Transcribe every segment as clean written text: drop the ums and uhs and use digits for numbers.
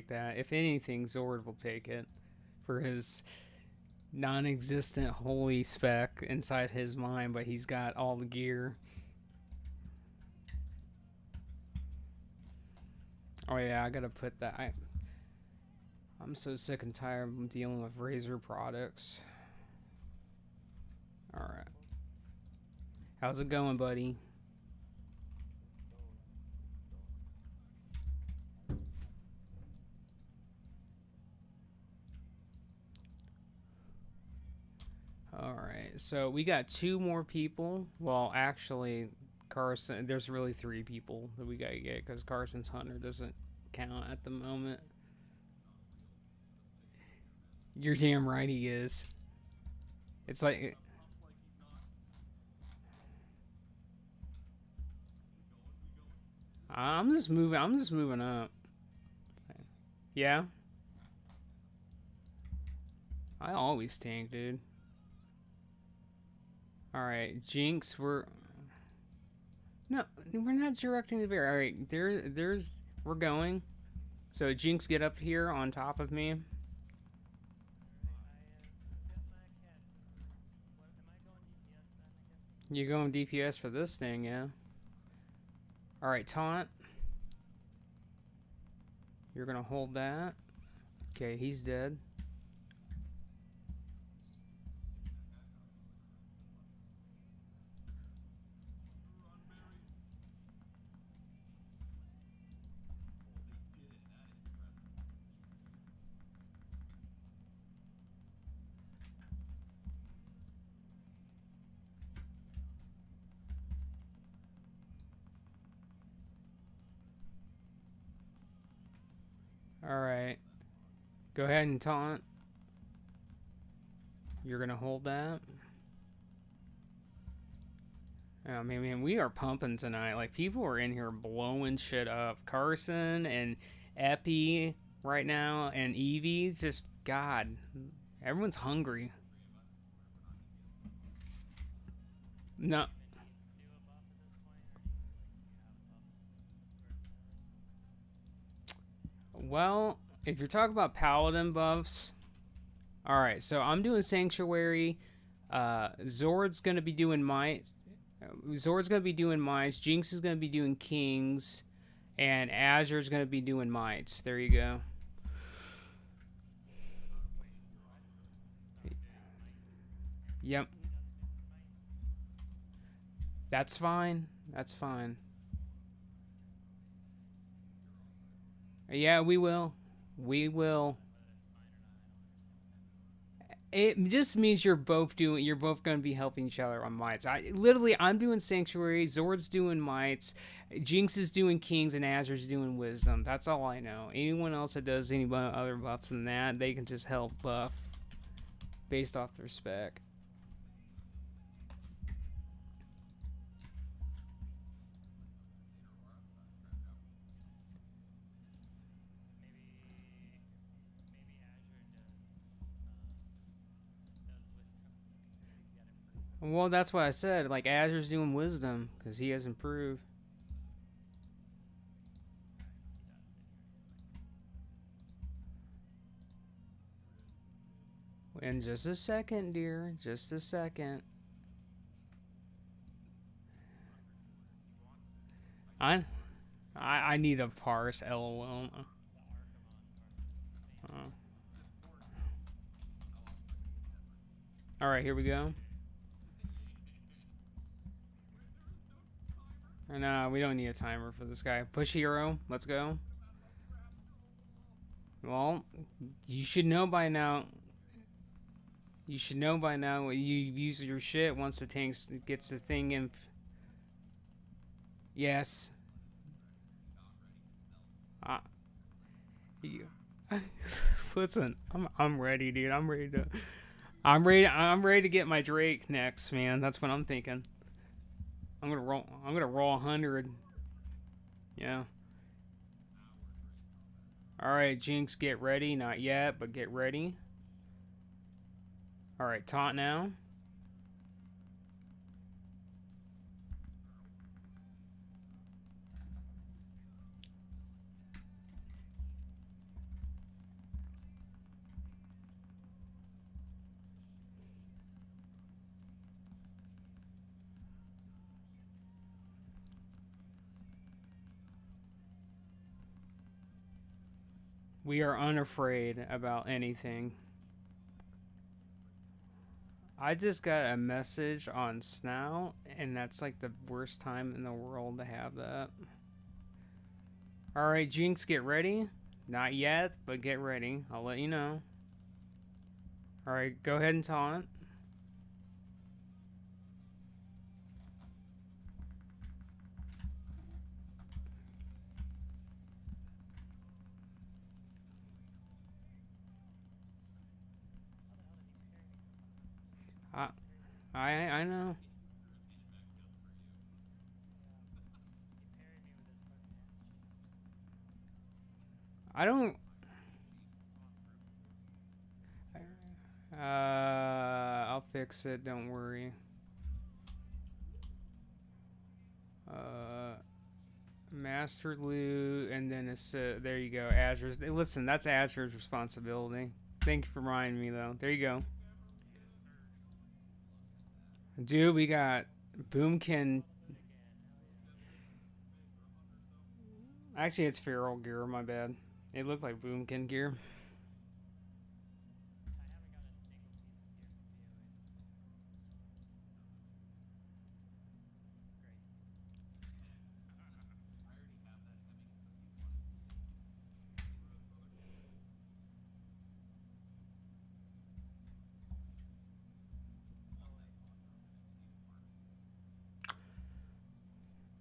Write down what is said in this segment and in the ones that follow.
take that. If anything, Zord will take it for his non-existent holy spec inside his mind, but he's got all the gear. Oh yeah, I gotta put that. I'm so sick and tired of dealing with Razor products. Alright. How's it going, buddy? Alright, so we got 2 more people. Well, actually, Carson, there's really 3 people that we gotta get because Carson's Hunter doesn't count at the moment. You're damn right he is. It's like... I'm just moving up. Yeah? I always tank, dude. Alright, Jinx, we're... No, we're not directing the bear. Alright, we're going. So Jinx, get up here on top of me. You're going DPS for this thing, yeah. Alright, taunt. You're gonna hold that. Okay, he's dead. Alright. Go ahead and taunt. You're gonna hold that. Oh, man, we are pumping tonight. Like, people are in here blowing shit up. Carson and Epi right now, and Evie, just, God. Everyone's hungry. No. Well, if you're talking about paladin buffs, all right. So I'm doing sanctuary. Zord's gonna be doing might. Zord's gonna be doing mites. Jinx is gonna be doing kings, and Azure's gonna be doing mites. There you go. Yep. That's fine. That's fine. Yeah, we will. We will. It just means you're both going to be helping each other on mites. I'm doing sanctuary, Zord's doing mites, Jinx is doing kings, and Azure's doing wisdom. That's all I know. Anyone else that does any other buffs than that, they can just help buff based off their spec. Well, that's what I said. Like, Azure's doing wisdom because he has improved. In just a second, dear. Just a second. I need a parse, lol. Alright, here we go. No, we don't need a timer for this guy. Push hero. Let's go. Well, you should know by now. You should know by now what you use your shit once the tank gets the thing in. Yes. Listen, I'm ready, dude. I'm ready to get my Drake next, man. That's what I'm thinking. I'm gonna roll 100. Yeah. Alright, Jinx, get ready. Not yet, but get ready. Alright, taunt now. We are unafraid about anything. I just got a message on Snout, and that's like the worst time in the world to have that. Alright, Jinx, get ready. Not yet, but get ready. I'll let you know. Alright, go ahead and taunt. I I know. I don't. I'll fix it. Don't worry. Uh, Master loot, and then it's there you go. Azure's. Listen, that's Azure's responsibility. Thank you for reminding me, though. There you go. Dude, we got Boomkin. Actually, it's Feral gear. My bad. It looked like Boomkin gear.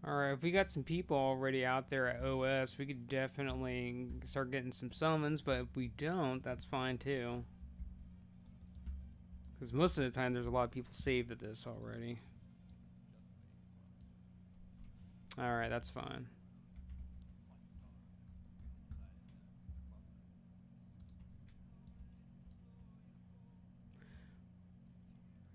Alright, if we got some people already out there at OS, we could definitely start getting some summons, but if we don't, that's fine too. Because most of the time there's a lot of people saved at this already. Alright, that's fine.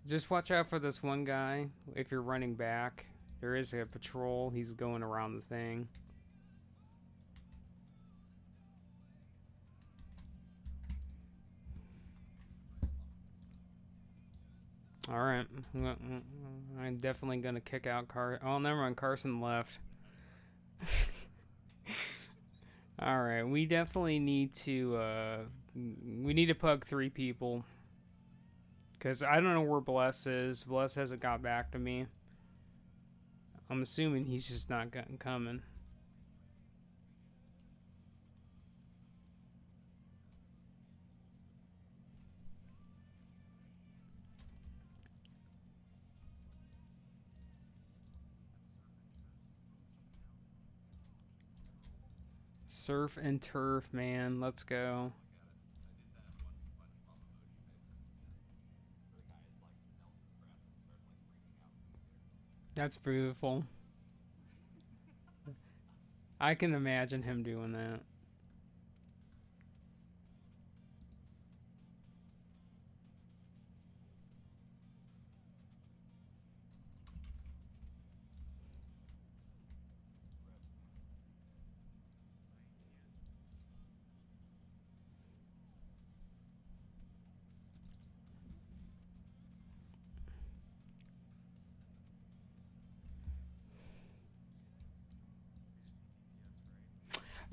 Just watch out for this one guy if you're running back. There is a patrol. He's going around the thing. Alright. I'm definitely going to kick out Oh, never mind. Carson left. Alright. We definitely need to... we need to pug 3 people. Because I don't know where Bless is. Bless hasn't got back to me. I'm assuming he's just not coming. Surf and turf, man. Let's go. That's beautiful. I can imagine him doing that.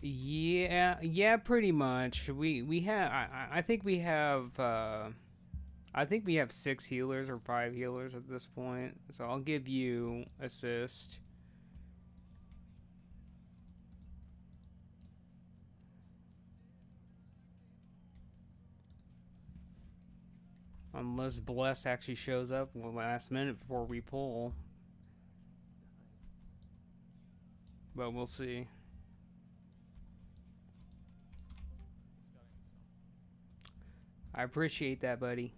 Yeah, pretty much. We have I think we have I think we have 6 healers or 5 healers at this point. So I'll give you assist. Unless Bless actually shows up last minute before we pull. But we'll see. I appreciate that, buddy.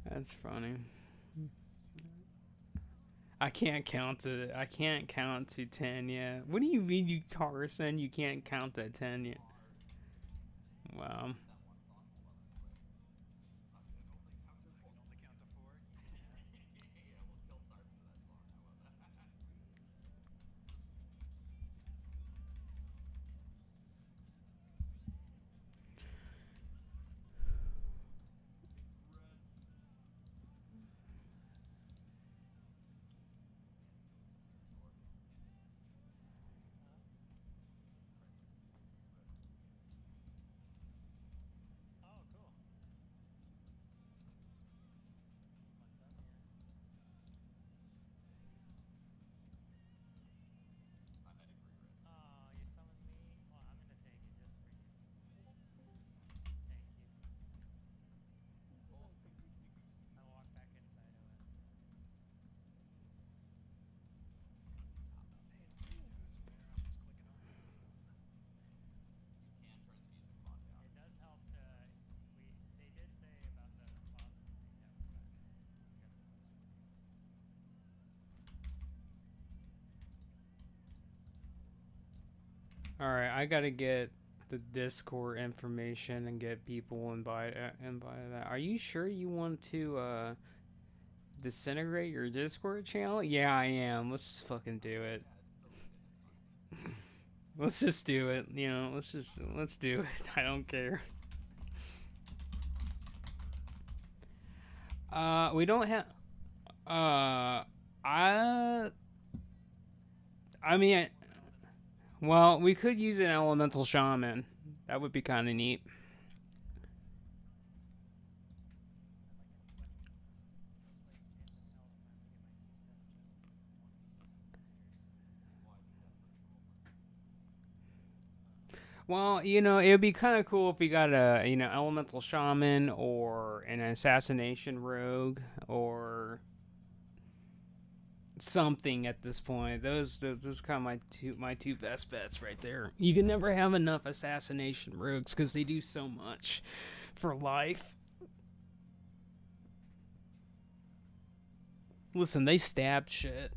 That's funny. I can't count to 10 yet. What do you mean, you Tarzan? You can't count to 10 yet? Wow. All right, I gotta get the Discord information and get people invited. That. Are you sure you want to disintegrate your Discord channel? Yeah, I am. Let's fucking do it. Let's just do it. You know, let's do it. I don't care. We don't have. I. I mean, well, we could use an elemental shaman. That would be kind of neat. Well, you know, it would be kind of cool if we got a, elemental shaman or an assassination rogue or something at this point. Those kind of my two best bets right there. You can never have enough assassination rogues because they do so much for life. Listen, they stab shit.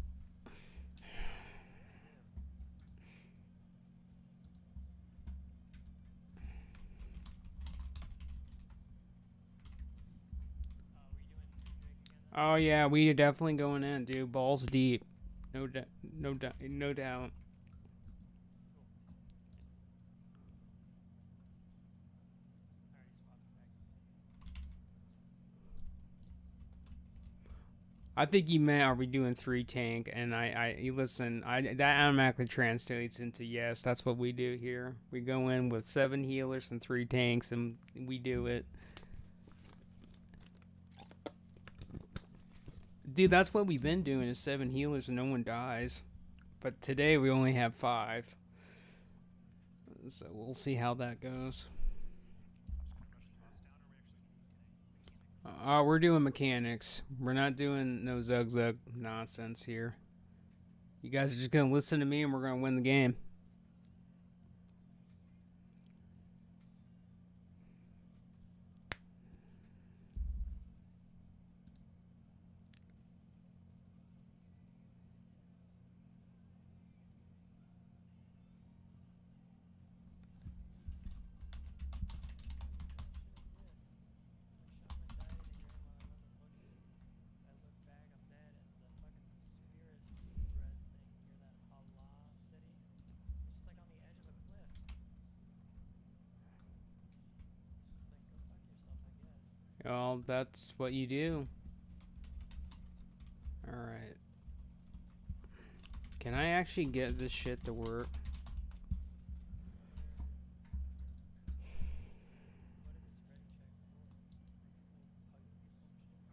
Oh yeah, we are definitely going in, dude. Balls deep. No doubt. No doubt. No doubt. I think you meant are we doing 3 tank? And I listen. That automatically translates into yes. That's what we do here. We go in with 7 healers and 3 tanks, and we do it. Dude, that's what we've been doing is 7 healers and no one dies. But today we only have 5. So we'll see how that goes. We're doing mechanics. We're not doing no zug zug nonsense here. You guys are just gonna listen to me and we're gonna win the game. Well, that's what you do. Alright. Can I actually get this shit to work?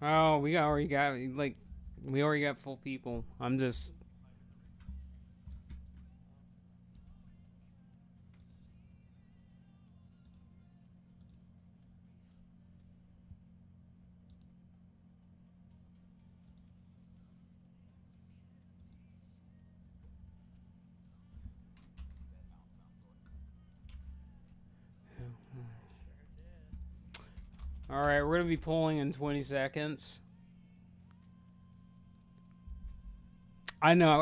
Oh, we already got, like, we already got full people. I'm just... Alright, we're gonna be pulling in 20 seconds. I know,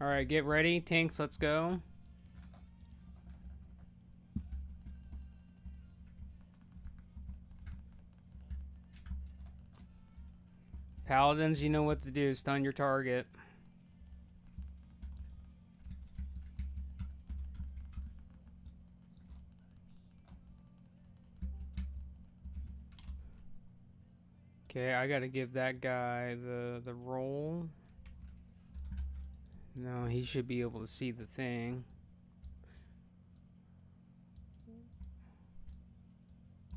Alright, get ready. Tanks, let's go. Paladins, you know what to do. Stun your target. Okay, I gotta give that guy the roll. No, he should be able to see the thing.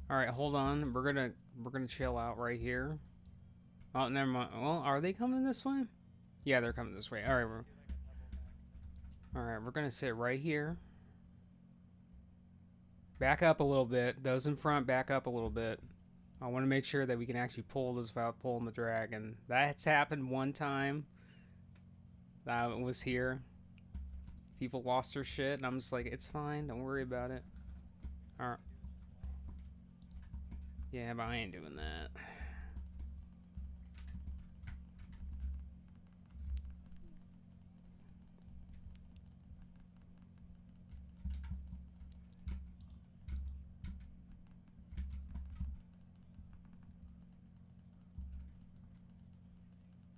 Alright, hold on. We're gonna chill out right here. Oh, never mind. Well, are they coming this way? Yeah, they're coming this way. Alright, we're gonna sit right here. Back up a little bit. Those in front, back up a little bit. I want to make sure that we can actually pull this without pulling the dragon. That's happened one time. That was here. People lost their shit, and I'm just like, it's fine. Don't worry about it. Alright. Yeah, but I ain't doing that.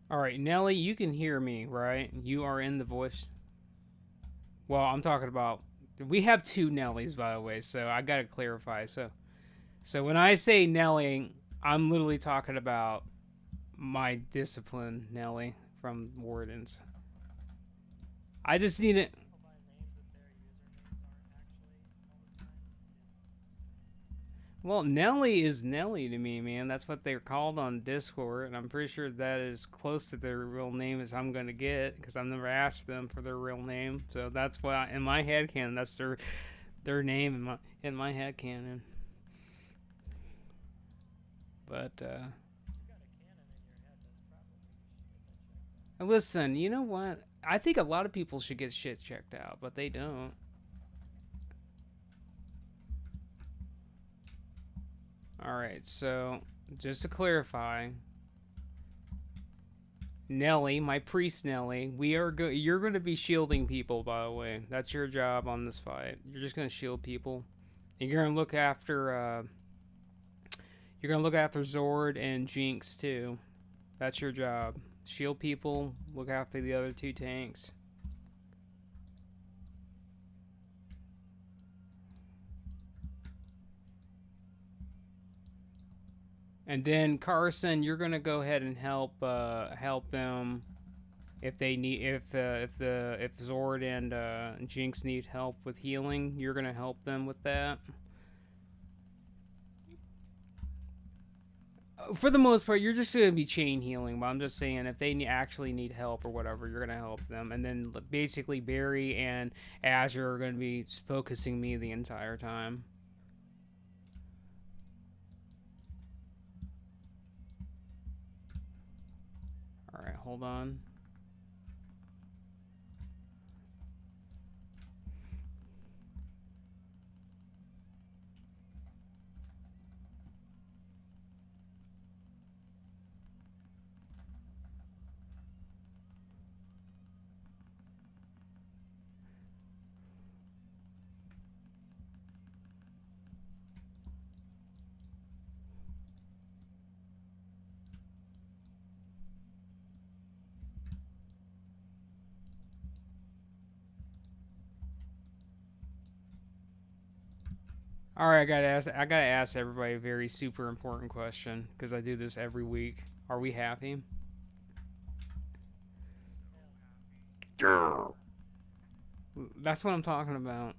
All right, Nelly, you can hear me, right? You are in the voice. Well, I'm talking about. We have two Nellies, by the way, so I gotta clarify. So when I say Nelly, I'm literally talking about my discipline, Nelly, from Wardens. I just need it. Well, Nelly is Nelly to me, man. That's what they're called on Discord, and I'm pretty sure that is close to their real name as I'm gonna get because I've never asked them for their real name. So that's why in my head canon, that's their name in my head canon. But listen, you know what? I think a lot of people should get shit checked out, but they don't. All right, so just to clarify, Nelly, my priest Nelly, you're going to be shielding people, by the way. That's your job on this fight. You're just going to shield people. And you're going to look after Zord and Jinx too. That's your job. Shield people, look after the other two tanks. And then Carson, you're gonna go ahead and help them if they need if Zord and Jinx need help with healing. You're gonna help them with that. For the most part, you're just gonna be chain healing. But I'm just saying, if they actually need help or whatever, you're gonna help them. And then basically Barry and Azure are gonna be focusing me the entire time. Alright, hold on. All right, I gotta ask everybody a very super important question because I do this every week. Are we happy? That's what I'm talking about.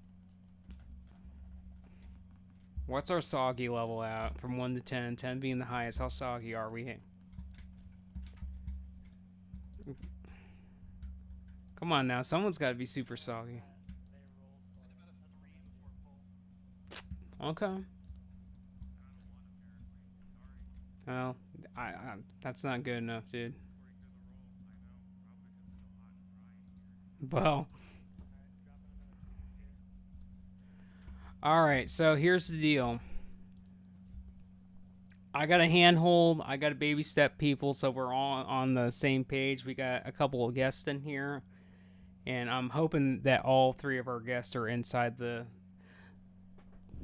What's our soggy level at from 1 to 10? 10 being the highest. How soggy are we? Come on now, someone's got to be super soggy. Okay. Well, that's not good enough, dude. Well, all right. So here's the deal. I got a handhold. I got to baby step people, so we're all on the same page. We got a couple of guests in here, and I'm hoping that all three of our guests are inside the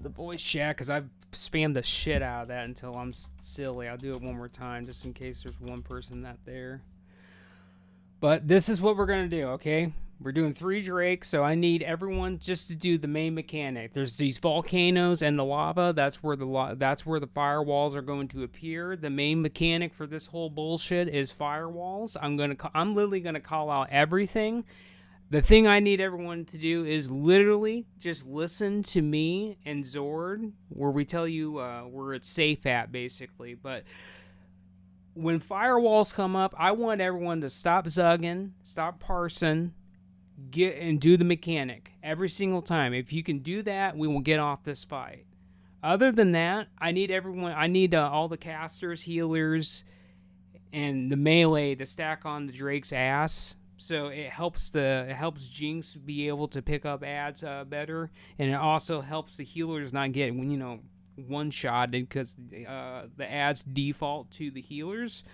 voice chat because I've spammed the shit out of that until I'm silly. I'll do it one more time just in case there's one person not there. But this is what we're gonna do, okay? We're doing 3 Drake, so I need everyone just to do the main mechanic. There's these volcanoes and the lava. That's where the firewalls are going to appear. The main mechanic for this whole bullshit is firewalls. I'm literally gonna call out everything. The thing I need everyone to do is literally just listen to me and Zord, where we tell you where it's safe at, basically. But when firewalls come up, I want everyone to stop zugging, stop parsing, get and do the mechanic every single time. If you can do that, we will get off this fight. Other than that, I need everyone. I need all the casters, healers, and the melee to stack on the Drake's ass. So it helps Jinx be able to pick up ads better, and it also helps the healers not get one-shotted because the ads default to the healers.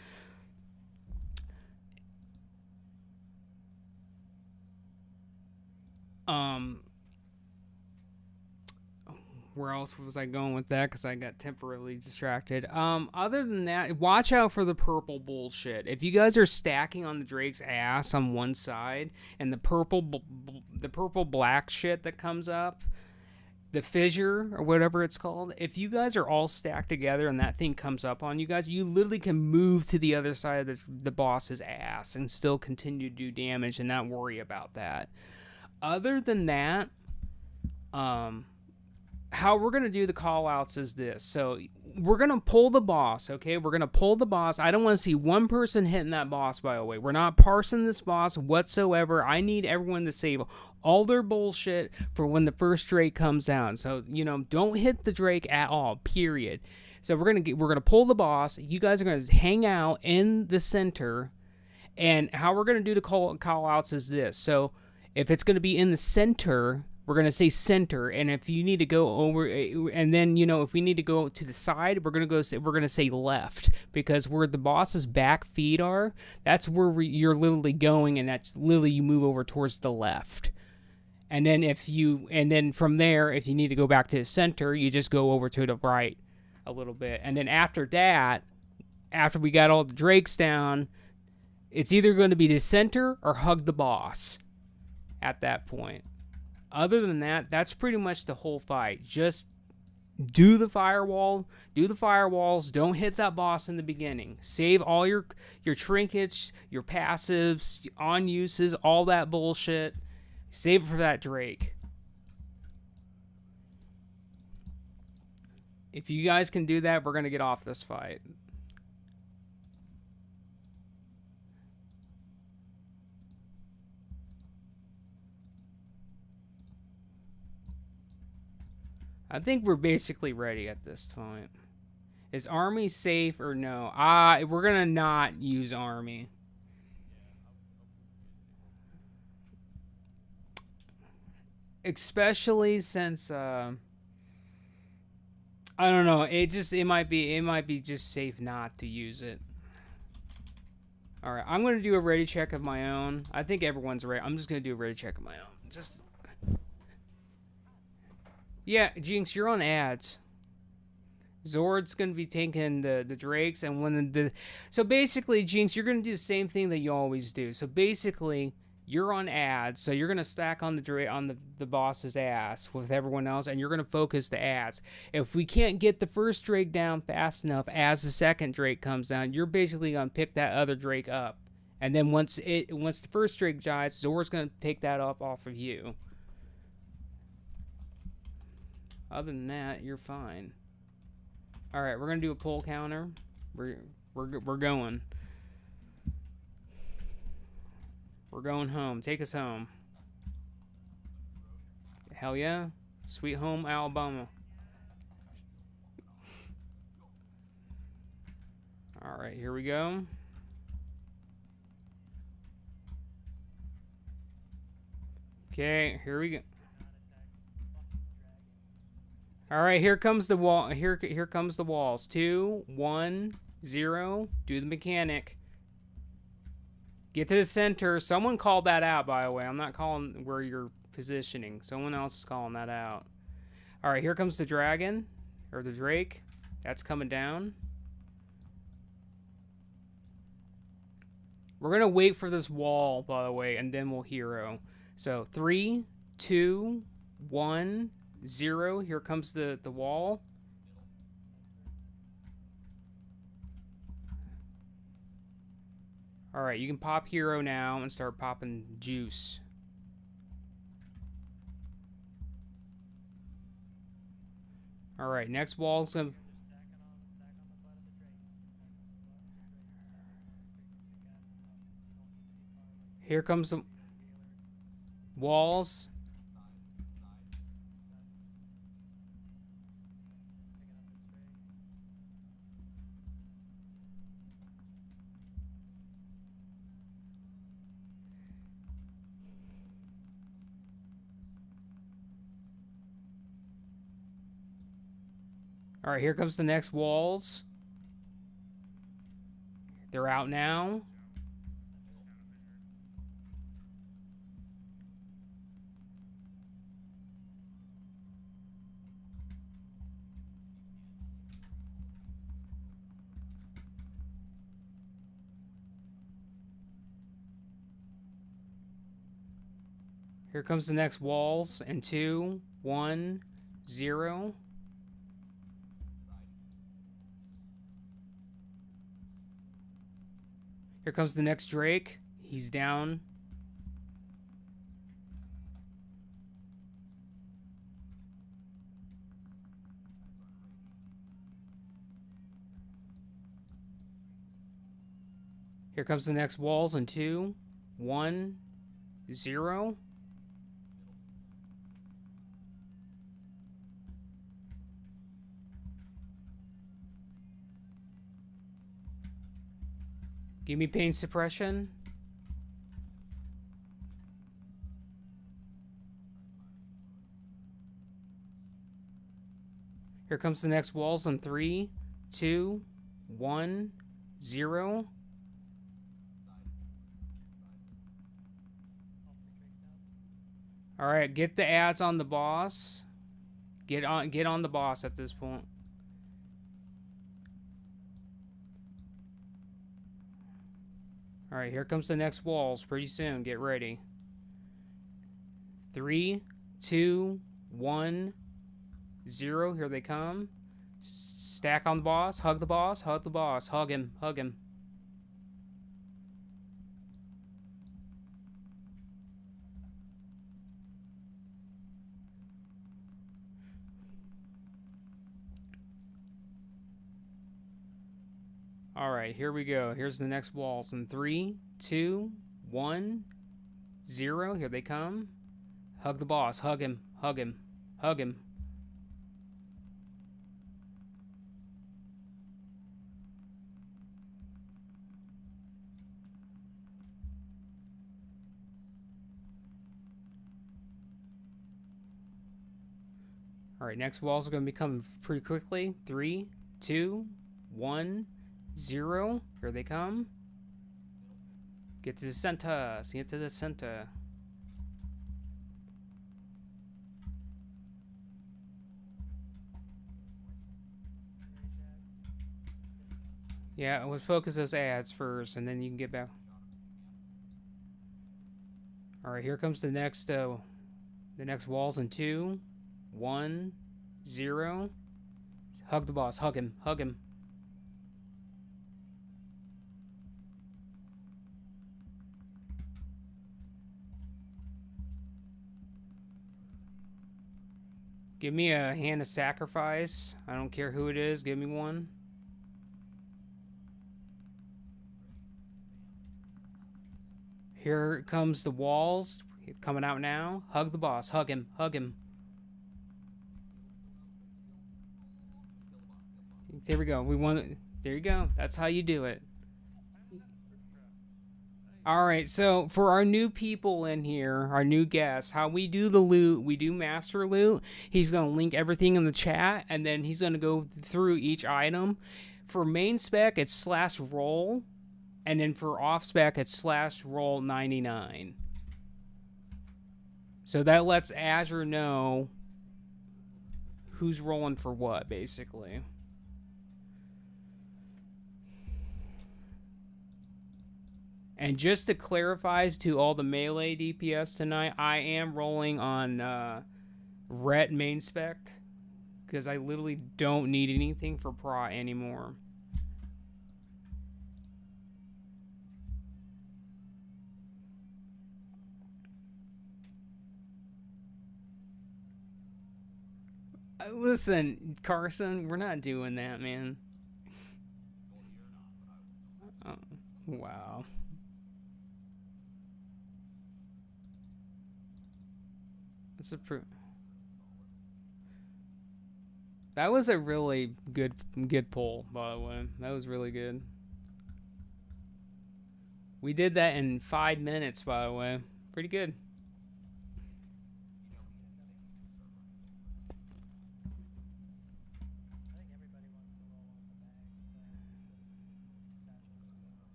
Where else was I going with that? Because I got temporarily distracted. Other than that, watch out for the purple bullshit. If you guys are stacking on the Drake's ass on one side, and the purple black shit that comes up, the fissure or whatever it's called, if you guys are all stacked together and that thing comes up on you guys, you literally can move to the other side of the boss's ass and still continue to do damage and not worry about that. Other than that, how we're going to do the call outs is this. So we're going to pull the boss, okay? We're going to pull the boss. I don't want to see one person hitting that boss, by the way. We're not parsing this boss whatsoever. I need everyone to save all their bullshit for when the first Drake comes down. So, don't hit the Drake at all, period. So we're going to pull the boss. You guys are going to hang out in the center. And how we're going to do the call outs is this. So if it's going to be in the center, we're going to say center, and if you need to go over, and then, if we need to go to the side, we're going to say left, because where the boss's back feet are, that's where you're literally going, and that's literally you move over towards the left. And then from there, if you need to go back to the center, you just go over to the right a little bit. And then after that, after we got all the Drakes down, it's either going to be the center or hug the boss at that point. Other than that, that's pretty much the whole fight. Just do the firewall, do the firewalls, don't hit that boss in the beginning. Save all your trinkets, your passives, on uses, all that bullshit. Save it for that Drake. If you guys can do that, we're going to get off this fight. I think we're basically ready at this point. Is army safe or no? We're going to not use army. Especially since I don't know, it might be just safe not to use it. All right, I'm going to do a ready check of my own. I think everyone's ready. I'm just going to do a ready check of my own. Yeah, Jinx, you're on ads. Zord's going to be taking the Drakes, and so basically, Jinx, you're going to do the same thing that you always do. So basically, you're on ads, so you're going to stack on the boss's ass with everyone else, and you're going to focus the ads. If we can't get the first Drake down fast enough as the second Drake comes down, you're basically going to pick that other Drake up. And then once the first Drake dies, Zord's going to take that up off of you. Other than that, you're fine. All right, we're gonna do a pull counter. We're going. We're going home. Take us home. Hell yeah, sweet home Alabama. All right, here we go. Okay, here we go. All right, here comes the wall. Here comes the walls. 2, 1, 0. Do the mechanic. Get to the center. Someone called that out, by the way. I'm not calling where you're positioning. Someone else is calling that out. All right, here comes the dragon, or the Drake. That's coming down. We're gonna wait for this wall, by the way, and then we'll hero. So 3, 2, 1. 0. Here comes the wall. Alright, you can pop hero now and start popping juice. Alright, next wall's gonna... Here comes the walls. All right, here comes the next walls. They're out now. Here comes the next walls in 2, 1, 0. Here comes the next Drake. He's down. Here comes the next walls in 2, 1, 0. Give me pain suppression. Here comes the next walls in 3, 2, 1, 0. All right, get the ads on the boss. Get on the boss at this point. All right, here comes the next walls pretty soon. Get ready. 3, 2, 1, 0. Here they come. Stack on the boss. Hug the boss. Hug the boss. Hug him. Hug him. All right, here we go. Here's the next walls in 3, 2, 1, 0. Here they come. Hug the boss. Hug him. Hug him. Hug him. All right, next walls are going to be coming pretty quickly. 3, 2, 1, 0. Here they come. Get to the center. Get to the center. Yeah, let's focus those ads first, and then you can get back. All right, here comes the next walls in 2, 1, 0. Hug the boss. Hug him. Hug him. Give me a hand of sacrifice. I don't care who it is. Give me one. Here comes the walls. Coming out now. Hug the boss. Hug him. Hug him. There we go. We won it. There you go. That's how you do it. All right, so for our new people in here, our new guests, how we do the loot, we do master loot. He's going to link everything in the chat, and then he's going to go through each item. For main spec, it's /roll, and then for off spec, it's /roll 99. So that lets Azure know who's rolling for what, basically. And just to clarify to all the melee DPS tonight, I am rolling on Ret main spec because I literally don't need anything for Pra anymore. Listen, Carson, we're not doing that, man. Oh, wow. That was a really good pull, by the way. That was really good. We did that in 5 minutes, by the way. Pretty good.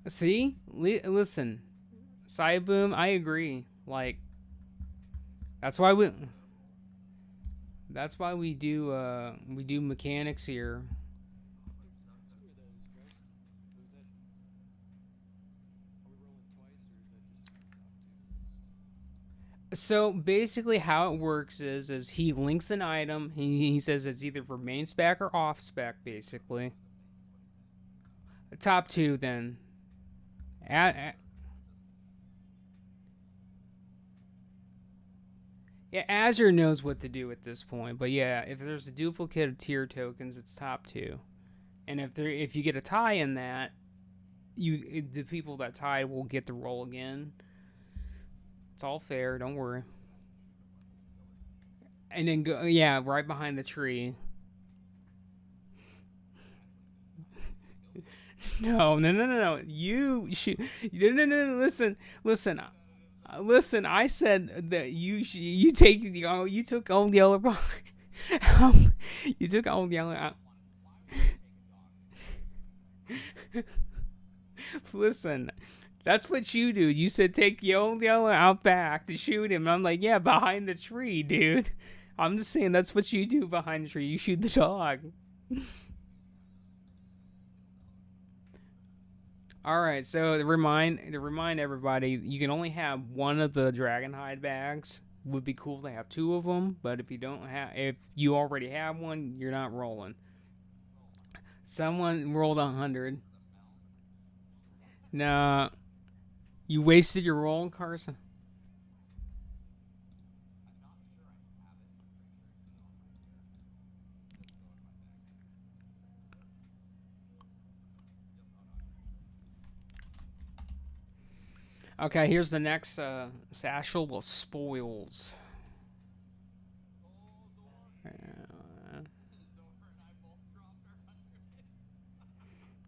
See, listen, Cyboom, I agree. Like that's why we we do mechanics here. So basically, how it works is he links an item. He says it's either for main spec or off spec. Basically, top two then. Yeah, Azure knows what to do at this point. But yeah, if there's a duplicate of tier tokens, it's top two. And if you get a tie in that, the people that tied will get to roll again. It's all fair. Don't worry. And then go, yeah, right behind the tree. No, no, no, no, no. You should. No, no, no, no. Listen, listen, listen. I said that you take the you took all the other. You took all the other. Listen, that's what you do. You said take the old yellow out back to shoot him. And I'm like, yeah, behind the tree, dude. I'm just saying that's what you do behind the tree. You shoot the dog. All right, so to remind everybody, you can only have one of the dragon hide bags. Would be cool to have two of them, but if you already have one, you're not rolling. Someone rolled 100. Nah, you wasted your roll, Carson. Okay, here's the next satchel of spoils.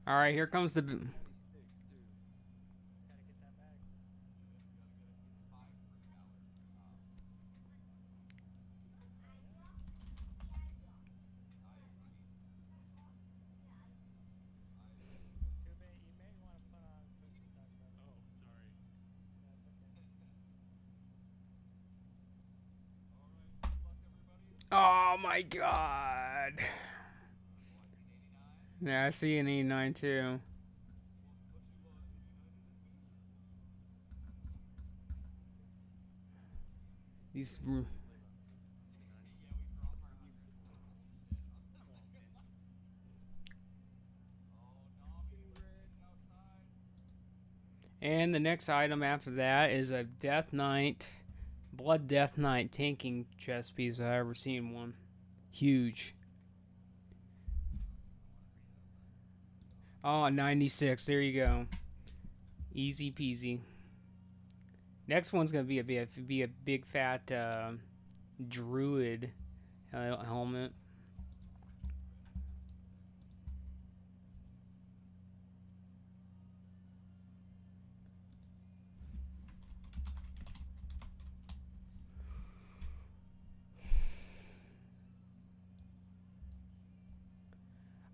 All right, here comes the. Oh my god. Yeah, I see an E9 too. These. And the next item after that is a Death Knight, Blood Death Knight tanking chest piece I've ever seen one. Huge. Oh, 96. There you go. Easy peasy. Next one's gonna be a big fat druid helmet.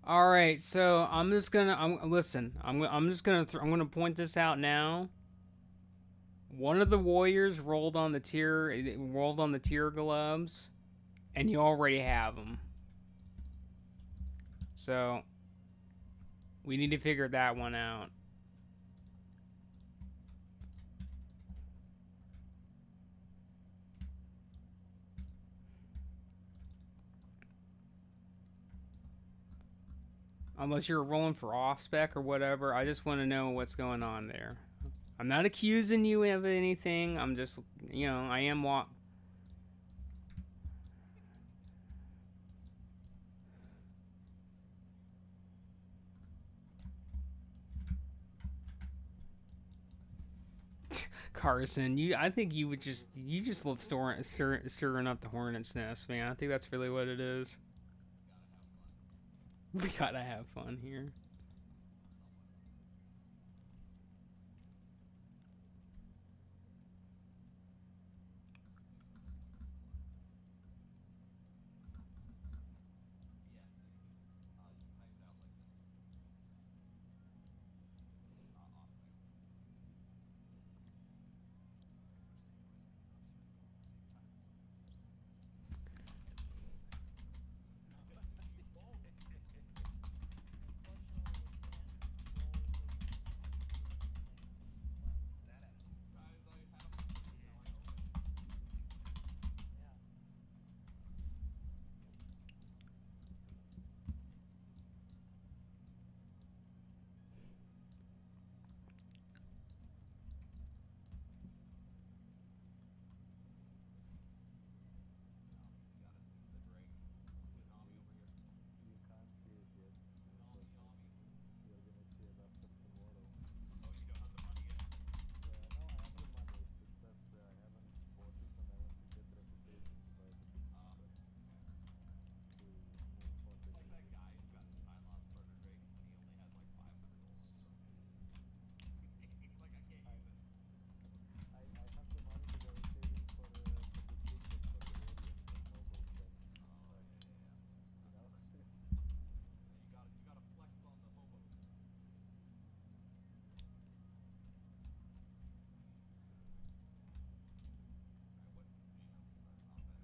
All right, so I'm just gonna listen. I'm just gonna I'm gonna point this out now. One of the warriors rolled on the tier gloves, and you already have them. So we need to figure that one out. Unless you're rolling for off spec or whatever, I just want to know what's going on there. I'm not accusing you of anything. I'm just, I am what. Carson, I think you just love stirring up the hornet's nest, man. I think that's really what it is. We gotta have fun here.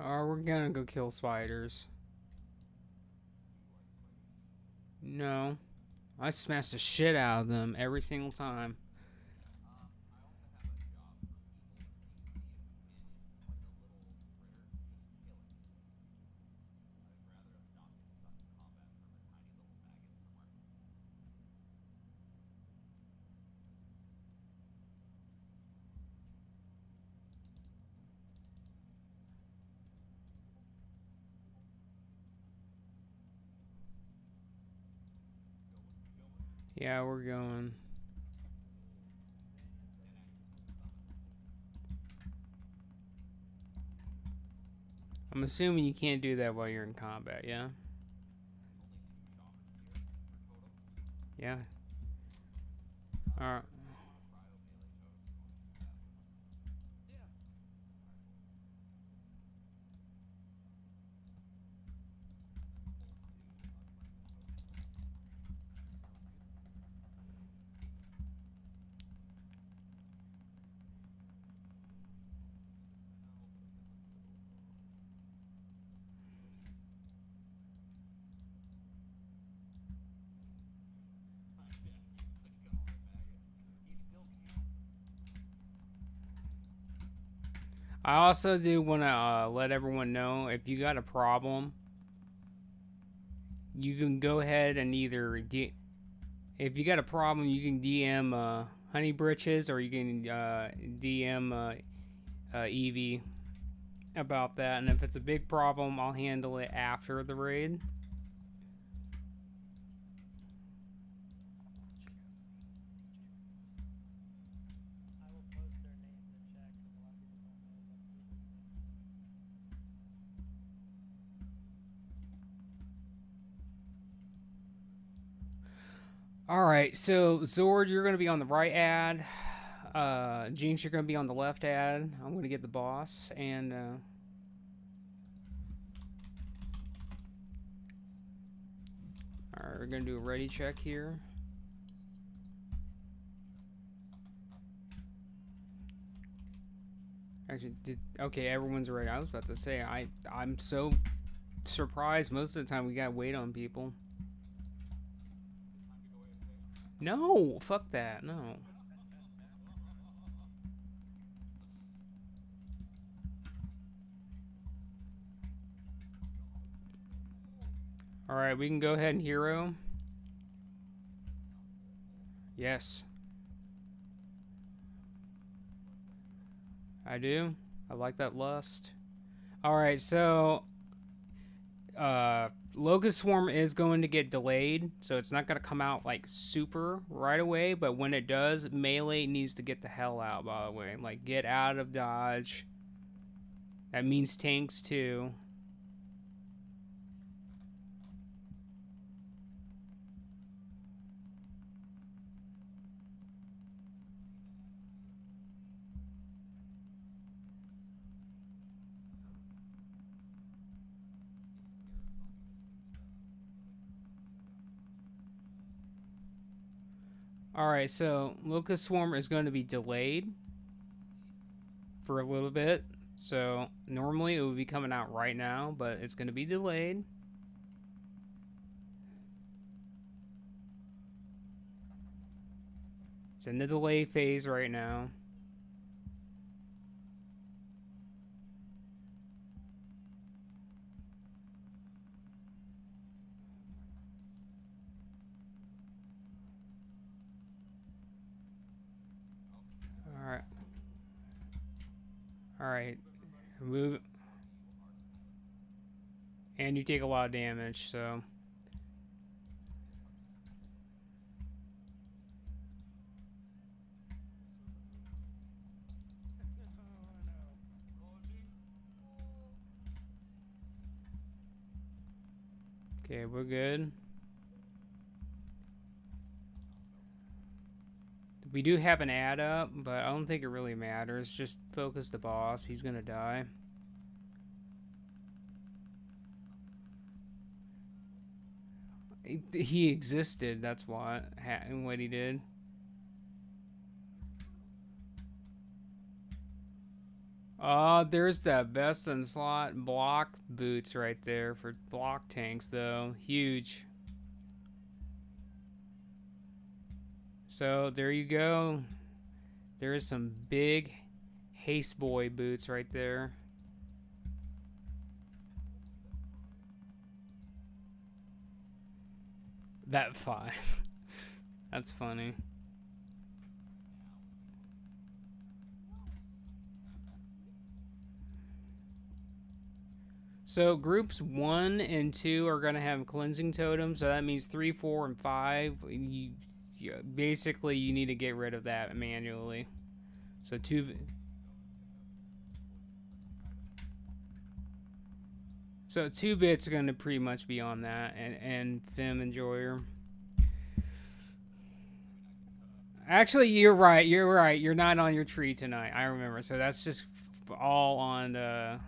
Oh, we're gonna go kill spiders. No. I smash the shit out of them every single time. Yeah, we're going. I'm assuming you can't do that while you're in combat, yeah? Yeah. Alright. I also do want to let everyone know if you got a problem, you can go ahead and either if you got a problem, you can DM Honey Britches or you can DM Evie about that. And if it's a big problem, I'll handle it after the raid. All right, so Zord, you're gonna be on the right ad. Jinx, you're gonna be on the left ad. I'm gonna get the boss, and all right, we're gonna do a ready check here. Actually, okay, everyone's ready. I was about to say I'm so surprised. Most of the time, we gotta wait on people. No, fuck that. No. All right, we can go ahead and hero. Yes, I do. I like that lust. All right, so Locust Swarm is going to get delayed, so it's not going to come out like super right away, but when it does, melee needs to get the hell out, by the way. Like, get out of dodge. That means tanks too. Alright, so Locust Swarm is going to be delayed for a little bit. So normally it would be coming out right now, but it's going to be delayed. It's in the delay phase right now. Alright. Alright. Move. And you take a lot of damage, so. Okay, we're good. We do have an ad up, but I don't think it really matters. Just focus the boss. He's gonna die. He existed, that's what he did. Oh, there's that best in slot block boots right there for block tanks, though. Huge. So there you go. There is some big haste boy boots right there. That 5. That's funny. So groups 1 and 2 are going to have cleansing totems. So that means 3, 4, and 5. Basically, you need to get rid of that manually. So 2. So 2 bits are going to pretty much be on that, and Fem Enjoyer. Actually, you're right. You're right. You're not on your tree tonight. I remember. So that's just all on.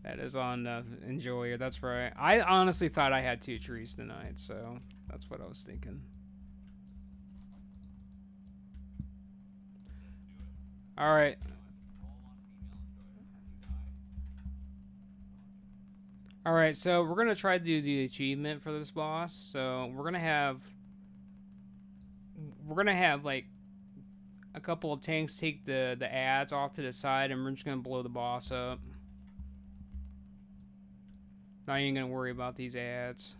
That is on Enjoyer. That's right. I honestly thought I had 2 trees tonight, so that's what I was thinking. All right. All right. So we're gonna try to do the achievement for this boss. So we're gonna have like a couple of tanks take the ads off to the side, and we're just gonna blow the boss up. Not even gonna worry about these ads.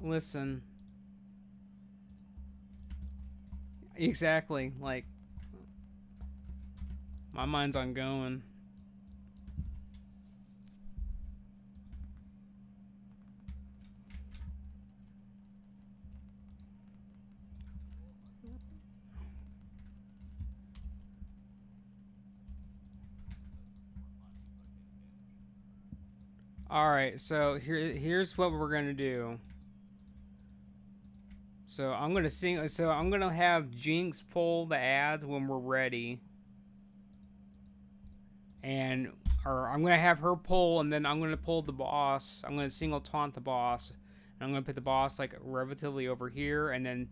Listen. Exactly. Like, my mind's on going. Alright, so here's what we're gonna do. So I'm gonna have Jinx pull the ads when we're ready. Or I'm gonna have her pull, and then I'm gonna pull the boss. I'm gonna single taunt the boss. And I'm gonna put the boss like relatively over here, and then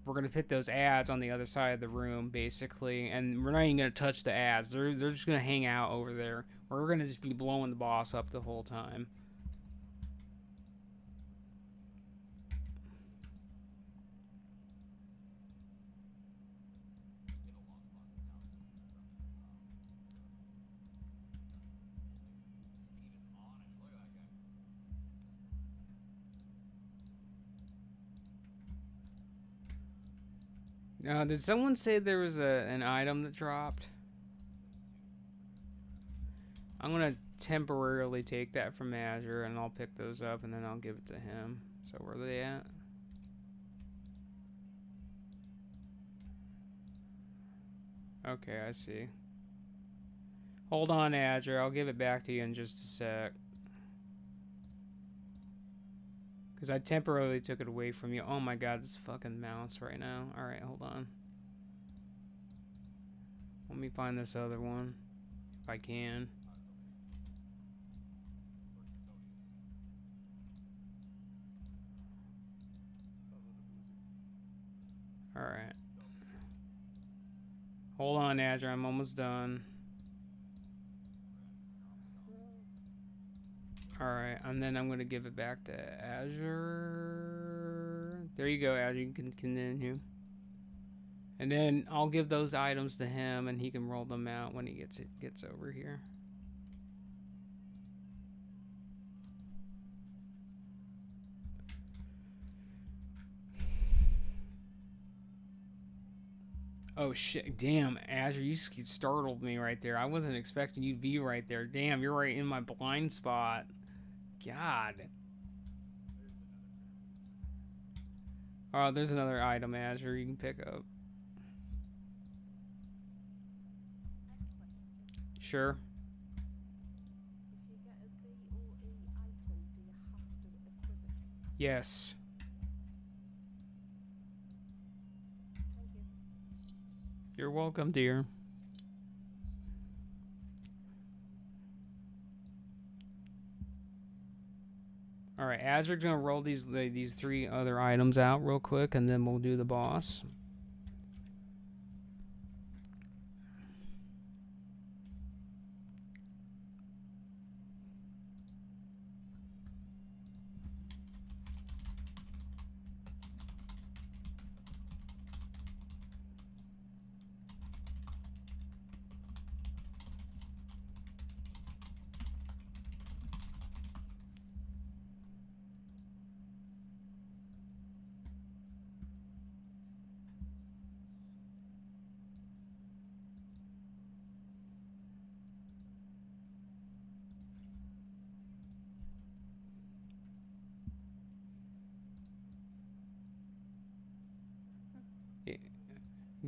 we're gonna put those ads on the other side of the room, basically. And we're not even gonna touch the ads. They're just gonna hang out over there. We're gonna just be blowing the boss up the whole time. Did someone say there was an item that dropped? I'm gonna temporarily take that from Azure, and I'll pick those up, and then I'll give it to him. So where are they at? Okay, I see. Hold on, Azure. I'll give it back to you in just a sec. Because I temporarily took it away from you. Oh my god, this fucking mouse right now. Alright, hold on. Let me find this other one. If I can. Alright. Hold on, Azure. I'm almost done. Alright, and then I'm going to give it back to Azure. There you go, Azure. You can continue. And then I'll give those items to him, and he can roll them out when he gets over here. Oh shit, damn, Azure, you startled me right there. I wasn't expecting you to be right there. Damn, you're right in my blind spot. God. Oh, there's another item, Azure, you can pick up. Sure. Yes. You're welcome, dear. Alright. right, Azur's gonna roll these 3 other items out real quick, and then we'll do the boss.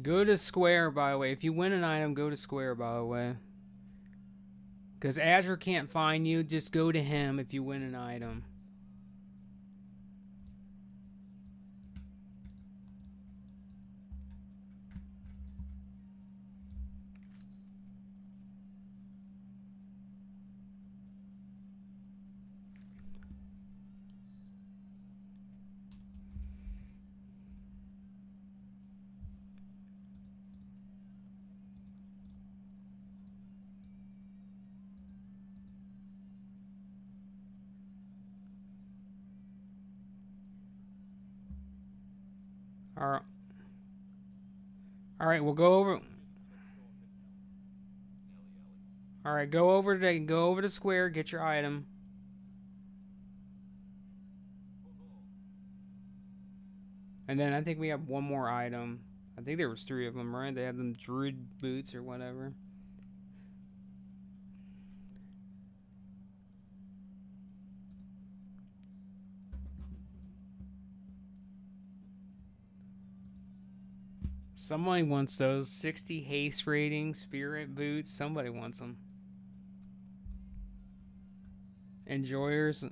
Go to square, by the way. If you win an item, go to square, by the way. Because Azure can't find you. Just go to him if you win an item. Alright. Alright, we'll go over. Alright, go over to square, get your item. And then I think we have one more item. I think there was 3 of them, right? They had them druid boots or whatever. Somebody wants those 60 haste rating spirit boots. Somebody wants them. Enjoyers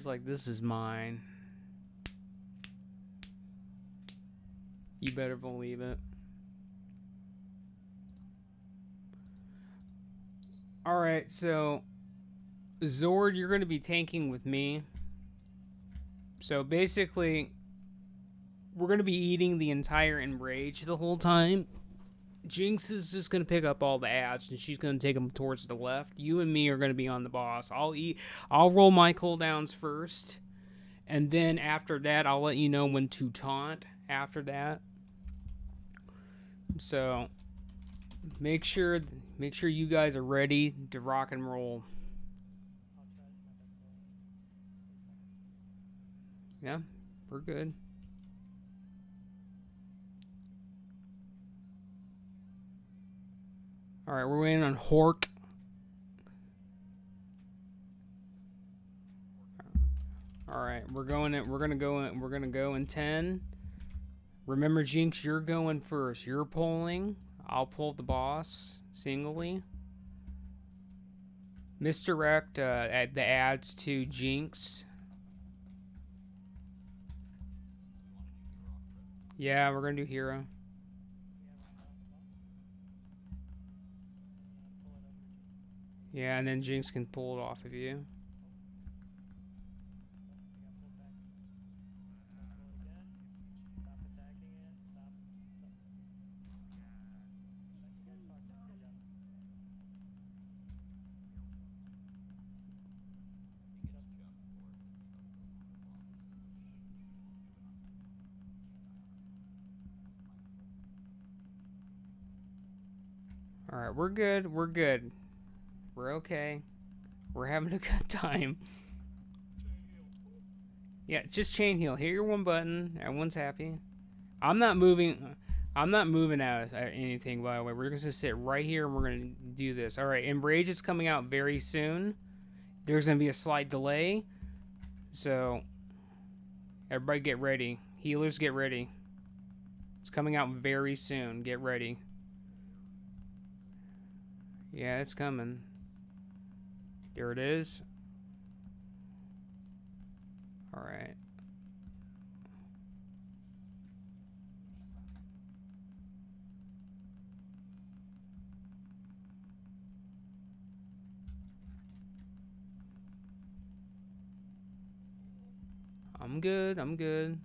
like, this is mine. You better believe it. Alright, so Zord, you're going to be tanking with me. So basically, we're going to be eating the entire Enrage the whole time. Jinx is just going to pick up all the ads, and she's going to take them towards the left. You and me are going to be on the boss. I'll roll my cooldowns first, and then after that, I'll let you know when to taunt after that. So make sure you guys are ready to rock and roll. Yeah, we're good. All right, we're waiting on Hork. All right, we're gonna go in 10. Remember, Jinx, you're going first. You're pulling. I'll pull the boss singly. Misdirect the ads to Jinx. Yeah, we're gonna do hero. Yeah, and then Jinx can pull it off of you. Alright, we're good. We're good. We're okay. We're having a good time. Yeah, just chain heal. Hit your one button. Everyone's happy. I'm not moving out of anything, by the way. We're just gonna sit right here and we're gonna do this. Alright, Enrage is coming out very soon. There's gonna be a slight delay. So everybody get ready. Healers, get ready. It's coming out very soon. Get ready. Yeah, it's coming. There it is. Alright. I'm good. I'm good.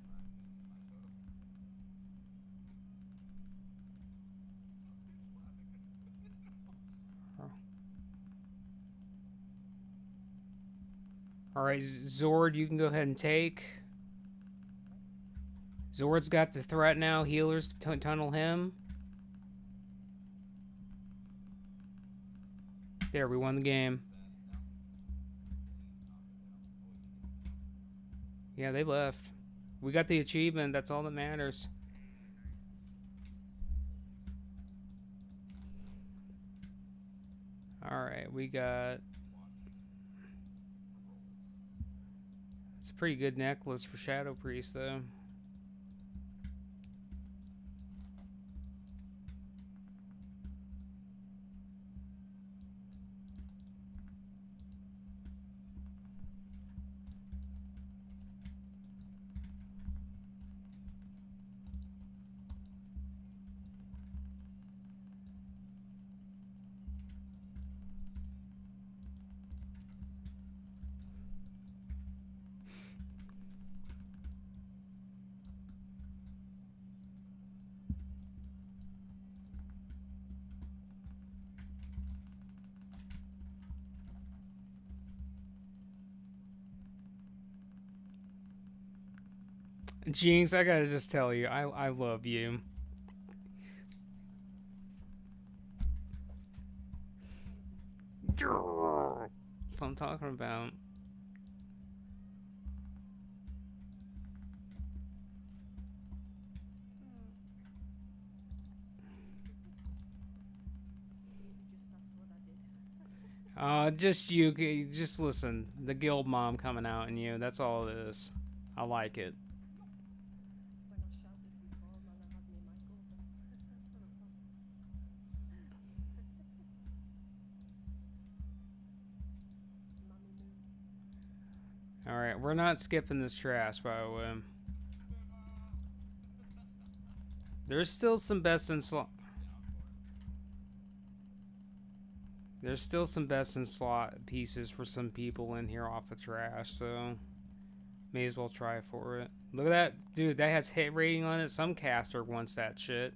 All right, Zord, you can go ahead and take. Zord's got the threat now. Healers tunnel him. There, we won the game. Yeah, they left. We got the achievement. That's all that matters. All right, we got... It's a pretty good necklace for Shadow Priest, though. Jinx, I gotta just tell you, I love you. That's what I'm talking about. Just you, just listen. The guild mom coming out in you, that's all it is. I like it. Alright, we're not skipping this trash, by the way. There's still some best in slot. There's still some best in slot pieces for some people in here off of trash, so may as well try for it. Look at that, dude, that has hit rating on it. Some caster wants that shit.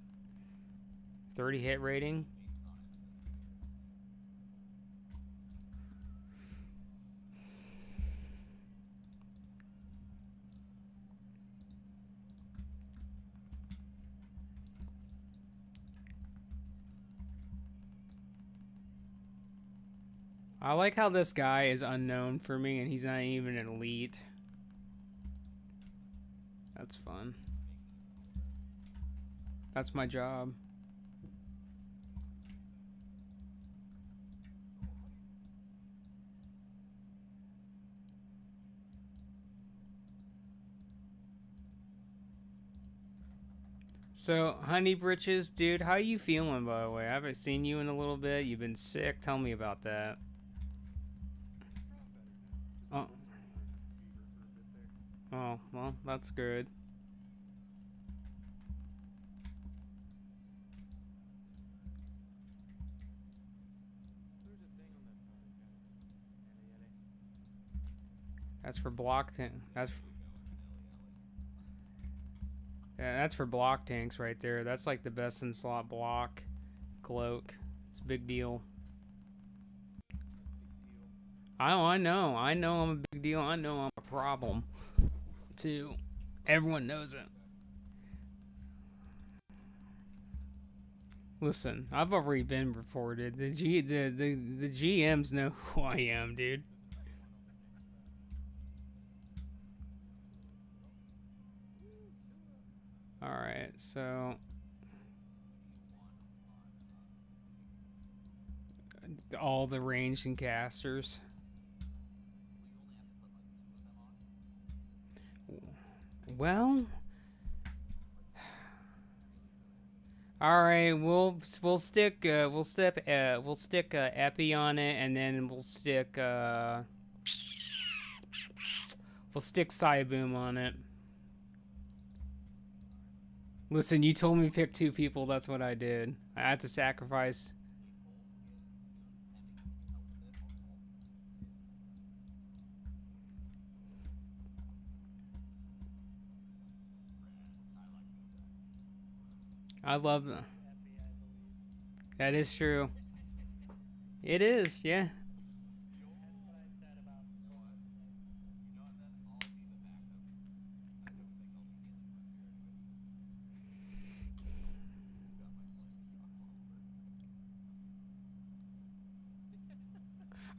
30 hit rating. I like how this guy is unknown for me and he's not even an elite. That's fun. That's my job. So, Honey Britches, dude, how you feeling, by the way? I haven't seen you in a little bit. You've been sick. Tell me about that. Oh. Oh, well, that's good. That's for block tank. That's for block tanks right there. That's like the best in slot block cloak. It's a big deal. I know I'm a big deal. I know I'm a problem too. Everyone knows it. Listen, I've already been reported. The GMs know who I am, dude. Alright, so all the ranged and casters. Well, all right. We'll stick Epi on it, and then we'll stick Cyboom on it. Listen, you told me to pick 2 people. That's what I did. I had to sacrifice. I love them. That is true. It is, yeah.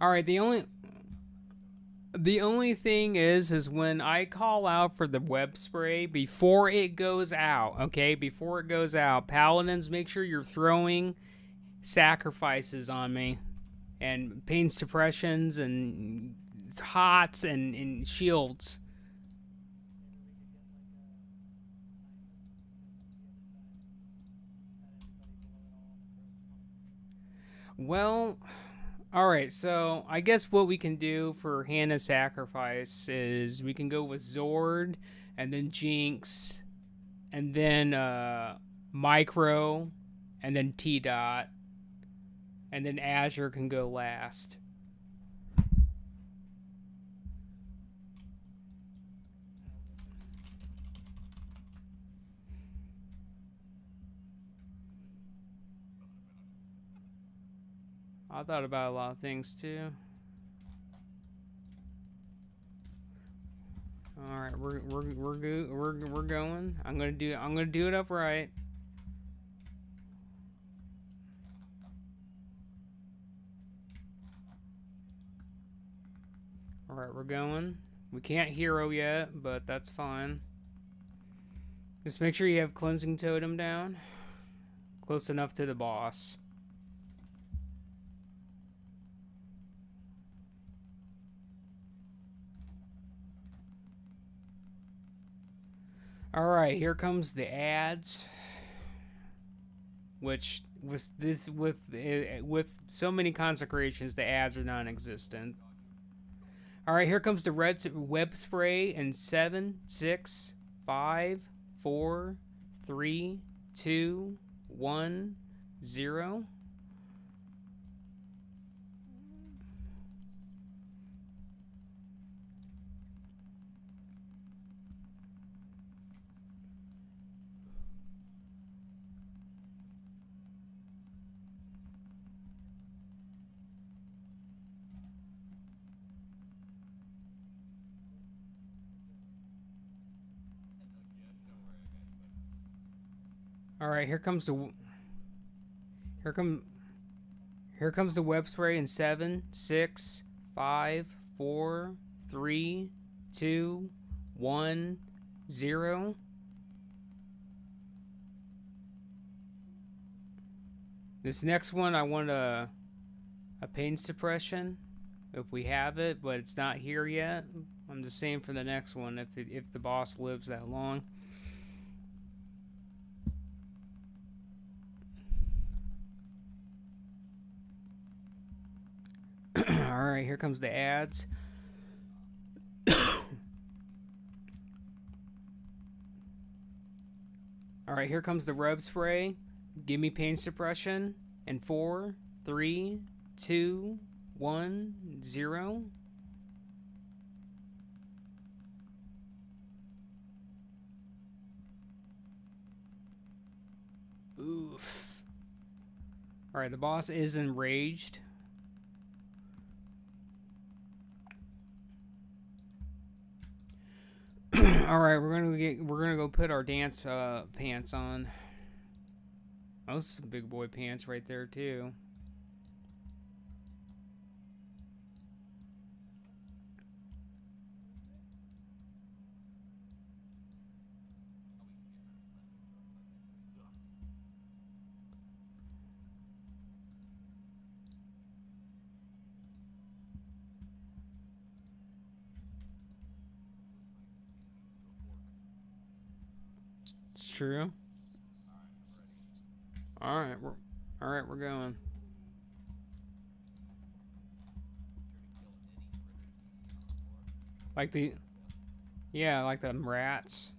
All right, the only thing is when I call out for the web spray before it goes out, okay? Before it goes out, paladins, make sure you're throwing sacrifices on me and pain suppressions and hots and shields. Well, all right, so I guess what we can do for Hannah's sacrifice is we can go with Zord and then Jinx and then Micro and then T Dot and then Azure can go last. I thought about a lot of things too. All right, we're going. I'm gonna do it upright. All right, we're going. We can't hero yet, but that's fine. Just make sure you have cleansing totem down, close enough to the boss. All right, here comes the ads, which was this with so many consecrations, the ads are non-existent. All right, here comes the red web spray in 7, 6, 5, 4, 3, 2, 1, 0. All right, here come here comes the web spray in 7, 6, 5, 4, 3, 2, 1, 0. This next one, I want a pain suppression if we have it, but it's not here yet. I'm just saying for the next one if the boss lives that long. All right, here comes the ads. All right, here comes the rub spray. Give me pain suppression. And 4, 3, 2, 1, 0. Oof. All right, the boss is enraged. All right, we're gonna go put our dance pants on. Those some big boy pants right there too. It's true. All right, we're going. Like the like the rats.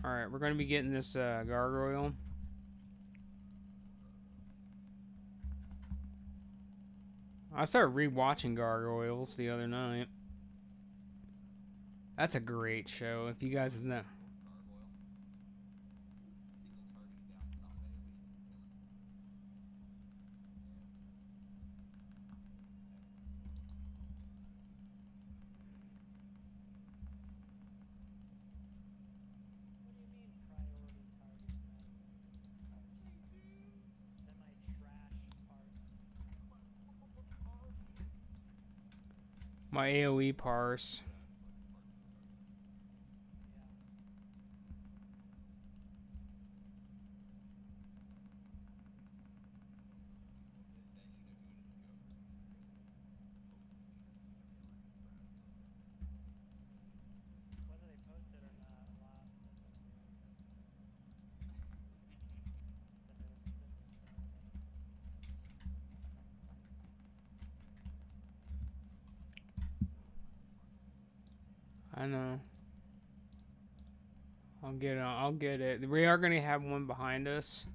All right, we're going to be getting this gargoyle. I started rewatching Gargoyles the other night. That's a great show. If you guys have known. My AoE parse. I know. I'll get it. I'll get it. We are gonna have one behind us.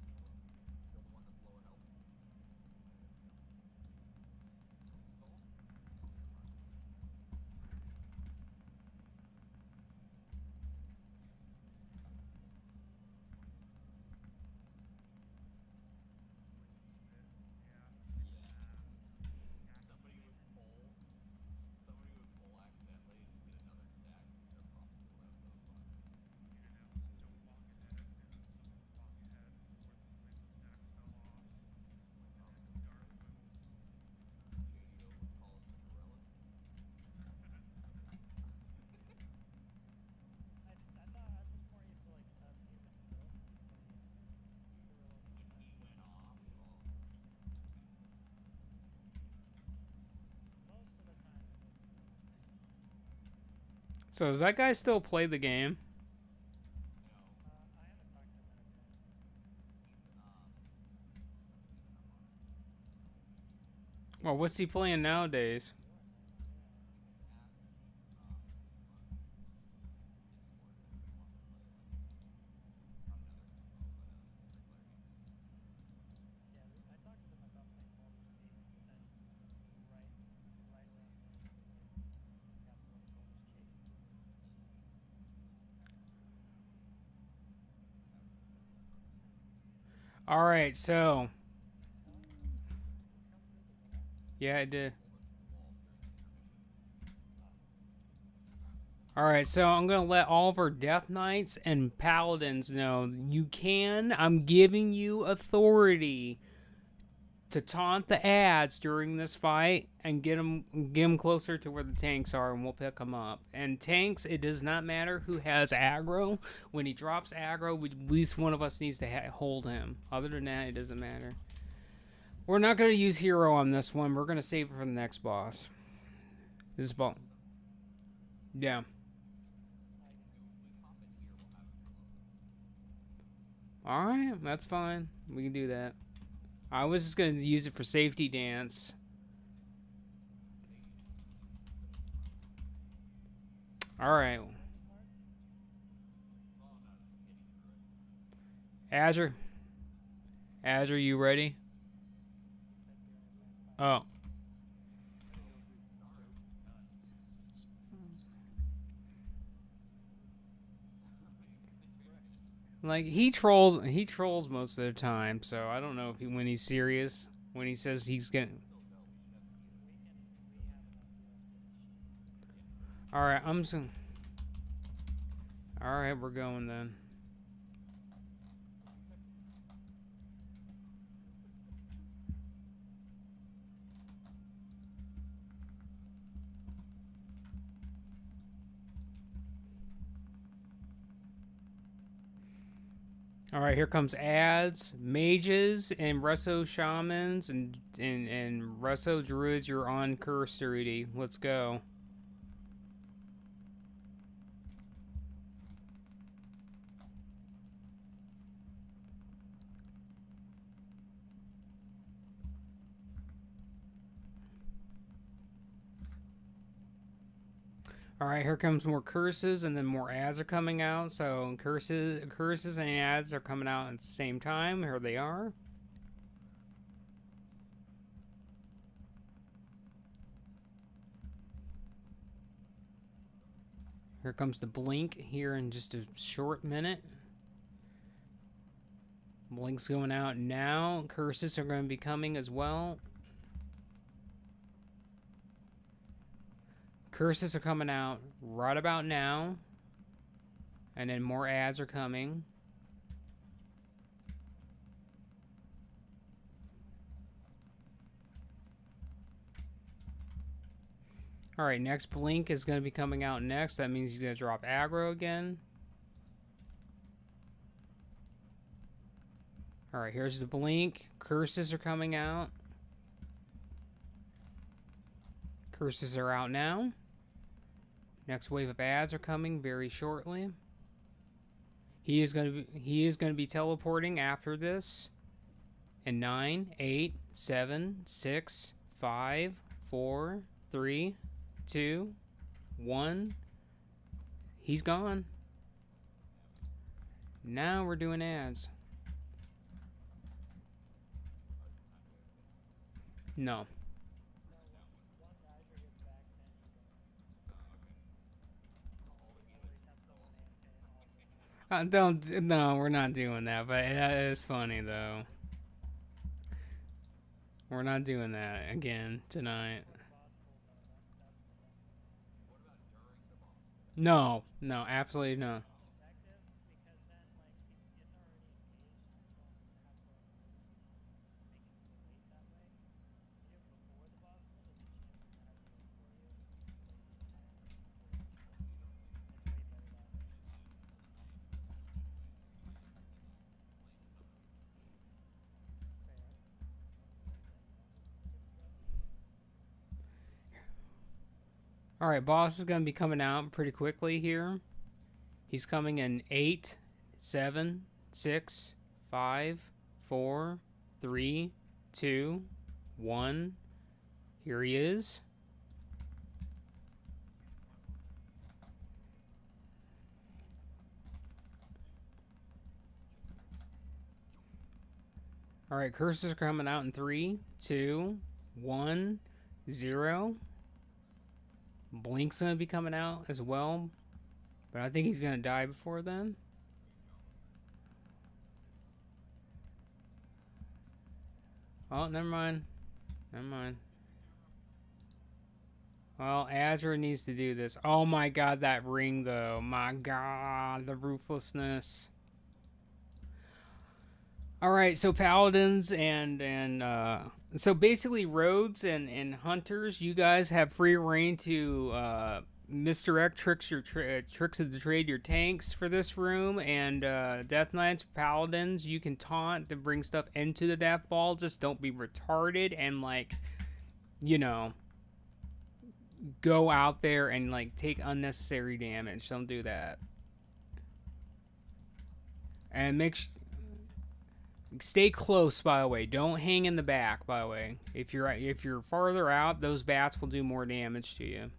So does that guy still play the game? Well, what's he playing nowadays? All right, so yeah, I did. All right, so I'm gonna let all of our Death Knights and Paladins know you can. I'm giving you authority to taunt the ads during this fight and get them closer to where the tanks are, and we'll pick them up. And tanks, it does not matter who has aggro. When he drops aggro, at least one of us needs to hold him. Other than that, it doesn't matter. We're not going to use hero on this one. We're going to save it for the next boss. This ball. Yeah. Alright, that's fine. We can do that. I was just going to use it for safety dance. Alright. Azure. Azure, you ready? Oh. Like he trolls most of the time, so I don't know if when he's serious, when he says he's gonna. All right, I'm just. All right, we're going then. All right, here comes ads, mages, and Resso shamans, and Resso druids. You're on curse duty. Let's go. All right, here comes more curses, and then more ads are coming out. So curses, and ads are coming out at the same time. Here they are. Here comes the blink here in just a short minute. Blink's going out now. Curses are going to be coming as well. Curses are coming out right about now. And then more ads are coming. Alright, next blink is going to be coming out next. That means he's going to drop aggro again. Alright, here's the blink. Curses are coming out. Curses are out now. Next wave of ads are coming very shortly. He is going to be teleporting after this. In 9, 8, 7, 6, 5, 4, 3, 2, 1. He's gone. Now we're doing ads. No. No, we're not doing that, but that is funny though. We're not doing that again tonight. No, no, absolutely no. Alright, boss is going to be coming out pretty quickly here. He's coming in 8, 7, 6, 5, 4, 3, 2, 1. Here he is. Alright, curses are coming out in 3, 2, 1, 0. Blink's going to be coming out as well. But I think he's going to die before then. Oh, never mind. Never mind. Well, Azure needs to do this. Oh my god, that ring though. My god, the ruthlessness. Alright, so paladins and so basically rogues and hunters, you guys have free reign to misdirect tricks of the trade your tanks for this room, and Death Knights, paladins, you can taunt to bring stuff into the death ball. Just don't be retarded and, like, you know, go out there and, like, take unnecessary damage. Don't do that. And stay close, by the way. Don't hang in the back, by the way. If you're farther out, those bats will do more damage to you.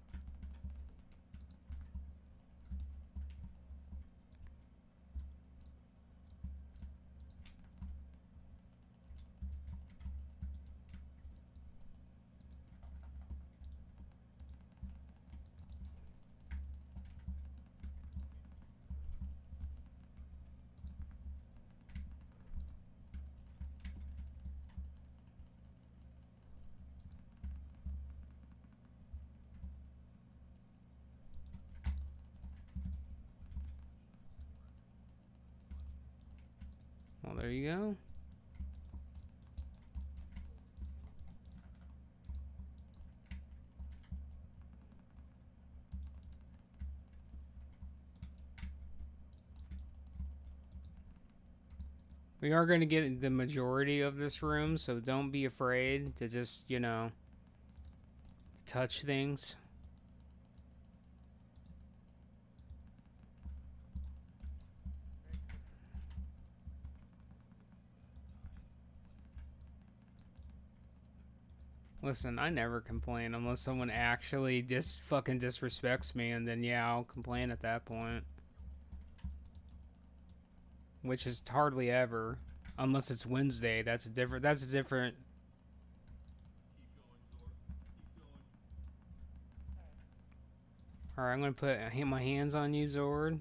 Well, there you go. We are going to get the majority of this room, so don't be afraid to just, you know, touch things. Listen, I never complain unless someone actually just fucking disrespects me, and then yeah, I'll complain at that point. Which is hardly ever, unless it's Wednesday. That's a different. Alright, I'm gonna put my hands on you, Zord.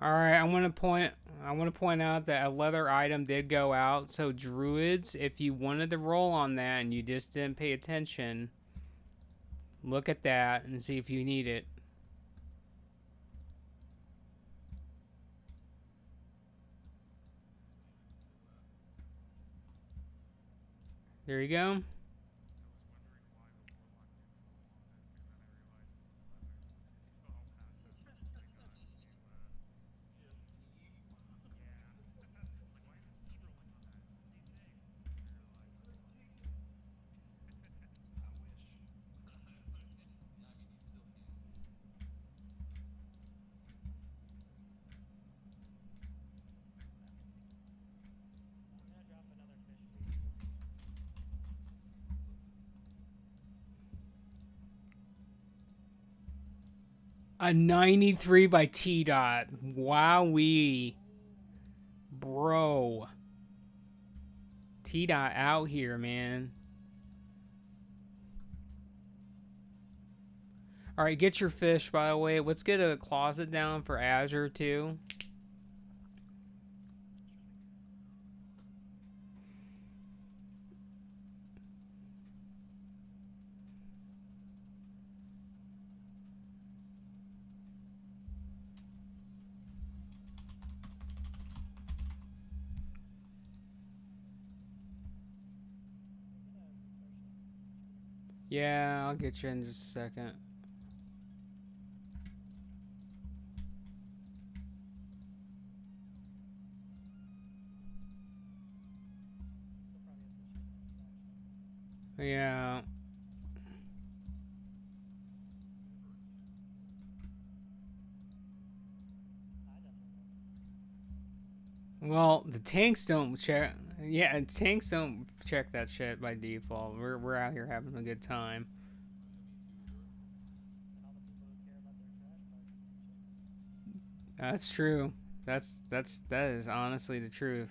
Alright, I want to point out that a leather item did go out. So druids, if you wanted to roll on that and you just didn't pay attention, look at that and see if you need it. There you go. A 93 by T-Dot. Wowee. Bro. T-Dot out here, man. Alright, get your fish, by the way. Let's get a closet down for Azure, too. Yeah, I'll get you in just a second. Yeah. Well, the tanks don't check. Yeah, tanks don't check that shit by default. We're out here having a good time. That's true. That is honestly the truth.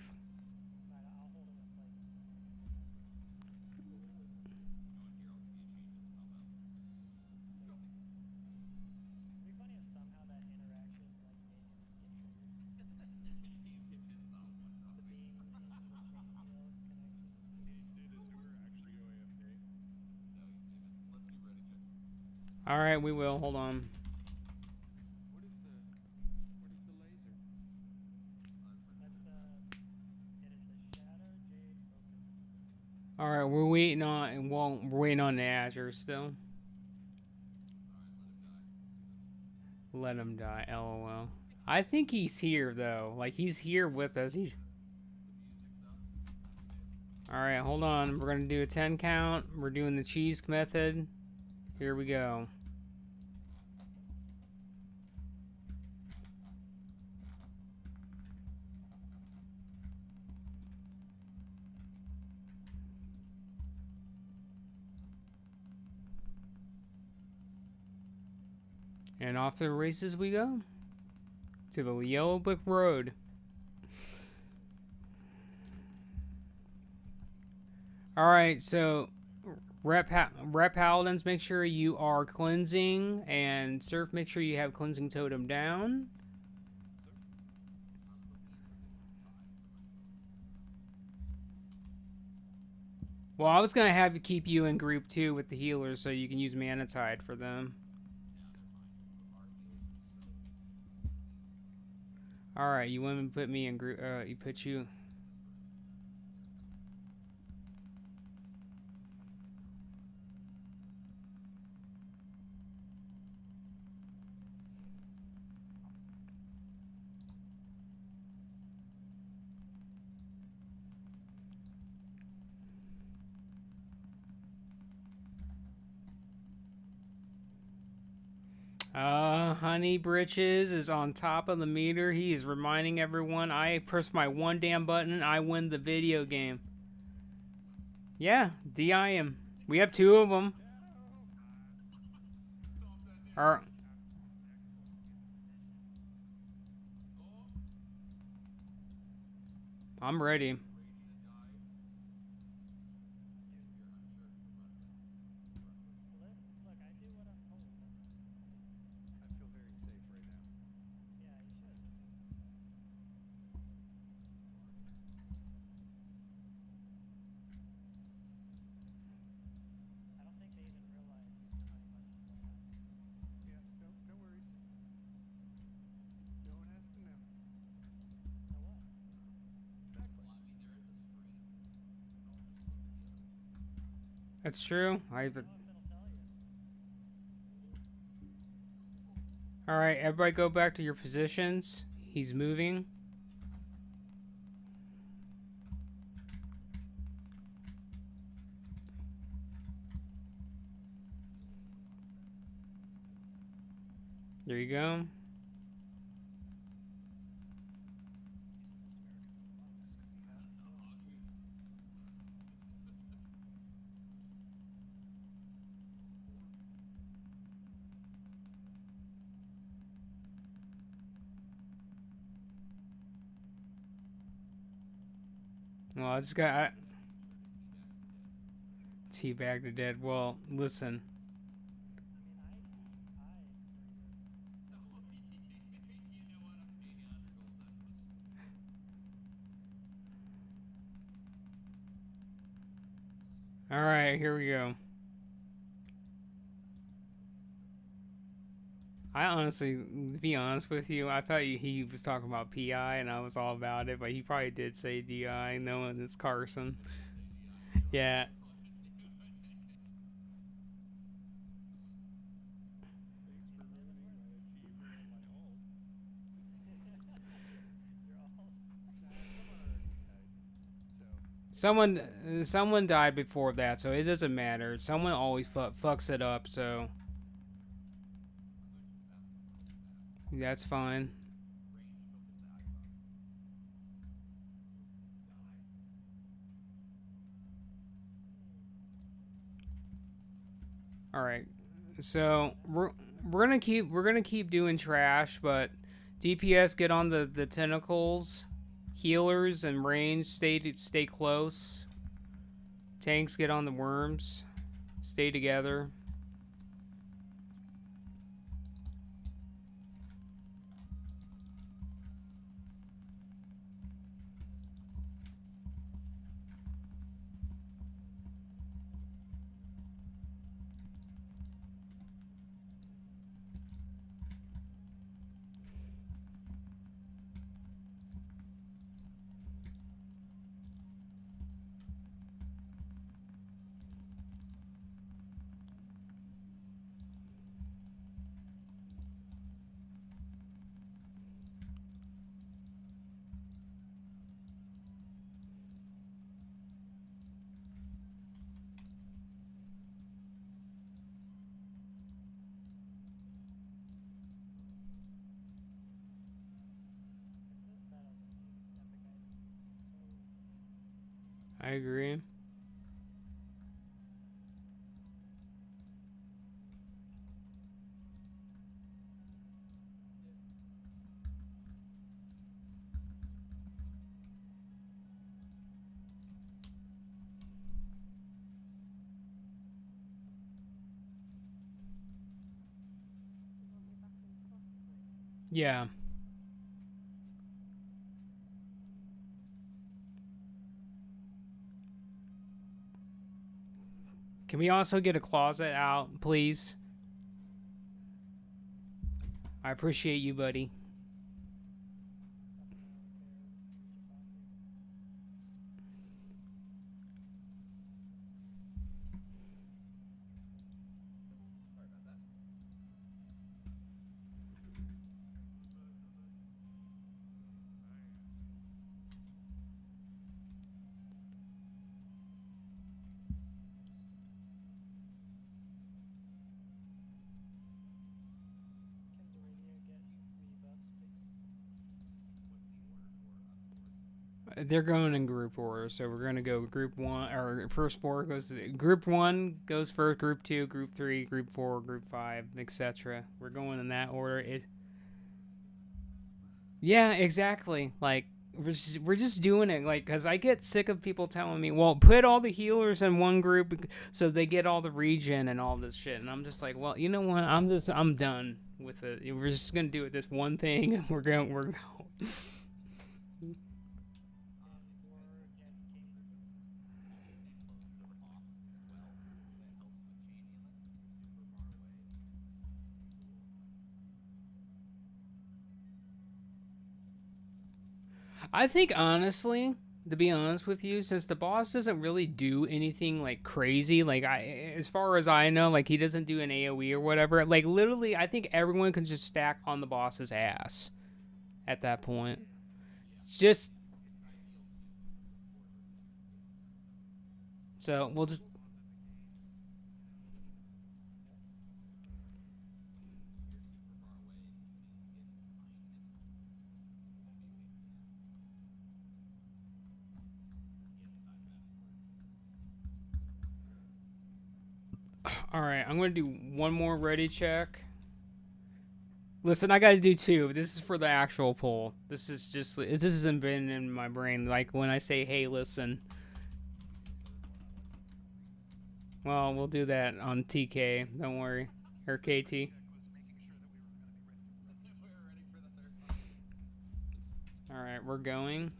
All right, we will. Hold on. All right, we're waiting on we're waiting on the Azure still. Let him die. LOL. I think he's here though. Like he's here with us. He's. All right, hold on. We're gonna do a 10 count. We're doing the cheese method. Here we go. And off the races we go. To the Yellow Brick Road. Alright, so Rep Paladins, make sure you are cleansing. And Surf, make sure you have cleansing totem down. Well, I was going to have you keep you in group 2 with the healers so you can use Mana Tide for them. Alright, you want to put me in group, you put you... Honey Britches is on top of the meter. He is reminding everyone, I press my one damn button, I win the video game. Yeah, DI him. We have 2 of them. Or I'm ready. That's true. All right, everybody, go back to your positions. He's moving. There you go. Well, I just got teabag to dead. Well, listen. All right, here we go. I honestly, to be honest with you, I thought he was talking about PI and I was all about it, but he probably did say DI, knowing it's Carson. Yeah. Someone died before that, so it doesn't matter. Someone always fucks it up, so that's fine. All right, so we're gonna keep doing trash, but DPS get on the tentacles, healers and range stay close. Tanks get on the worms, stay together. I agree. Yeah. Can we also get a closet out, please? I appreciate you, buddy. They're going in group order, so we're gonna go group one. Or first four goes to, group one goes first, group two, group three, group four, group five, etc. We're going in that order. Yeah, exactly. Like we're just doing it like because I get sick of people telling me, well, put all the healers in one group so they get all the regen and all this shit, and I'm just like, well, you know what? I'm done with it. We're just gonna do it this one thing. And we're going. I think honestly, to be honest with you, since the boss doesn't really do anything like crazy, like as far as I know, like he doesn't do an AOE or whatever. Like literally, I think everyone can just stack on the boss's ass at that point. It's just so we'll just. All right, I'm gonna do one more ready check. Listen, I gotta do two. This is for the actual poll. This hasn't been in my brain. Like when I say, "Hey, listen." Well, we'll do that on TK. Don't worry, or KT. All right, we're going.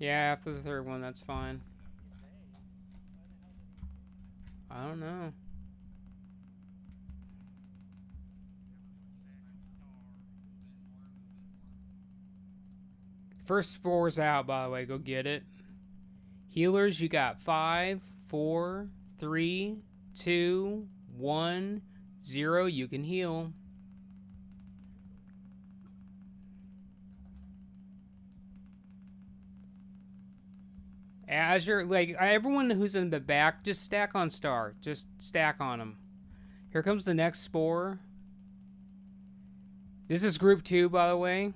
Yeah, after the third one, that's fine. I don't know. First spore's out, by the way. Go get it. Healers, you got 5, 4, 3, 2, 1, 0. You can heal. Azure, like everyone who's in the back, just stack on Star. Just stack on them. Here comes the next spore. This is group 2, by the way.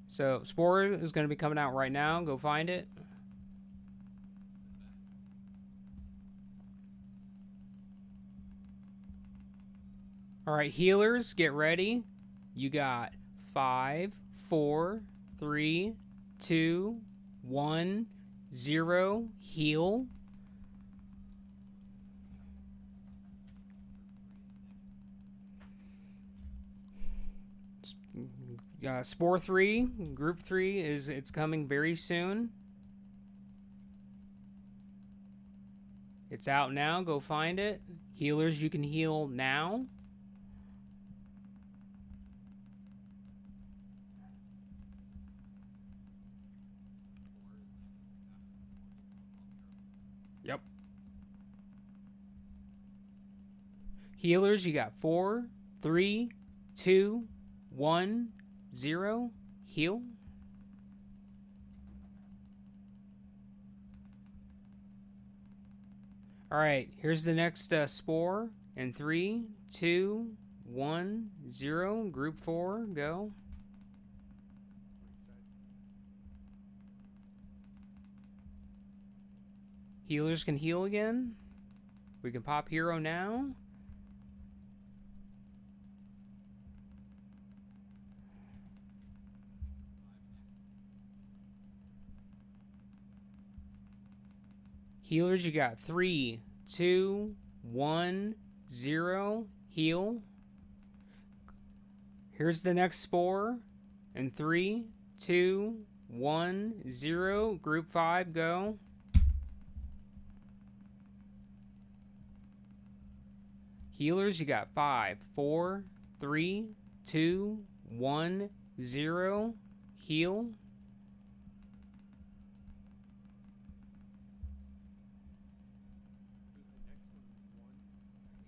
So spore is going to be coming out right now. Go find it. All right, healers, get ready. You got 5, 4, 3, 2, 1, 0. Heal. Spore 3, group 3 it's coming very soon. It's out now. Go find it. Healers, you can heal now. Yep. Healers, you got 4, 3, 2, 1, 0. Heal. All right, here's the next spore. In 3, 2, 1, 0. Group 4, go. Healers can heal again. We can pop hero now. Healers, you got 3, 2, 1, 0. Heal. Here's the next spore. In 3, 2, 1, 0. Group 5, go. Healers, you got 5, 4, 3, 2, 1, 0. Heal.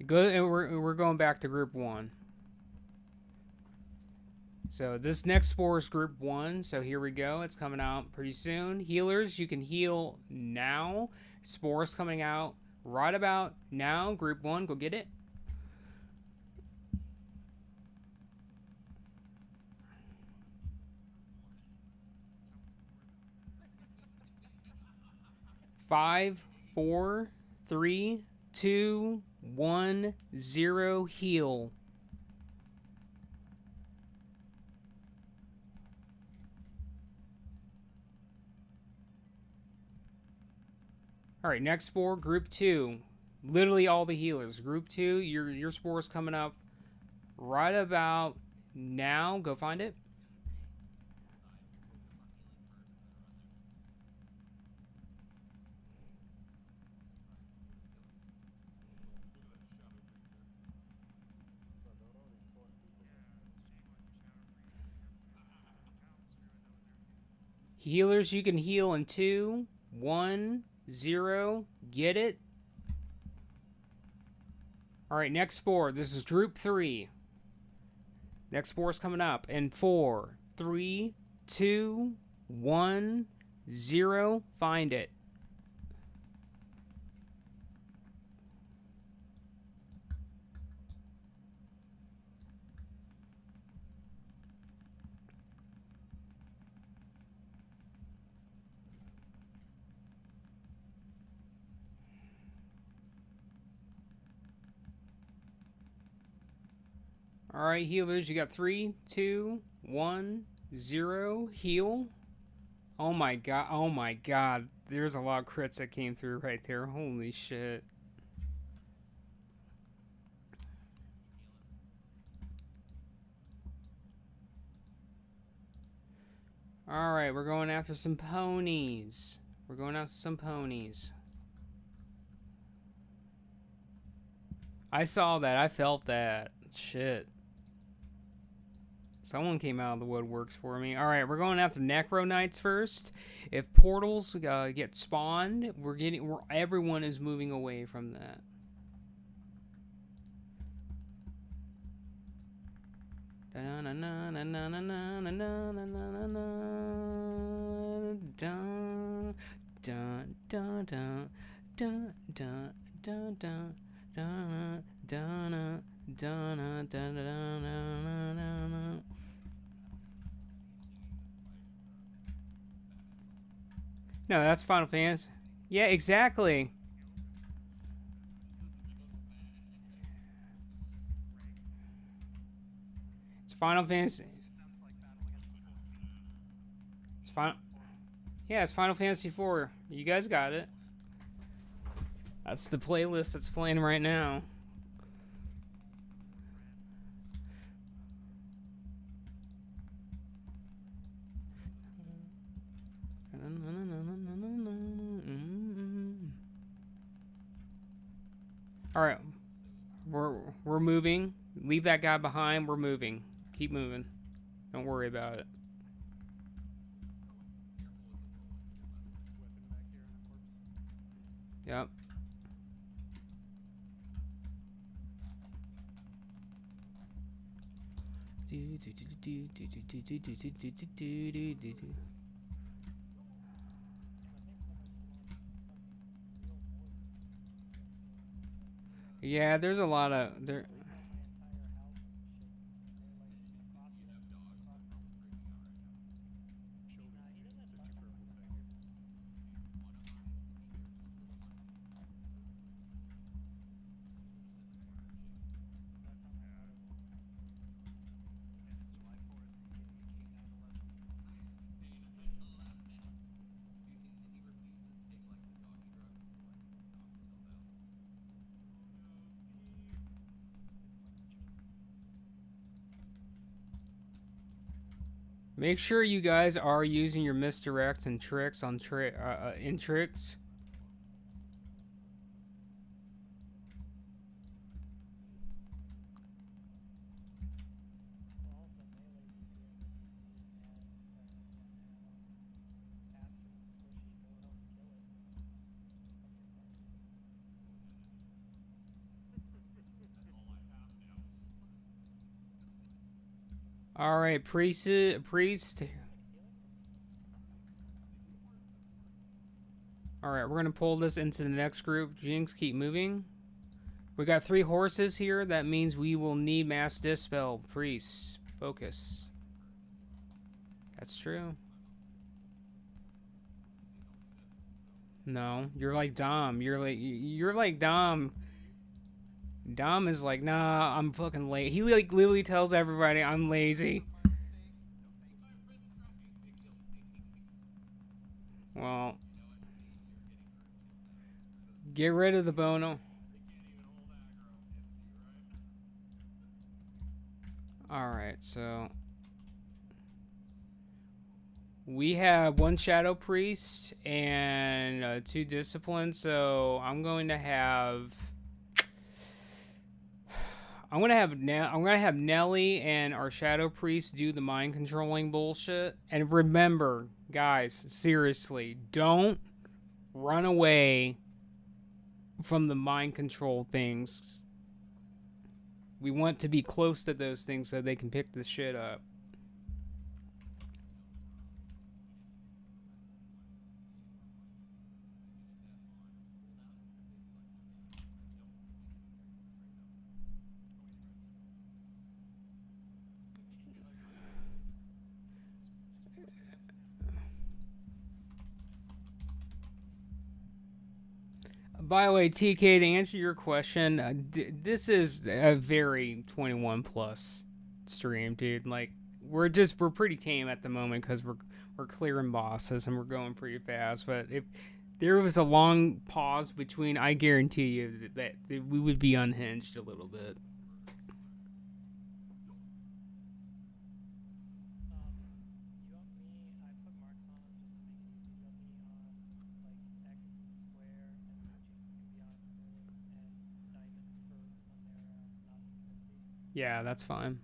Good, and we're going back to group 1. So this next spore is group 1. So here we go. It's coming out pretty soon. Healers, you can heal now. Spore's coming out right about now. Group 1, go get it. Five, 4, 3, 2, 1, 0. Heal. All right, next spore, group 2. Literally all the healers. Group 2, your spore's coming up right about now. Go find it. Healers, you can heal in 2, 1, 0. Get it. All right, next spore. This is group 3. Next spore's coming up in 4, 3, 2, 1, 0. Find it. All right, healers, you got 3, 2, 1, 0. Heal. Oh my god. Oh my god. There's a lot of crits that came through right there. Holy shit. All right, we're going after some ponies. We're going after some ponies. I saw that. I felt that. Shit. Someone came out of the woodworks for me. All right, we're going after Necro Knights first. If portals get spawned, everyone is moving away from that. No, that's Final Fantasy. Yeah, exactly. It's Final Fantasy. It's Final. Yeah, it's Final Fantasy 4. You guys got it. That's the playlist that's playing right now. All right, we're moving. Leave that guy behind. We're moving. Keep moving. Don't worry about it. Yep. Yeah, there's a lot of there. Make sure you guys are using your misdirect and tricks on in tricks. All right, priest. All All right, we're gonna pull this into the next group. Jinx, keep moving. We got 3 horses here. That means we will need mass dispel. Priests, focus. That's true. No, you're like Dom. You're like Dom. Dom is like, nah, I'm fucking late. He like literally tells everybody I'm lazy. Well, get rid of the Bono. Alright, so we have 1 Shadow Priest and 2 Discipline, so I'm going to have Nelly and our Shadow Priest do the mind controlling bullshit. And remember, guys, seriously, don't run away from the mind control things. We want to be close to those things so they can pick the shit up. By the way, TK, to answer your question, this is a very 21 plus stream, dude. Like, we're pretty tame at the moment because we're clearing bosses and we're going pretty fast. But if there was a long pause between, I guarantee you that we would be unhinged a little bit. Yeah, that's fine.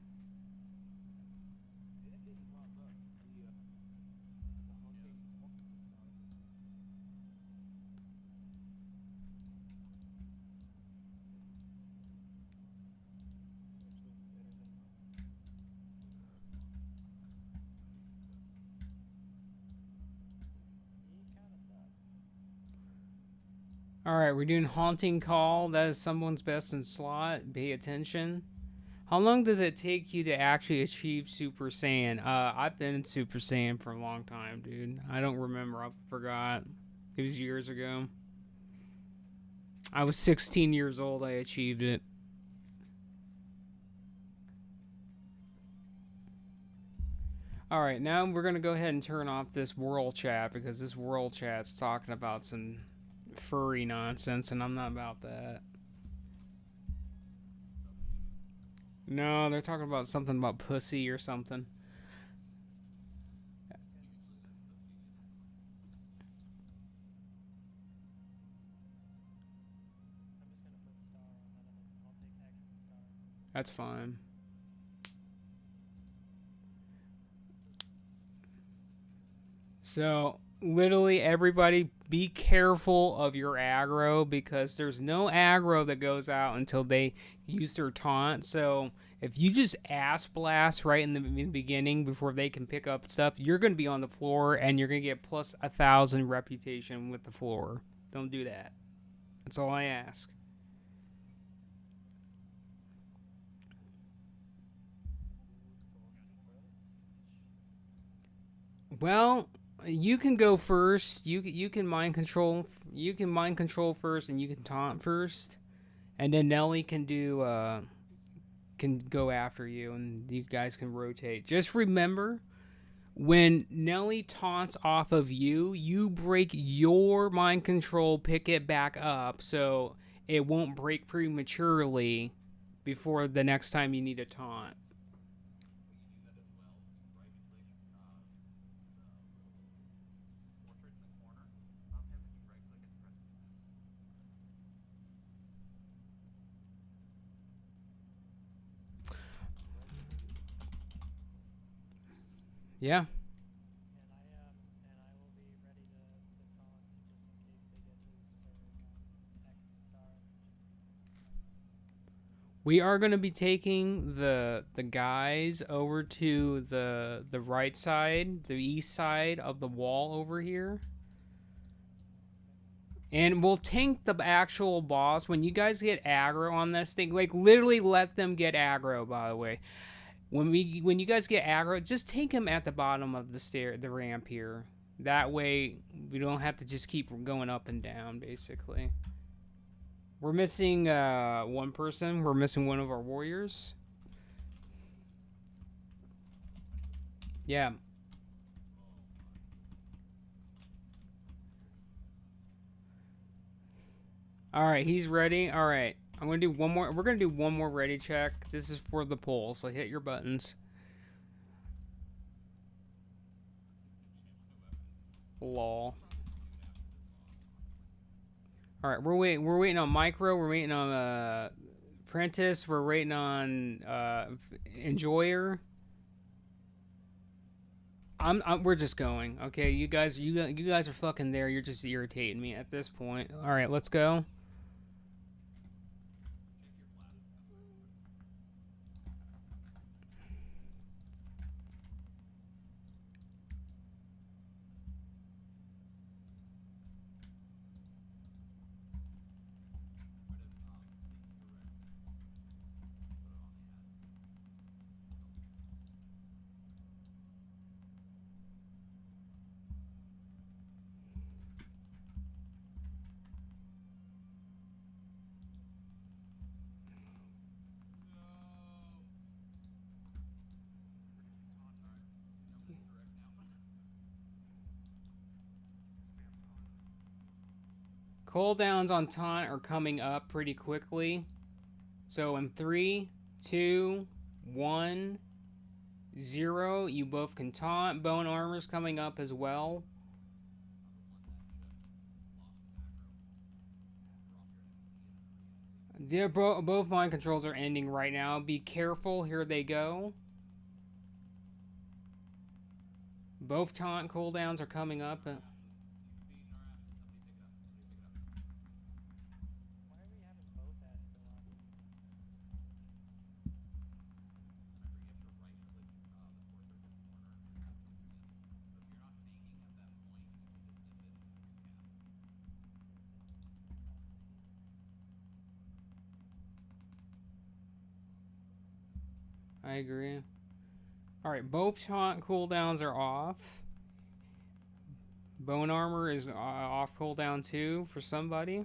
Alright, we're doing Haunting Call. That is someone's best in slot. Pay attention. How long does it take you to actually achieve Super Saiyan? I've been in Super Saiyan for a long time, dude. I don't remember. I forgot. It was years ago. I was 16 years old. I achieved it. Alright, now we're going to go ahead and turn off this world chat because this world chat's talking about some furry nonsense and I'm not about that. No, they're talking about something about pussy or something. That's fine. So, literally everybody be careful of your aggro because there's no aggro that goes out until they use their taunt. So if you just ass blast right in the beginning before they can pick up stuff, you're going to be on the floor and you're going to get plus 1,000 reputation with the floor. Don't do that. That's all I ask. Well, you can go first. You can mind control. You can mind control first, and you can taunt first, and then Nelly can do can go after you, and you guys can rotate. Just remember, when Nelly taunts off of you, you break your mind control, pick it back up, so it won't break prematurely before the next time you need a taunt. Yeah. We are going to be taking the guys over to the right side, the east side of the wall over here. And we'll tank the actual boss when you guys get aggro on this thing. Like, literally let them get aggro, by the way. When you guys get aggro, just take him at the bottom of the ramp here. That way, we don't have to just keep going up and down, basically. We're missing one person. We're missing one of our warriors. Yeah. All right, he's ready. All right, I'm gonna do one more. We're gonna do one more ready check. This is for the poll, so hit your buttons. Lol. All right, we're waiting. We're waiting on Micro. We're waiting on Apprentice. We're waiting on Enjoyer. We're just going. Okay, you guys are fucking there. You're just irritating me at this point. All right, let's go. Cooldowns on taunt are coming up pretty quickly. So in 3, 2, 1, 0, you both can taunt. Bone armor's coming up as well. They're both mind controls are ending right now. Be careful. Here they go. Both taunt cooldowns are coming up. I agree. Alright, both taunt cooldowns are off. Bone armor is off cooldown too for somebody.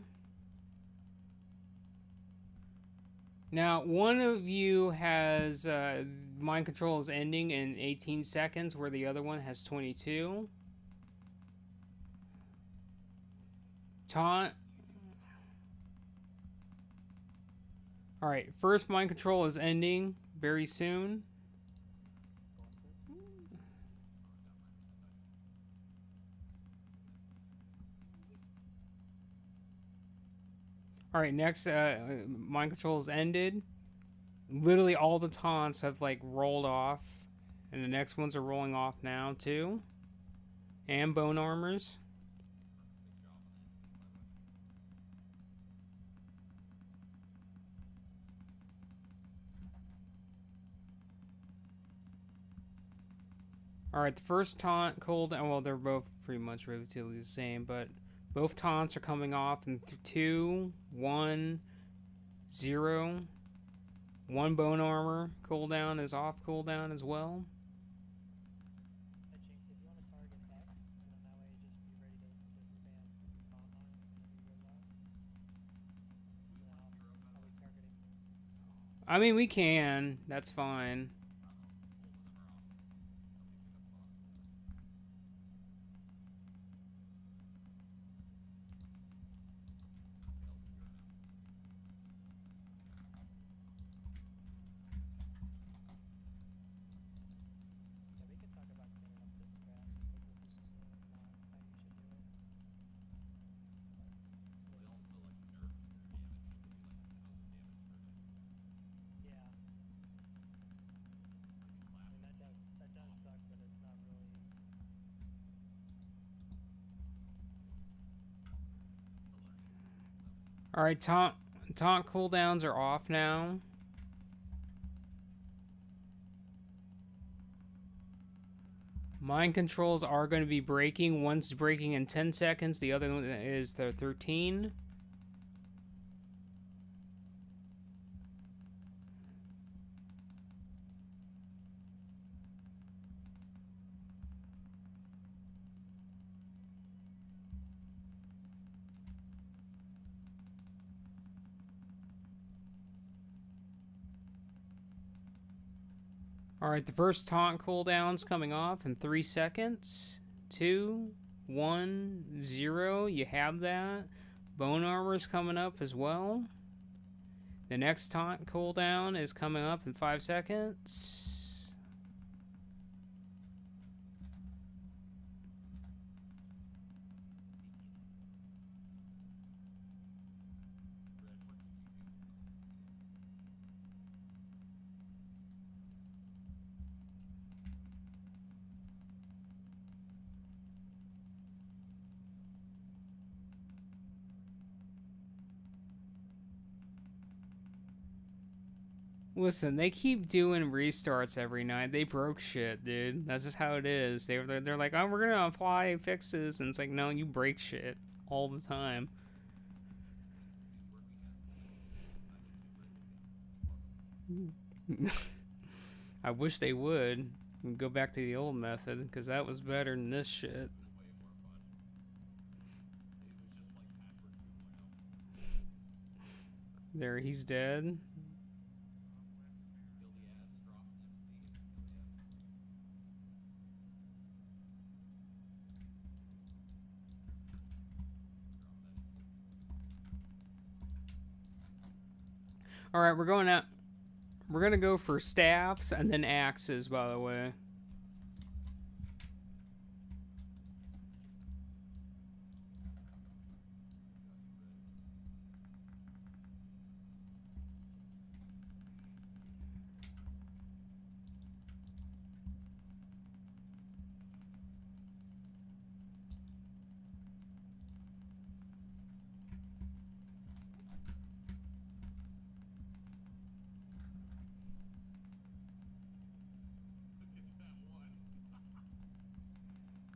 Now, one of you has mind control is ending in 18 seconds, where the other one has 22. Taunt. Alright, first mind control is ending very soon. Alright, next mind control is ended. Literally all the taunts have like rolled off. And the next ones are rolling off now too. And bone armors. Alright, the first taunt cooldown, well, they're both pretty much relatively the same, but both taunts are coming off in 2, 1, 0. One bone armor cooldown is off cooldown as well. I mean, we can. That's fine. Alright, taunt cooldowns are off now. Mind controls are going to be breaking. One's breaking in 10 seconds. The other one is the 13. Alright, the first taunt cooldown's coming off in 3 seconds. 2, 1, 0. You have that. Bone armor's coming up as well. The next taunt cooldown is coming up in 5 seconds. Listen, they keep doing restarts every night. They broke shit, dude. That's just how it is. They're like, oh, we're gonna apply fixes, and it's like, no, you break shit all the time. I wish they would go back to the old method, because that was better than this shit. There, he's dead. All right, we're going out. We're gonna go for staffs and then axes, by the way.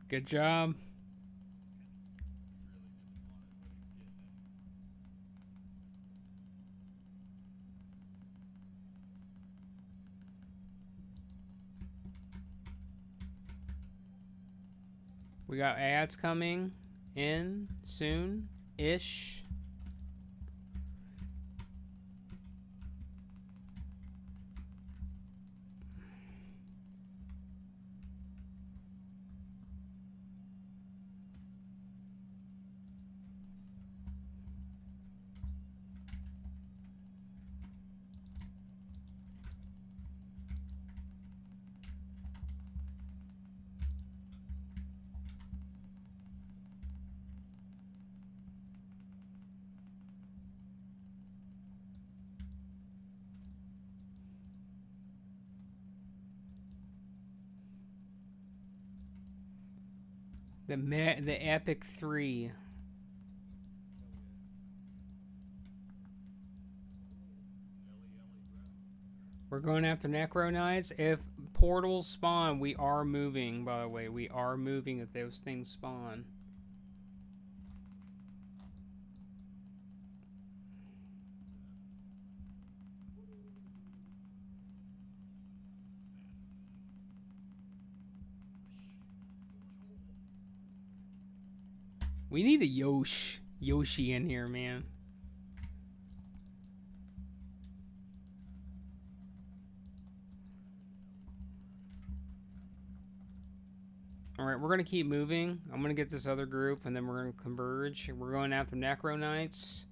Good job. We got ads coming in soon-ish. The Epic 3. We're going after Necro Knights. If portals spawn, we are moving, by the way. We are moving if those things spawn. We need a Yoshi in here, man. Alright, we're going to keep moving. I'm going to get this other group, and then we're going to converge. We're going after Necro Knights.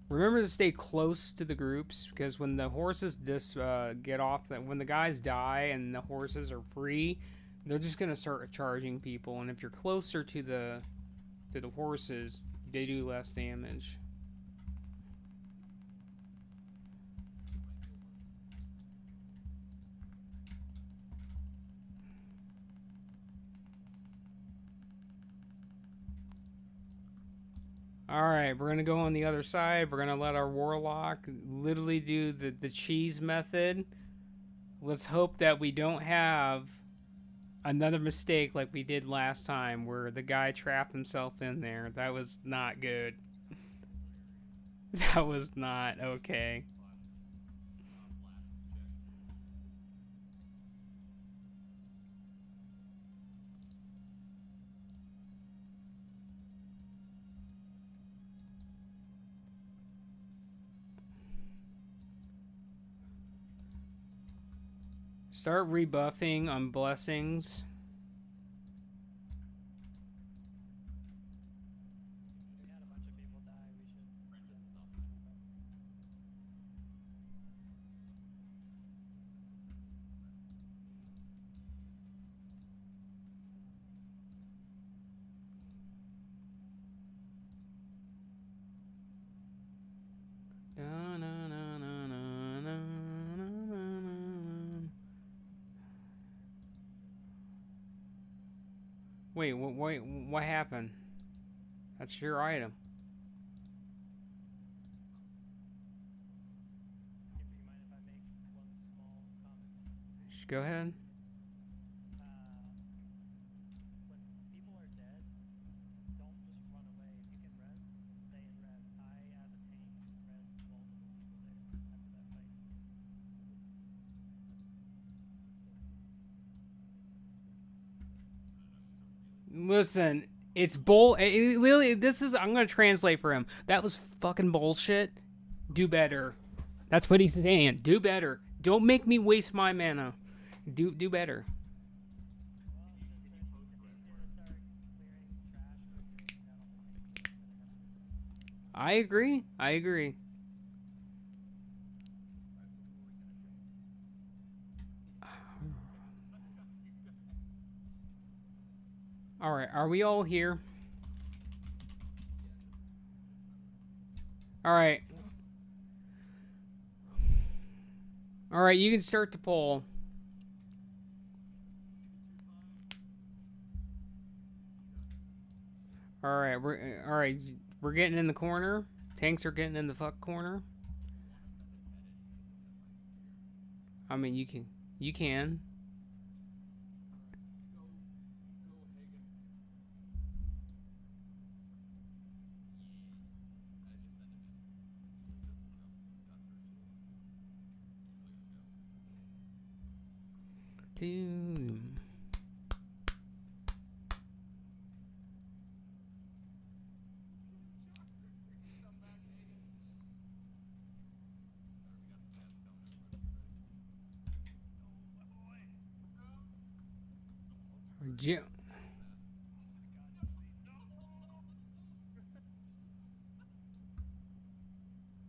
Remember to stay close to the groups, because when the horses get off, when the guys die and the horses are free, they're just going to start charging people. And if you're closer to the horses, they do less damage. Alright, we're going to go on the other side. We're going to let our warlock literally do the cheese method. Let's hope that we don't have another mistake like we did last time where the guy trapped himself in there. That was not good. That was not okay. Start rebuffing on blessings. Wait, what happened? That's your item. Go ahead. Listen, it's literally, this is. I'm gonna translate for him. That was fucking bullshit. Do better. That's what he's saying. Do better. Don't make me waste my mana. Do better. I agree. I agree. All right, are we all here? All right. All right, you can start the poll. All right. We're getting in the corner. Tanks are getting in the fuck corner. I mean, you can. Dude.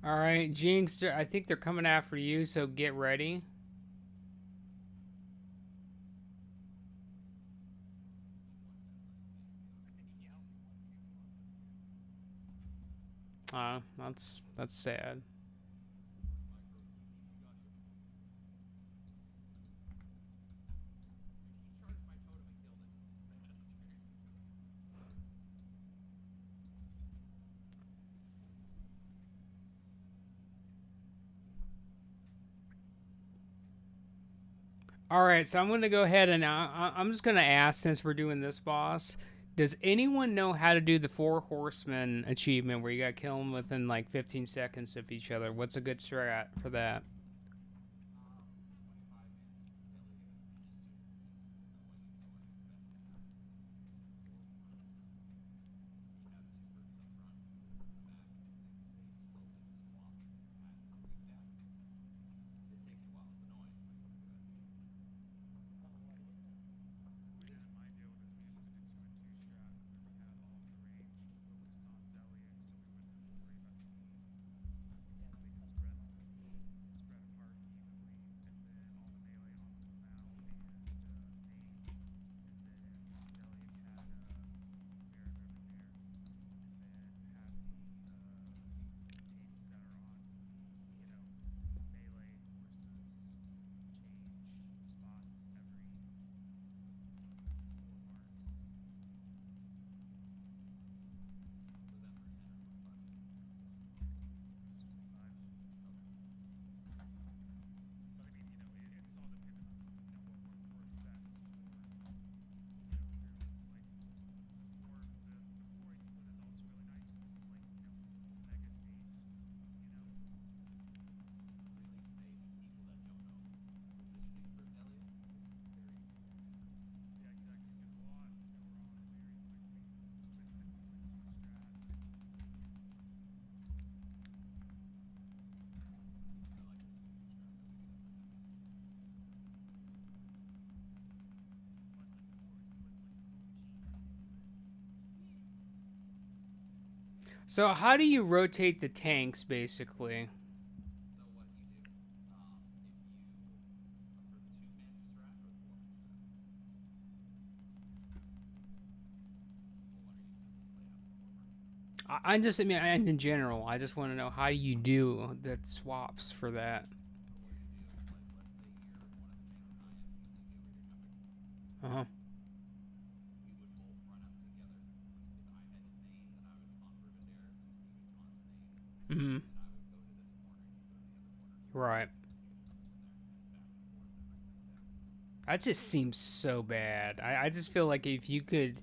All right, Jinx. I think they're coming after you, so get ready. That's sad. All right, so I'm going to go ahead and I'm just going to ask, since we're doing this boss, does anyone know how to do the Four Horsemen achievement where you got to kill them within like 15 seconds of each other? What's a good strat for that? So how do you rotate the tanks, basically? I mean, and in general, I just want to know how you do the swaps for that. Uh huh. Hmm. Right. That just seems so bad. I just feel like if you could,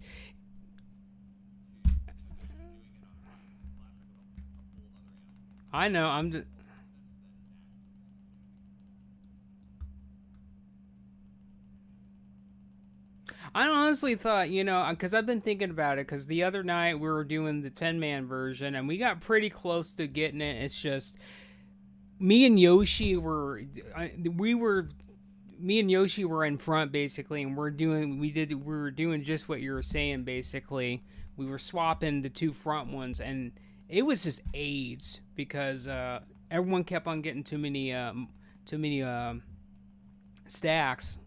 I know I'm just, I honestly thought, because I've been thinking about it. Because the other night we were doing the 10-man version, and we got pretty close to getting it. It's just me and Yoshi were, we were, me and Yoshi were in front basically, and we were doing just what you were saying basically. We were swapping the two front ones, and it was just AIDS because everyone kept on getting too many stacks.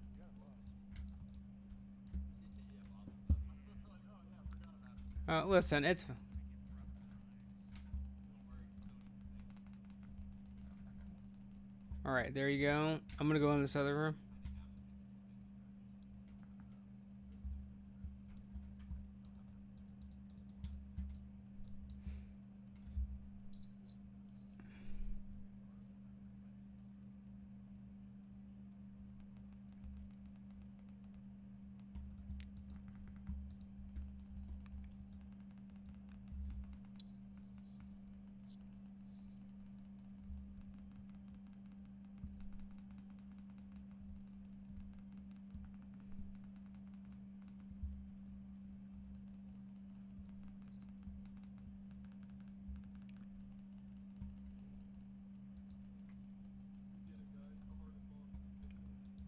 Listen, it's all right. There you go. I'm gonna go in this other room.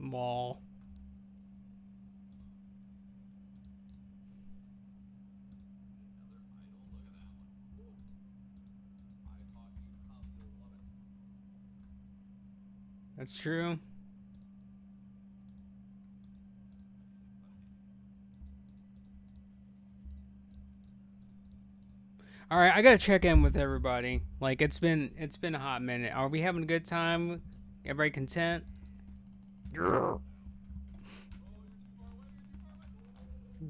Lol. That's true. All right, I gotta check in with everybody. Like it's been a hot minute. Are we having a good time? Everybody content?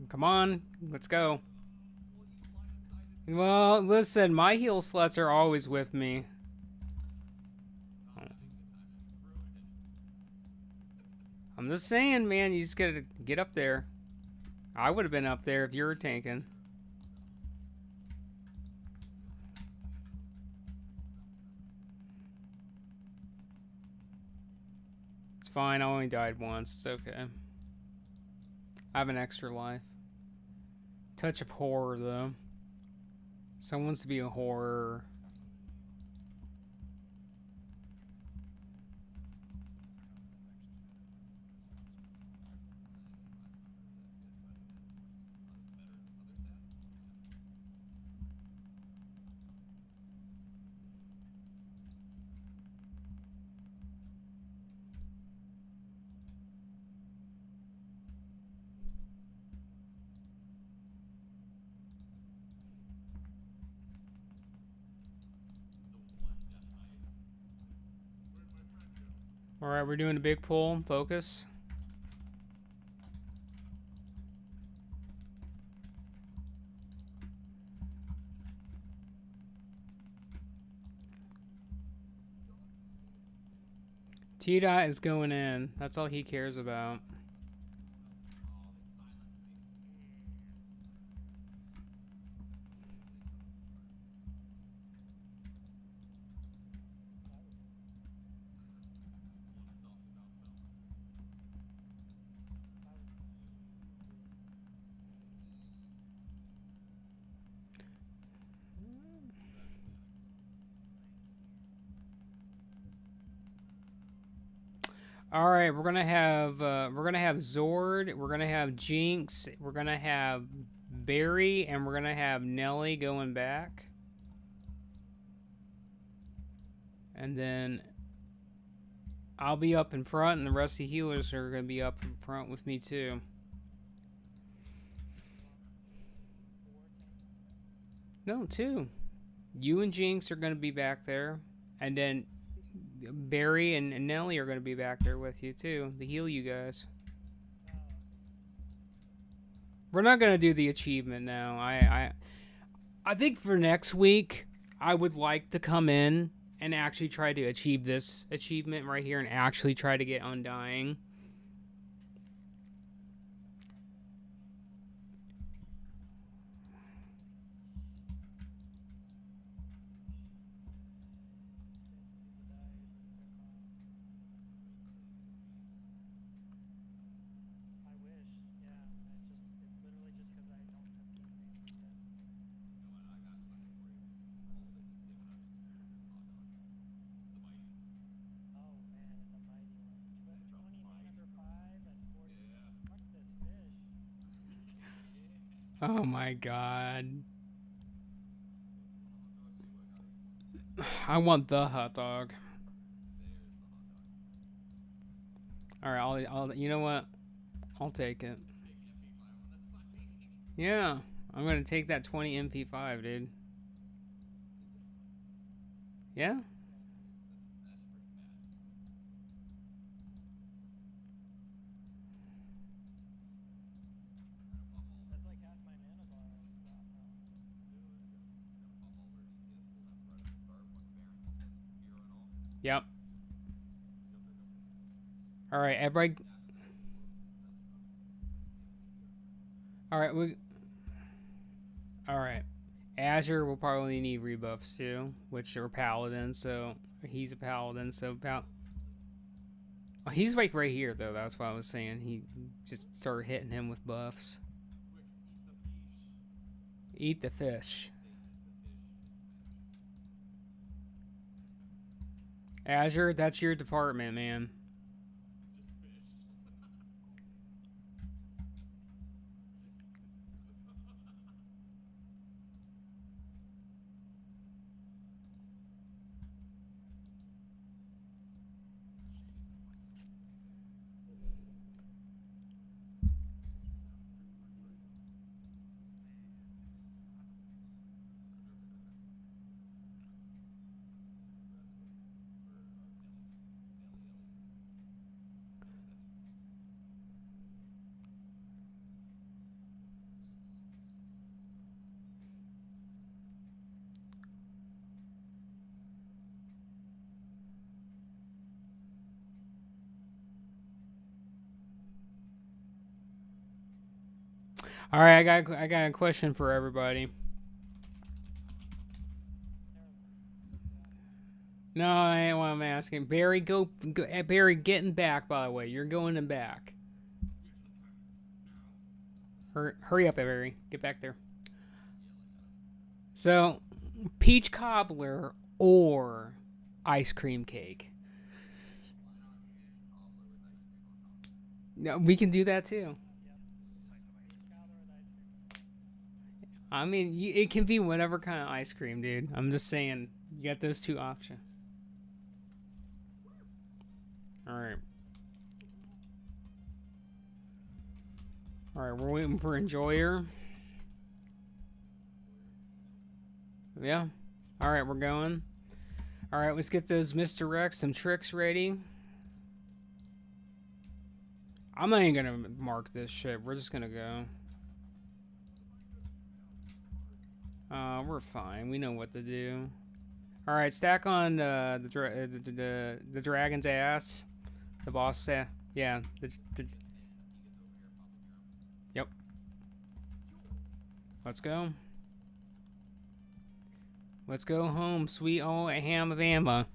Come on, let's go. Well, listen, my heel sluts are always with me. I'm just saying, man. You just gotta get up there. I would have been up there if you were tanking. It's fine. I only died once. It's okay. I have an extra life. Touch of horror, though. Someone wants to be a horror. All right, we're doing a big pull. Focus. T-Dot is going in. That's all he cares about. All right, we're gonna have Zord, we're gonna have Jinx, we're gonna have Barry, and we're gonna have Nelly going back. And then I'll be up in front, and the rest of the healers are going to be up in front with me too. No, 2. You and Jinx are going to be back there. And then Barry and Nelly are going to be back there with you too to heal you guys. We're not going to do the achievement now. I think for next week, I would like to come in and actually try to achieve this achievement right here and actually try to get Undying. Oh my god. I want the hot dog. Alright, I'll you know what? I'll take it. Yeah, I'm gonna take that 20 MP5, dude. Yeah? Yep. Alright, everybody. Alright, Alright. Azure will probably need rebuffs too, which are paladin, so he's a paladin, so oh, he's like right here though, that's what I was saying. He just started hitting him with buffs. Eat the fish. Azure, that's your department, man. All right, I got a question for everybody. No, I ain't what I'm asking. Barry, go Barry, get in back. By the way, you're going in back. Hurry up, Barry. Get back there. So, peach cobbler or ice cream cake. No, we can do that too. I mean, it can be whatever kind of ice cream, dude. I'm just saying, you got those 2 options. Alright. Alright, we're waiting for Enjoyer. Yeah. Alright, we're going. Alright, let's get those misdirects, some tricks ready. I'm not even gonna mark this shit. We're just gonna go. We're fine. We know what to do. Alright, stack on the dragon's ass. The boss, yeah. Yep. Let's go. Let's go home, sweet old ham of Amba.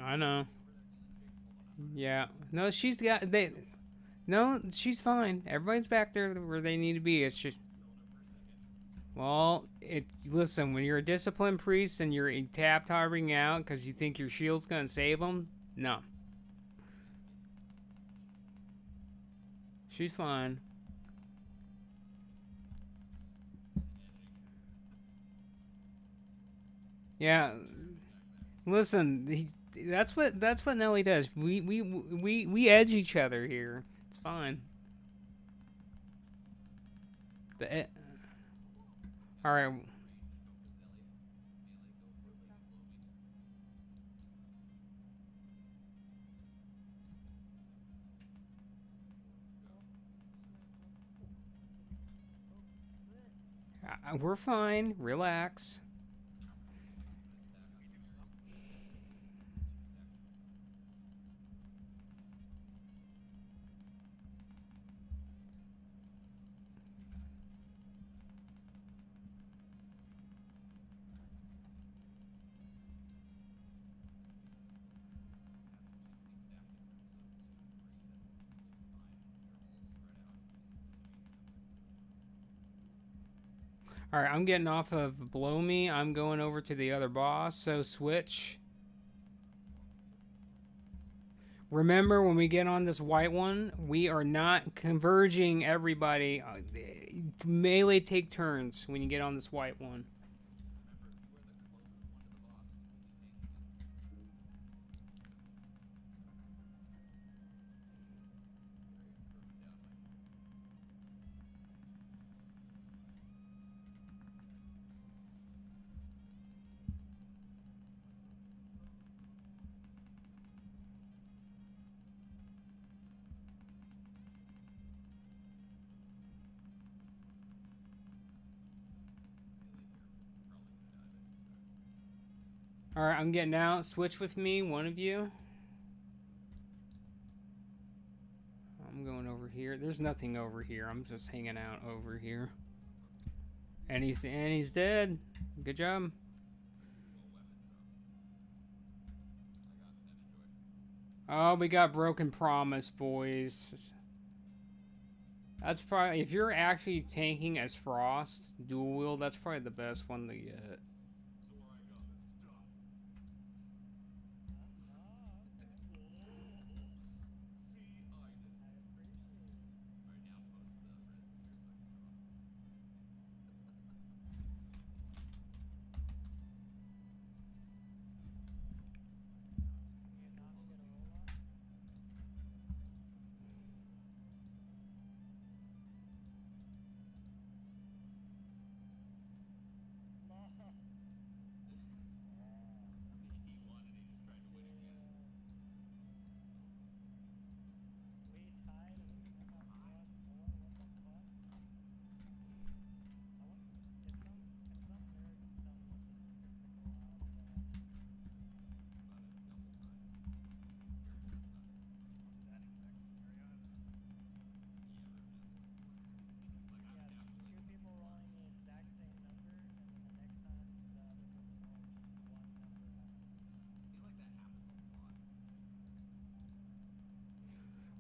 I know. Yeah. No, she's got No, she's fine. Everybody's back there where they need to be. It's just. Well, listen. When you're a disciplined priest and you're tap-topping out because you think your shield's gonna save them, no. She's fine. Yeah, listen, that's what Nelly does. We edge each other here. It's fine. The, all right. We're fine. Relax. All right, I'm getting off of Blow Me. I'm going over to the other boss. So switch. Remember, when we get on this white one, we are not converging everybody. Melee take turns when you get on this white one. All right, I'm getting out. Switch with me, one of you. I'm going over here. There's nothing over here. I'm just hanging out over here. And he's dead. Good job. Oh, we got Broken Promise, boys. That's probably, if you're actually tanking as Frost dual wield, that's probably the best one to get.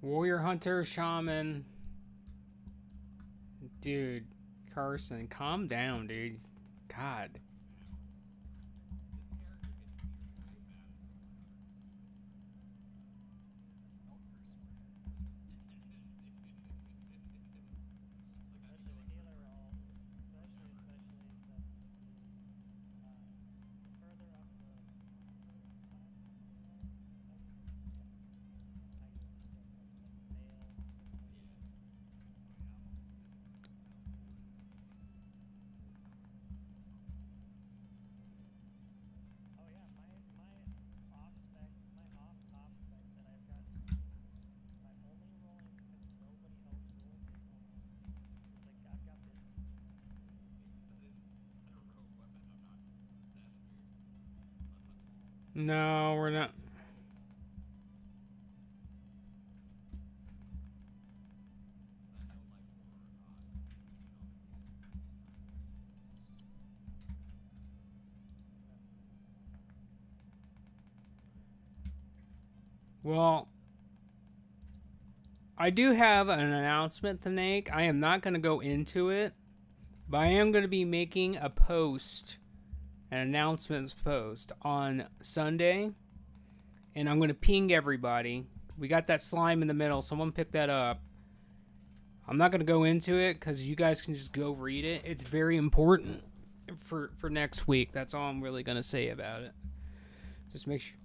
Warrior Hunter, Shaman. Dude, Carson, calm down, dude. God. No, we're not. Well, I do have an announcement to make. I am not going to go into it, but I am going to be making a post, an announcements post on Sunday, and I'm going to ping everybody. We got that slime in the middle. Someone pick that up. I'm not going to go into it because you guys can just go read it. It's very important. for next week. That's all I'm really gonna say about it. Just make sure.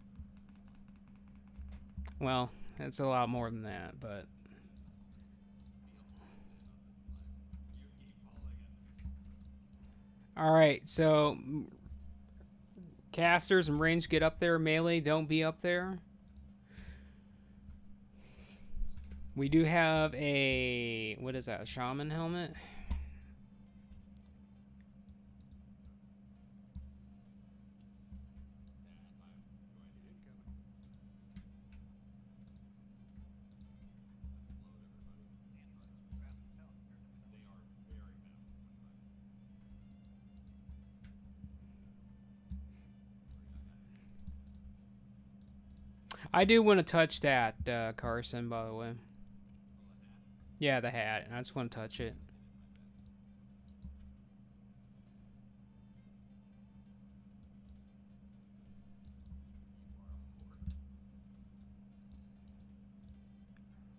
Well, it's a lot more than that, but all right. So casters and range get up there. Melee don't be up there. We do have a what is that? A shaman helmet. I do want to touch that, Carson, by the way. Yeah, the hat. I just want to touch it.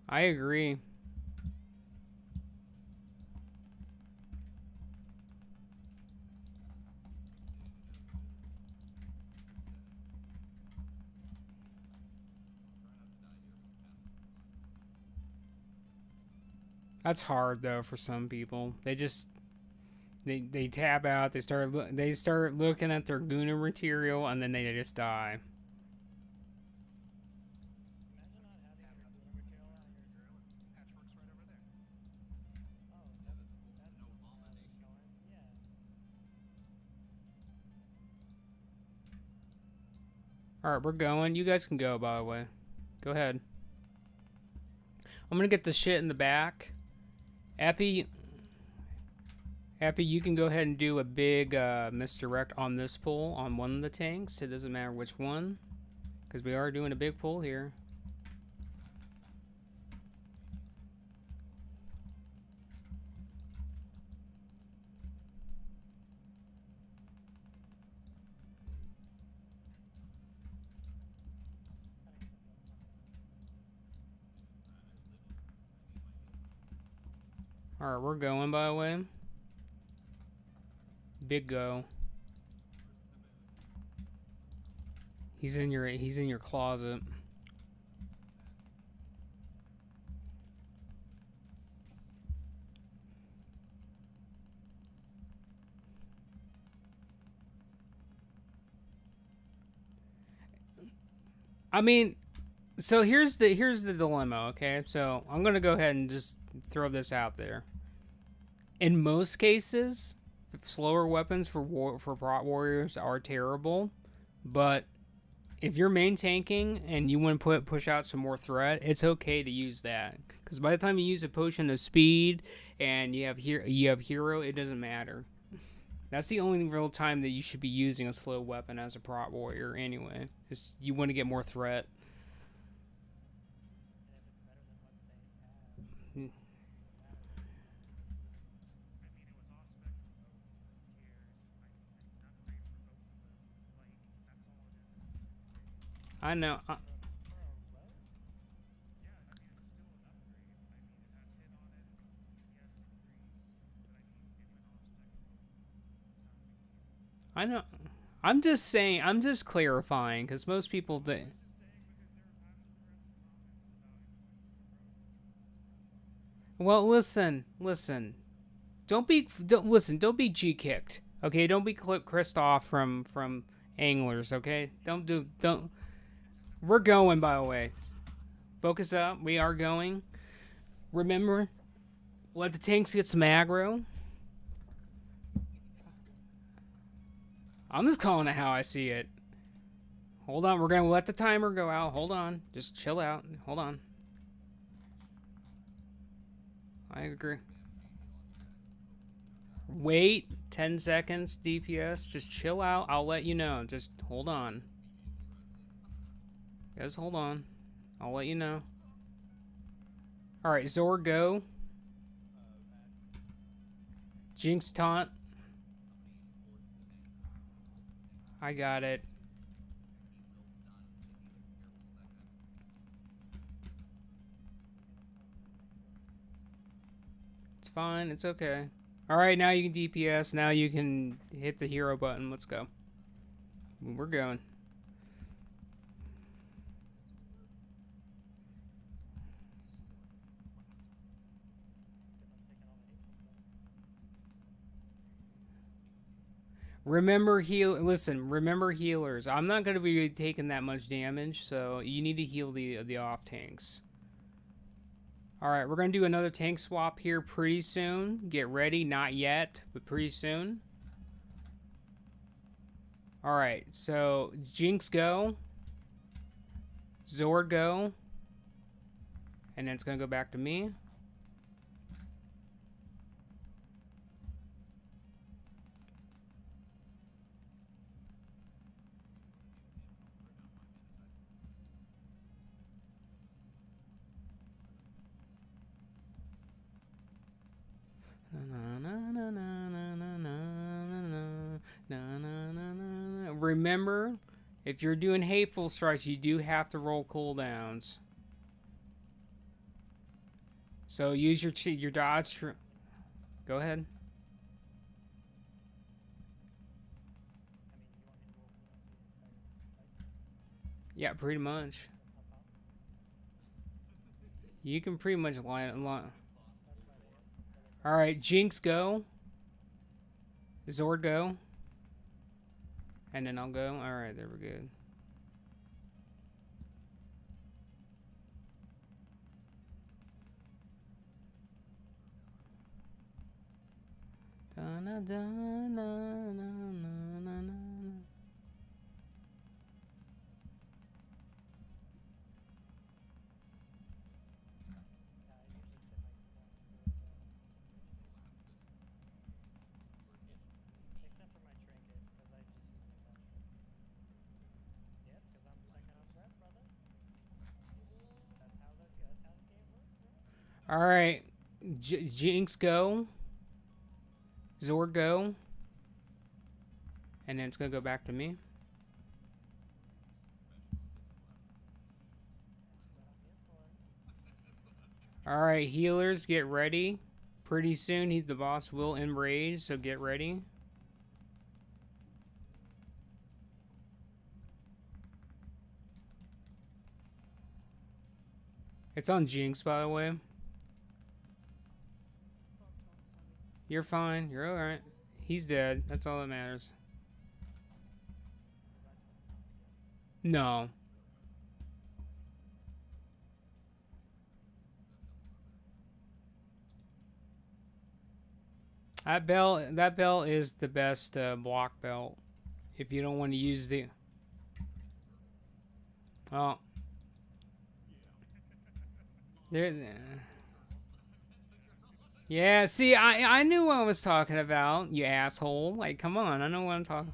I agree. That's hard though for some people. They tab out. They start looking at their Guna material, and then they just die. All right, we're going. You guys can go. By the way, go ahead. I'm gonna get the shit in the back. Epi, you can go ahead and do a big misdirect on this pull on one of the tanks. It doesn't matter which one, because we are doing a big pull here. All right, we're going. By the way, big go. He's in your closet. I mean, so here's the dilemma, okay? So I'm gonna go ahead and just throw this out there. In most cases, slower weapons for prot warriors are terrible, but if you're main tanking and you want to push out some more threat, it's okay to use that. Because by the time you use a potion of speed and you have hero, it doesn't matter. That's the only real time that you should be using a slow weapon as a prot warrior anyway. Is you want to get more threat. I know. I know. I'm just saying. I'm just clarifying because most people do. Well, listen. Don't listen. Don't be G kicked. Okay, don't be Chris off from anglers. Okay, don't. We're going, by the way. Focus up. We are going. Remember, let the tanks get some aggro. I'm just calling it how I see it. Hold on. We're going to let the timer go out. Hold on. Just chill out. Hold on. I agree. Wait 10 seconds, DPS. Just chill out. I'll let you know. Just hold on. Guys, hold on. I'll let you know. Alright, Zor, go. Jinx taunt. I got it. It's fine. It's okay. All right, now you can DPS. Now you can hit the hero button. Let's go. We're going. Remember Listen, remember healers. I'm not going to be taking that much damage, so you need to heal the off tanks. All right, we're going to do another tank swap here pretty soon. Get ready, not yet, but pretty soon. All right, so Jinx go, Zord go, and then it's going to go back to me. Remember, if you're doing hateful strikes, you do have to roll cooldowns. So use your dodge. Go ahead. Yeah, pretty much. You can pretty much line. All right, Jinx go. Zord go. And then I'll go. All right, there we're good. All right, Jinx go. Zord go. And then it's gonna go back to me. All right, healers, get ready. Pretty soon, the boss will enrage, so get ready. It's on Jinx, by the way. You're fine. You're all right. He's dead. That's all that matters. No. That belt is the best block belt. If you don't want to use the... Oh. There... Yeah, see, I knew what I was talking about, you asshole. Like, come on, I know what I'm talking...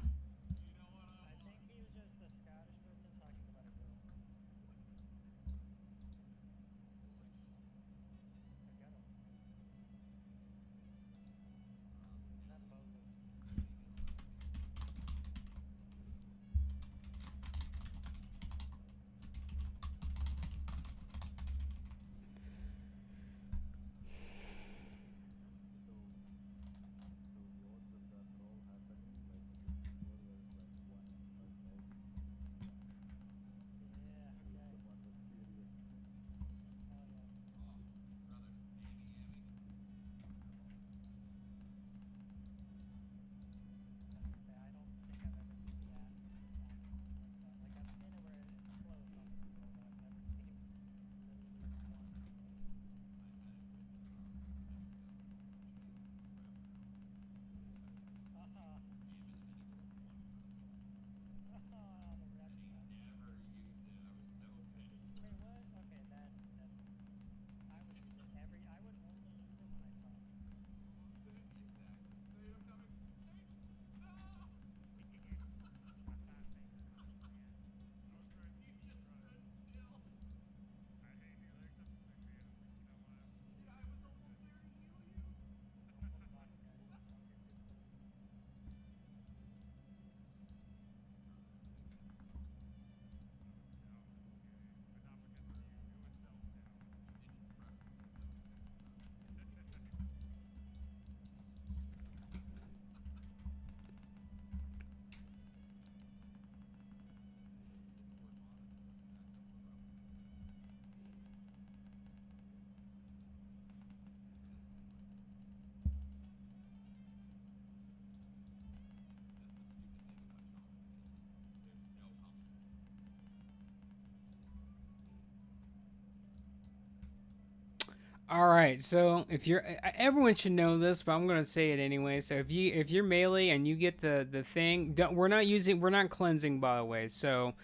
All right, so if you're, everyone should know this, but I'm gonna say it anyway. So if you're melee and you get the thing, we're not cleansing, by the way. So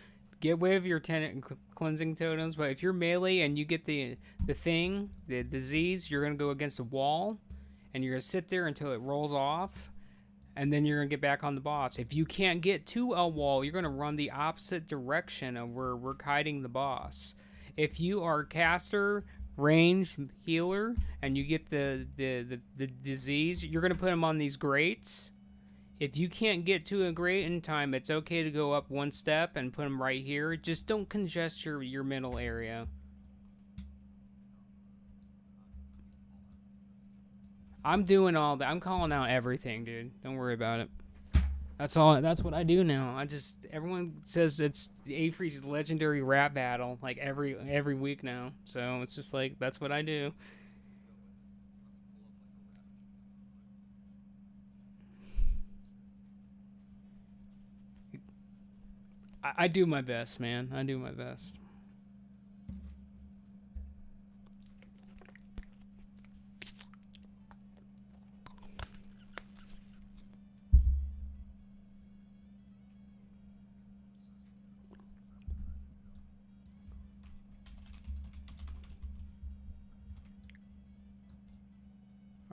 get rid of your cleansing totems. But if you're melee and you get the thing, the disease, you're gonna go against a wall, and you're gonna sit there until it rolls off, and then you're gonna get back on the boss. If you can't get to a wall, you're gonna run the opposite direction of where we're hiding the boss. If you are a caster, range, healer, and you get the disease, you're gonna put them on these grates. If you can't get to a grate in time, it's okay to go up one step and put them right here. Just don't congest your middle area. I'm doing all that. I'm calling out everything, dude. Don't worry about it. That's all. That's what I do now. Everyone says it's the A-Freeze's legendary rap battle like every week now. So it's just like that's what I do. I do my best, man. I do my best.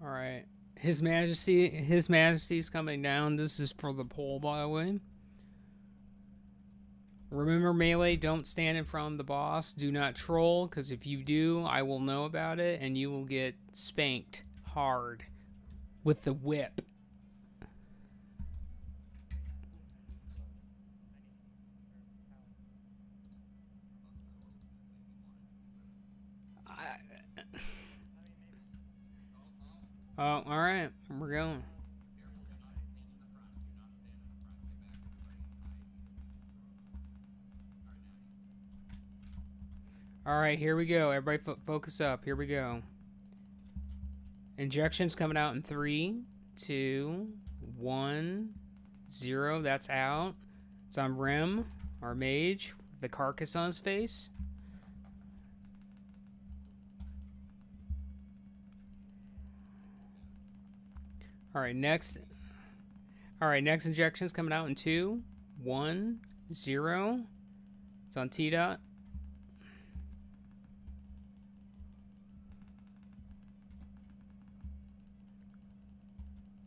All right. His Majesty's coming down. This is for the poll, by the way. Remember, melee, don't stand in front of the boss. Do not troll, because if you do, I will know about it, and you will get spanked hard with the whip. Oh, all right. We're going. All right, here we go. Everybody focus up. Here we go. Injections coming out in 3, 2, 1, 0. That's out. It's on Rem, our mage, the carcass on his face. All right, next. All right, next injection's coming out in 2, 1, 0. It's on T-Dot.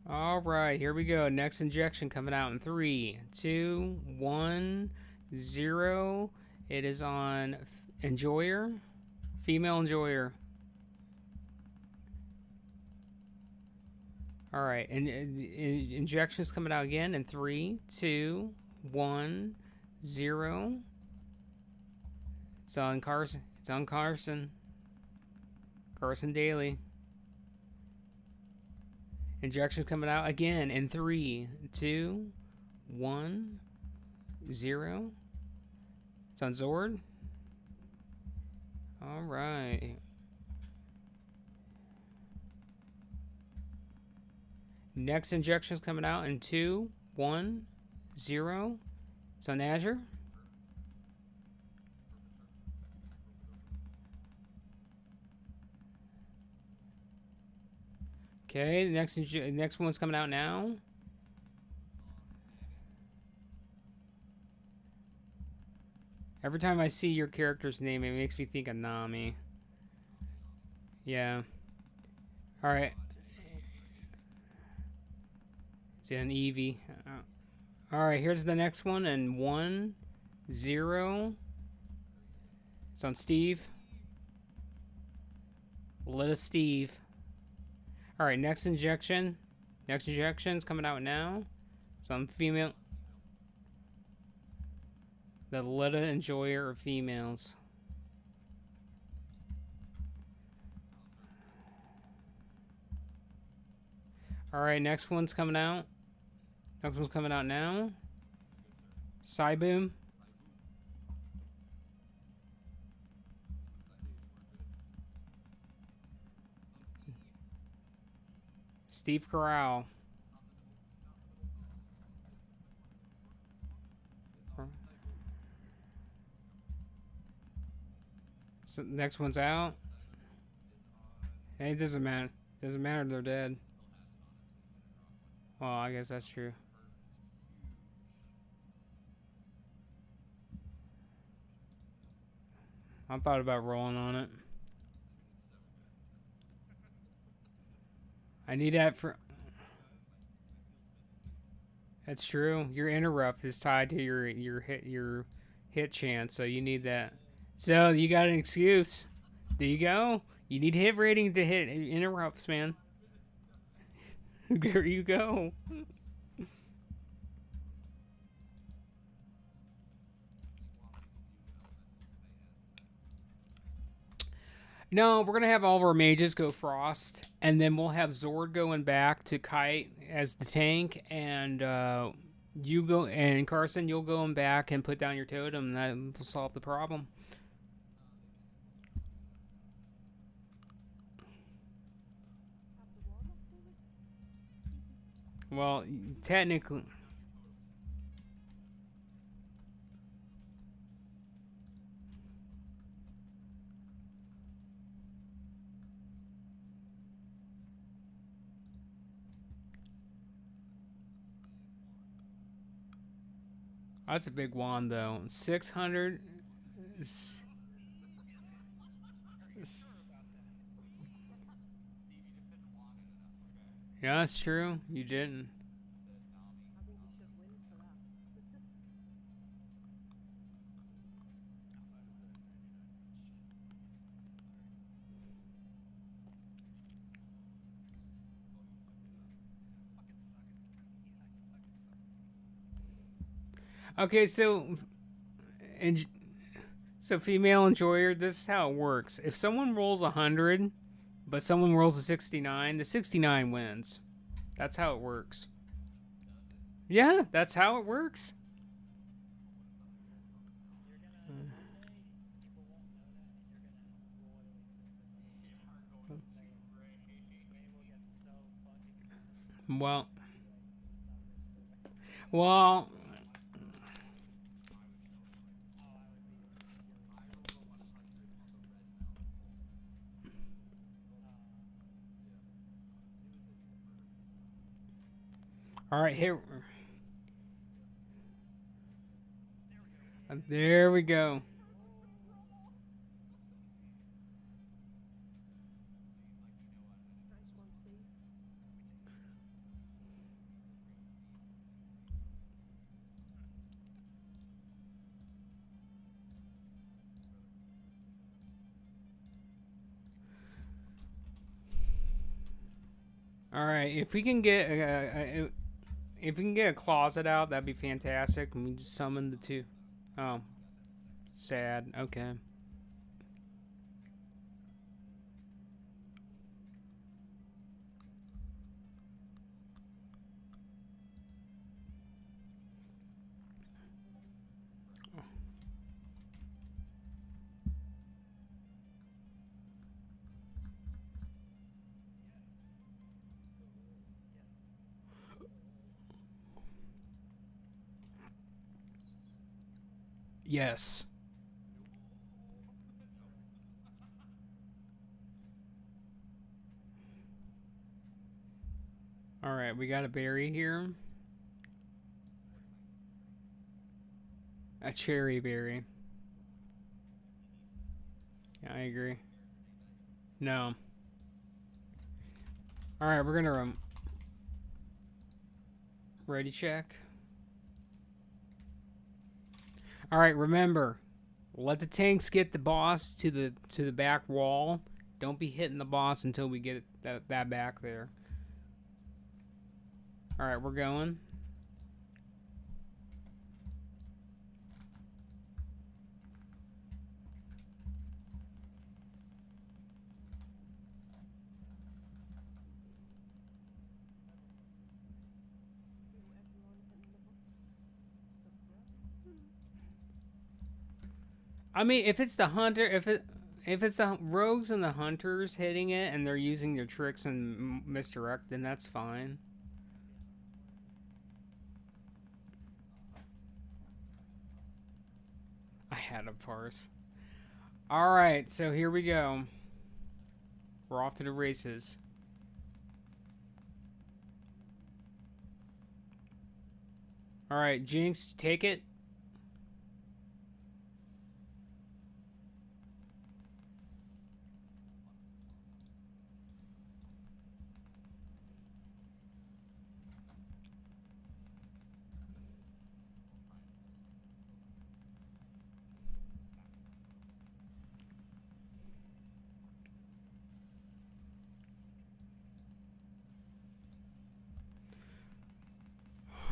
All right, here we go. Next injection coming out in 3, 2, 1, 0. It is on Enjoyer, female Enjoyer. All right, and injections coming out again in 3, 2, 1, 0. It's on Carson. It's on Carson. Carson Daly. Injections coming out again in 3, 2, 1, 0. It's on Zord. All right. Next injection's coming out in 2, 1, 0. It's on Azure. Okay, the next one's coming out now. Every time I see your character's name, it makes me think of Nami. Yeah. All right. It's an Eevee. All right, here's the next one, and 1, 0. It's on Steve. Let us Steve. All right, next injection. Next injection's coming out now. Some female. The Letta Enjoyer of females. All right, next one's coming out. Next one's coming out now. Cyboom. Steve Carell. So next one's out. It doesn't matter. Doesn't matter. They're dead. Well, I guess that's true. I thought about rolling on it. I need that for. That's true. Your interrupt is tied to your hit chance, so you need that. So you got an excuse. There you go. You need hit rating to hit interrupts, man. There you go. No, we're gonna have all of our mages go frost, and then we'll have Zord going back to Kite as the tank, and you go and Carson, you'll go back and put down your totem. And that will solve the problem. Well, technically, that's a big wand though. 600. Yeah, that's true. You didn't. Okay, and so female enjoyer. This is how it works. If someone rolls 100, but someone rolls a 69, the 69 wins. That's how it works. Yeah, that's how it works. Well, well. All right, here. There we go. All right, if we can get a closet out, that'd be fantastic. And we just summon the two. Oh, sad. Okay. Yes. All right, we got a berry here. A cherry berry. Yeah, I agree. No. All right, we're gonna ready check. All right, remember, let the tanks get the boss to the back wall. Don't be hitting the boss until we get that back there. All right, we're going. I mean, if it's the hunter, if it's the rogues and the hunters hitting it, and they're using their tricks and misdirect, then that's fine. I had a parse. All right, so here we go. We're off to the races. All right, Jinx, take it.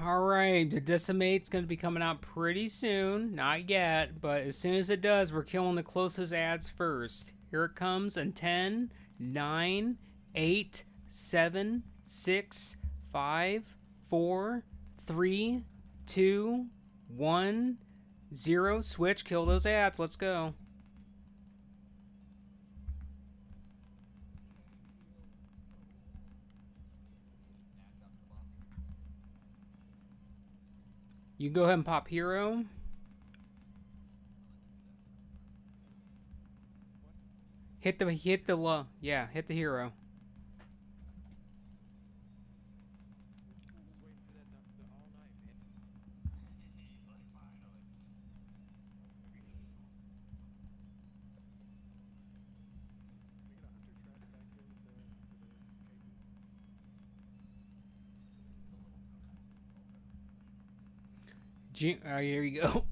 All right, the Decimate's going to be coming out pretty soon. Not yet, but as soon as it does, we're killing the closest ads first. Here it comes in 10, 9, 8, 7, 6, 5, 4, 3, 2, 1, 0. Switch, kill those ads. Let's go. You can go ahead and pop hero. Hit the yeah, hit the hero. Here you go.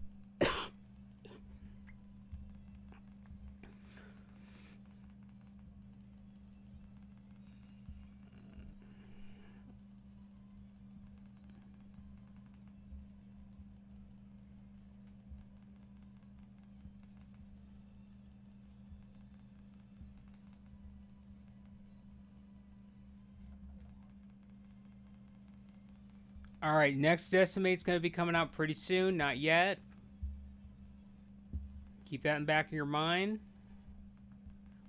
All right, next Decimate's going to be coming out pretty soon. Not yet. Keep that in the back of your mind.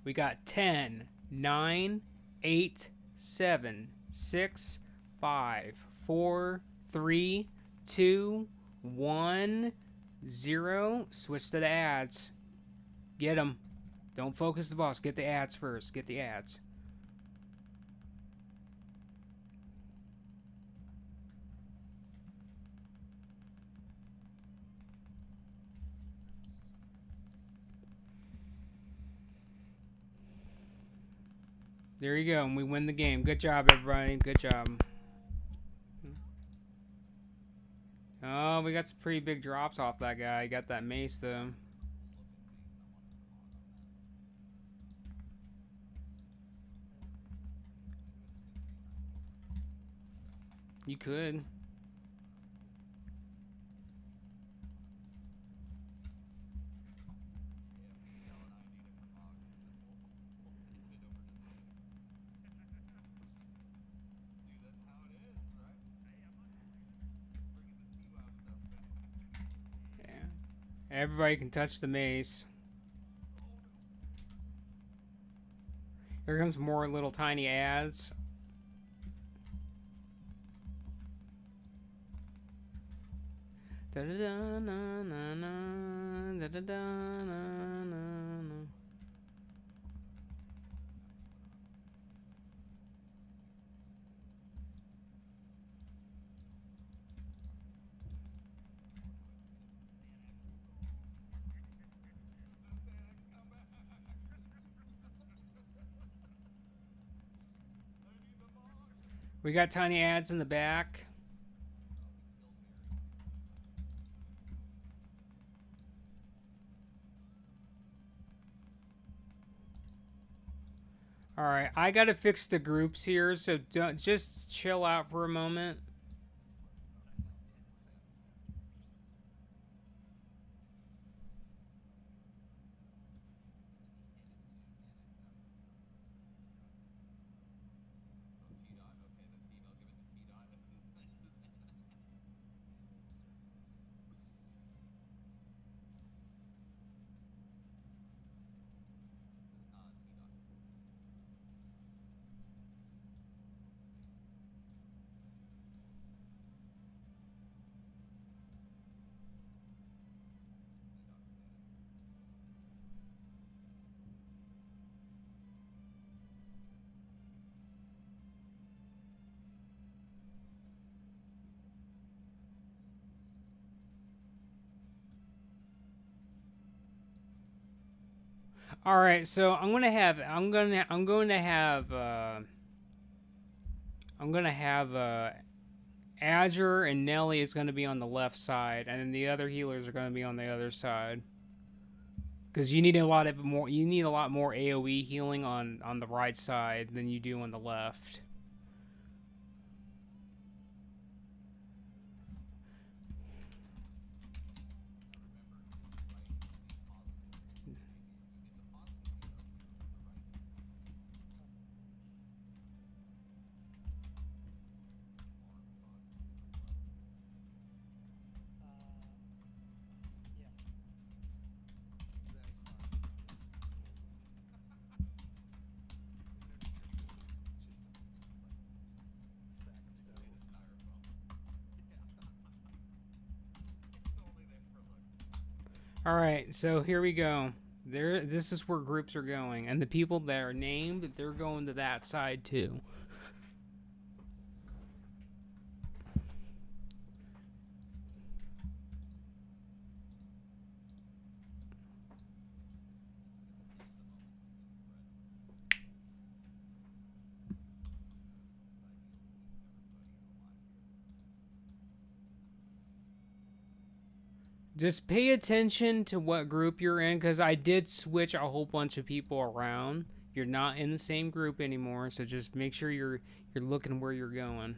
We got 10, 9, 8, 7, 6, 5, 4, 3, 2, 1, 0. Switch to the ads. Get them. Don't focus the boss. Get the ads first. Get the ads. There you go, and we win the game. Good job, everybody. Good job. Oh, we got some pretty big drops off that guy. He got that mace, though. You could. Everybody can touch the mace. Here comes more little tiny ads. Da da da na na na da da da na na na. We got tiny ads in the back. All right, I gotta fix the groups here, so don't just chill out for a moment. All right, so I'm gonna have Azure and Nelly is gonna be on the left side, and then the other healers are gonna be on the other side. Because you need a lot of more. You need a lot more AOE healing on the right side than you do on the left. All right, so here we go. There, this is where groups are going, and the people that are named, they're going to that side too. Just pay attention to what group you're in, because I did switch a whole bunch of people around. You're not in the same group anymore, so just make sure you're looking where you're going.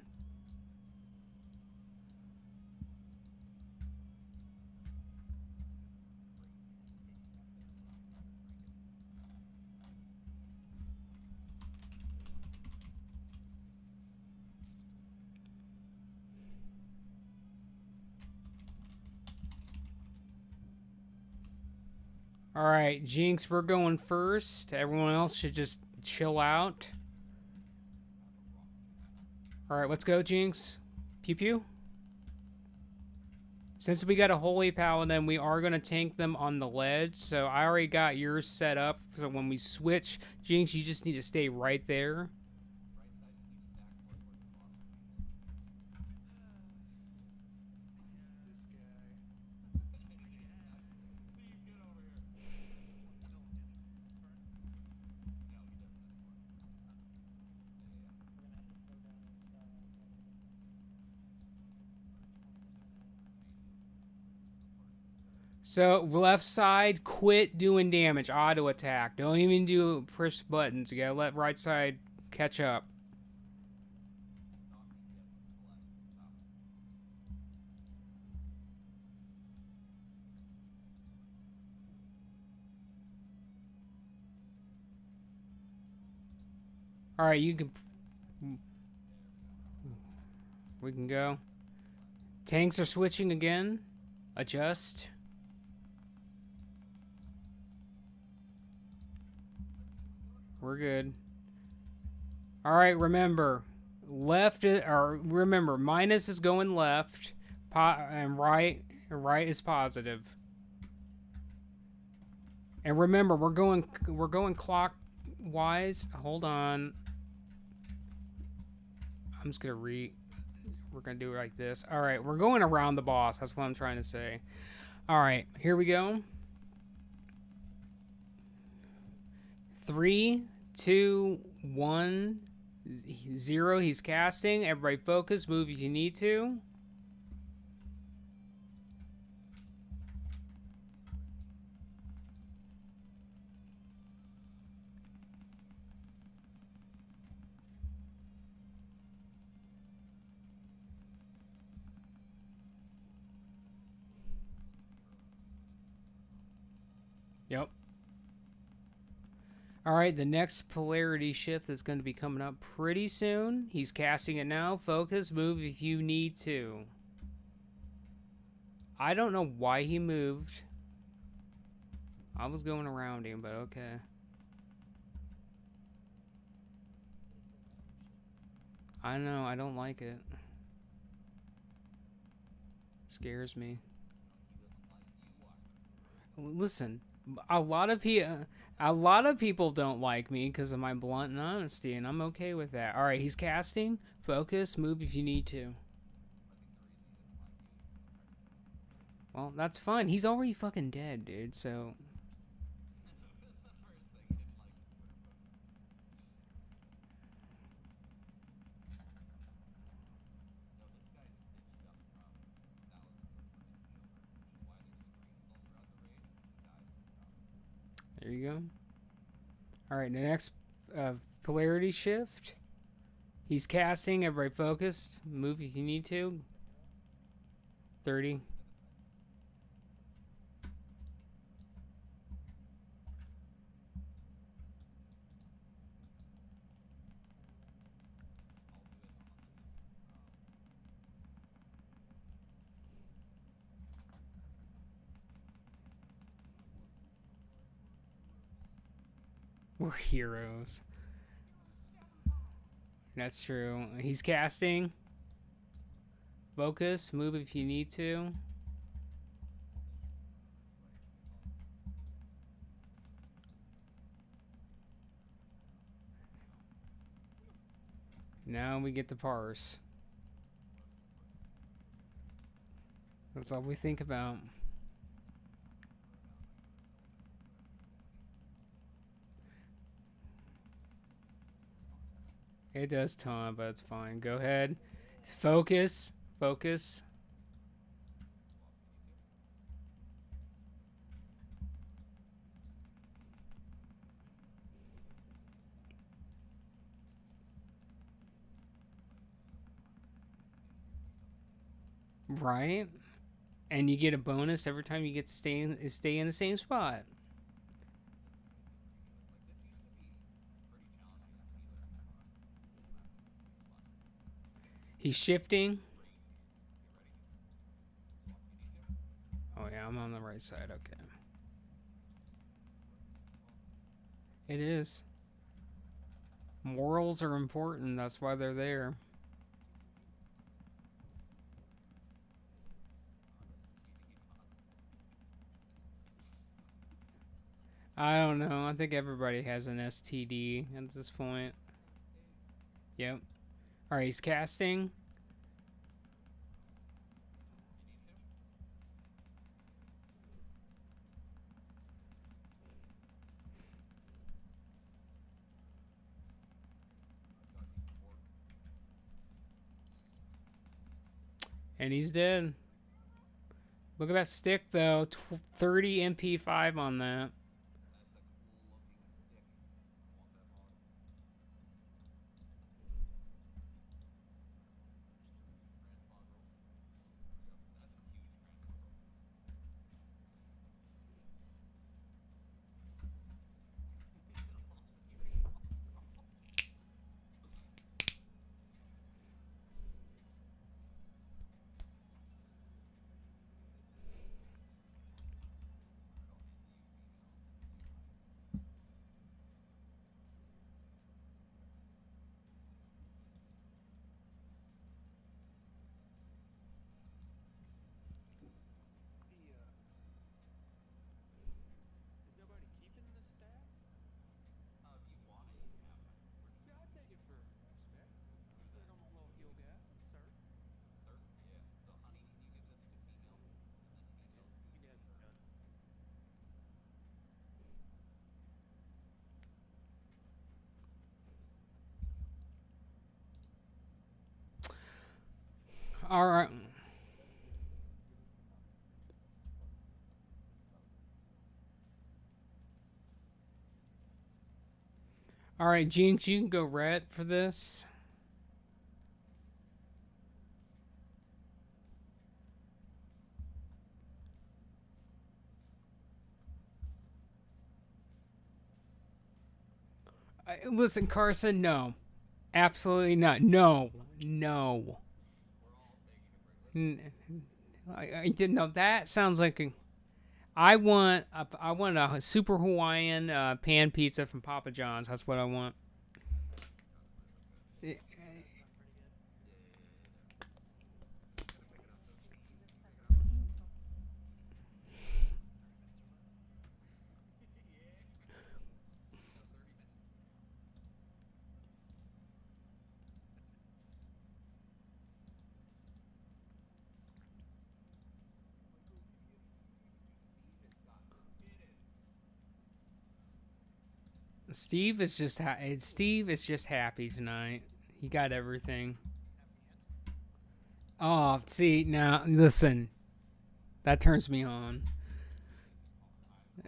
All right, Jinx, we're going first. Everyone else should just chill out. All right, let's go, Jinx. Pew pew. Since we got a Holy Paladin, we are going to tank them on the ledge. So I already got yours set up. So when we switch, Jinx, you just need to stay right there. So left side, quit doing damage. Auto attack. Don't even do push buttons. You gotta let right side catch up. All right, you can. We can go. Tanks are switching again. Adjust. We're good. All right, remember, remember, minus is going left, and right is positive. And remember, we're going clockwise. Hold on. I'm just gonna we're gonna do it like this. All right, we're going around the boss. That's what I'm trying to say. All right, here we go. 3, 2, 1, 0. He's casting. Everybody focus. Move if you need to. Yep. All right, the next polarity shift is going to be coming up pretty soon. He's casting it now. Focus, move if you need to. I don't know why he moved. I was going around him, but okay. I know, I don't like it. Scares me. Listen, a lot of people don't like me because of my blunt honesty, and I'm okay with that. All right, he's casting. Focus, move if you need to. Well, that's fine. He's already fucking dead, dude. So There you go. All right, the next polarity shift. He's casting. Everybody focused. Move if you need to. 30. We're heroes. That's true. He's casting. Focus. Move if you need to. Now we get to parse. That's all we think about. It does taunt, but it's fine. Go ahead. Focus. Focus. Right? And you get a bonus every time you get to stay in the same spot. He's shifting. Oh yeah, I'm on the right side. Okay. It is. Morals are important. That's why they're there. I don't know. I think everybody has an STD at this point. Yep. Alright, he's casting. And he's dead. Look at that stick, though. 30 MP5 on that. Alright. Alright, Jinx, you can go red for this. Listen, Carson, no. Absolutely not. No. No. I didn't know. That sounds like a... I want a super Hawaiian pan pizza from Papa John's. That's what I want. Steve is just happy tonight. He got everything. Oh, see now, listen, that turns me on.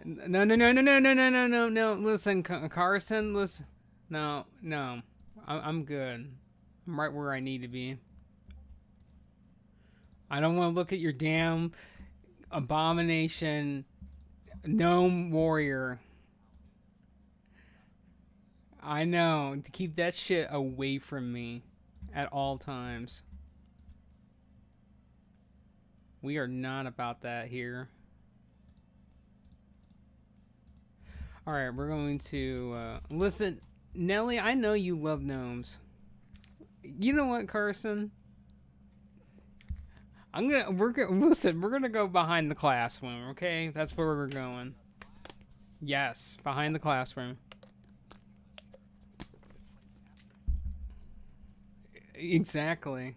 No, no, no, no, no, no, no, no, no, no. Listen, Carson, listen. No, no. I'm good. I'm right where I need to be. I don't want to look at your damn abomination gnome warrior. I know. To keep that shit away from me at all times. We are not about that here. Alright, we're going to... listen, Nelly, I know you love gnomes. You know what, Carson? We're gonna go behind the classroom, okay? That's where we're going. Yes, behind the classroom. Exactly.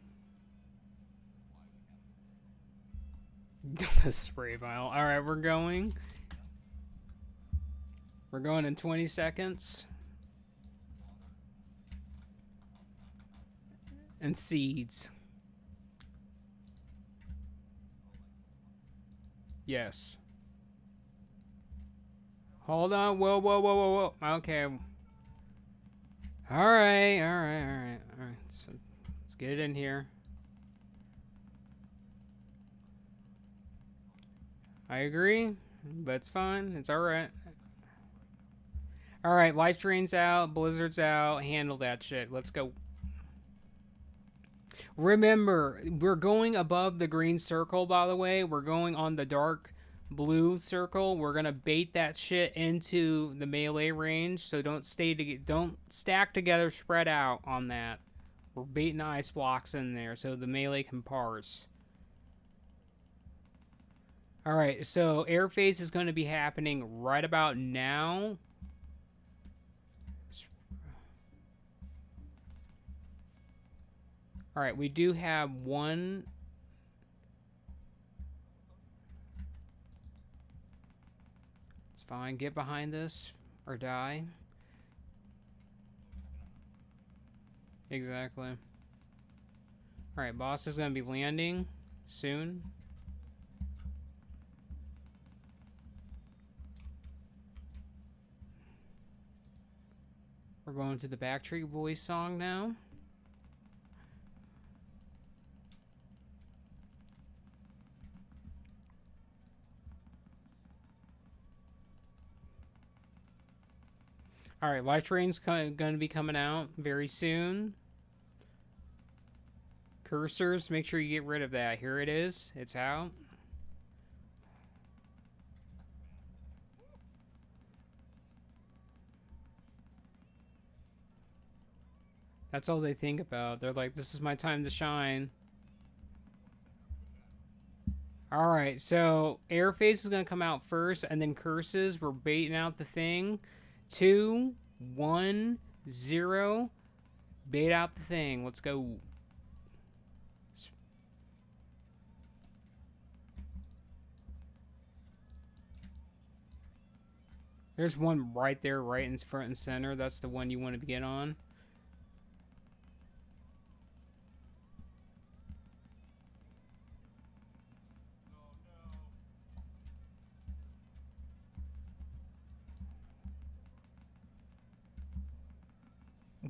The spray vial. Alright, we're going. We're going in 20 seconds. And seeds. Yes. Hold on. Whoa, whoa, whoa, whoa, whoa. Okay. Alright, alright, alright. Alright. Let's get it in here. I agree, but it's fine. It's alright. Alright, life drain's out, blizzard's out. Handle that shit. Let's go. Remember, we're going above the green circle, by the way. We're going on the dark blue circle. We're going to bait that shit into the melee range. So don't stack together, spread out on that. We're baiting ice blocks in there so the melee can parse. Alright, so air phase is going to be happening right about now. Alright, we do have one. It's fine. Get behind this or die. Exactly. Alright, boss is going to be landing soon. We're going to the Backstreet Boys song now. Alright, life drain's going to be coming out very soon. Cursors, make sure you get rid of that. Here it is. It's out. That's all they think about. They're like, this is my time to shine. Alright, so air phase is going to come out first, and then curses. We're baiting out the thing. 2, 1, 0. Bait out the thing. Let's go. There's one right there, right in front and center. That's the one you want to get on.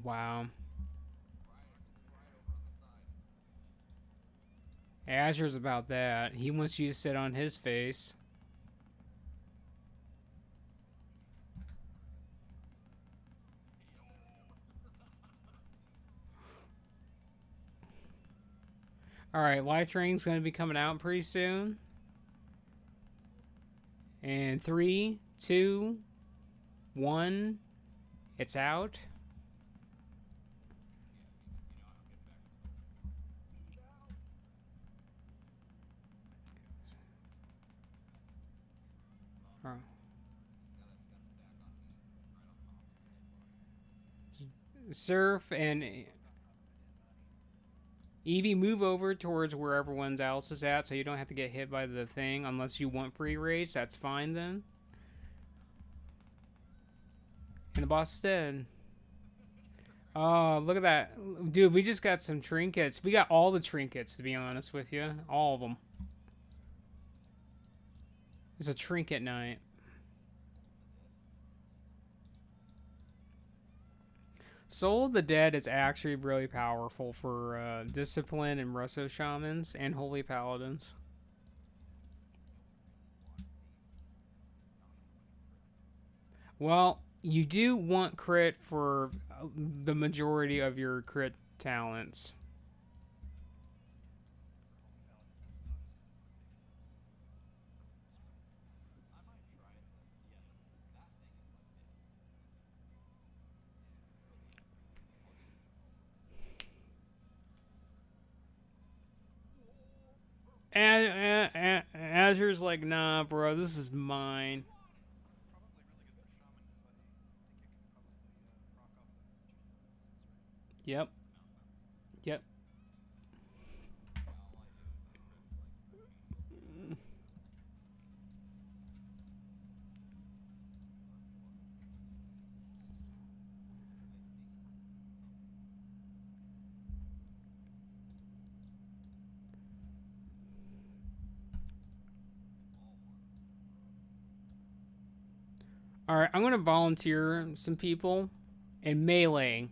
Wow. Azure's about that. He wants you to sit on his face. Alright, life drain's going to be coming out pretty soon. And 3, 2, 1. It's out. Surf and Evie, move over towards where everyone else is at so you don't have to get hit by the thing unless you want free rage. That's fine then. And the boss is dead. Oh, look at that. Dude, we just got some trinkets. We got all the trinkets, to be honest with you. All of them. It's a trinket night. Soul of the Dead is actually really powerful for discipline and Russo shamans and holy paladins. Well, you do want crit for the majority of your crit talents. Azure's like, nah, bro, this is mine. Yep. Yep. All right, I'm gonna volunteer some people in melee.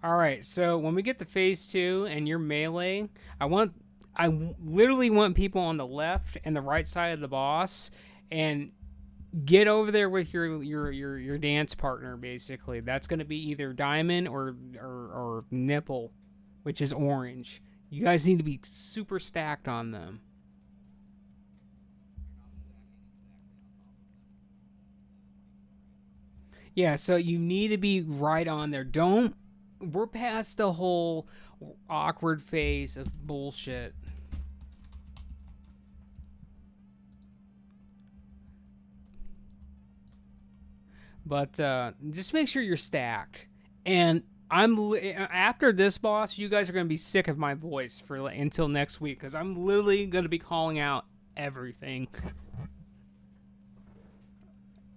All right, so when we get to phase 2 and you're melee, I literally want people on the left and the right side of the boss, and get over there with your dance partner. Basically, that's going to be either diamond or nipple, which is orange. You guys need to be super stacked on them. Yeah, so you need to be right on there. Don't. We're past the whole awkward phase of bullshit. But just make sure you're stacked. And after this boss, you guys are gonna be sick of my voice for until next week because I'm literally gonna be calling out everything.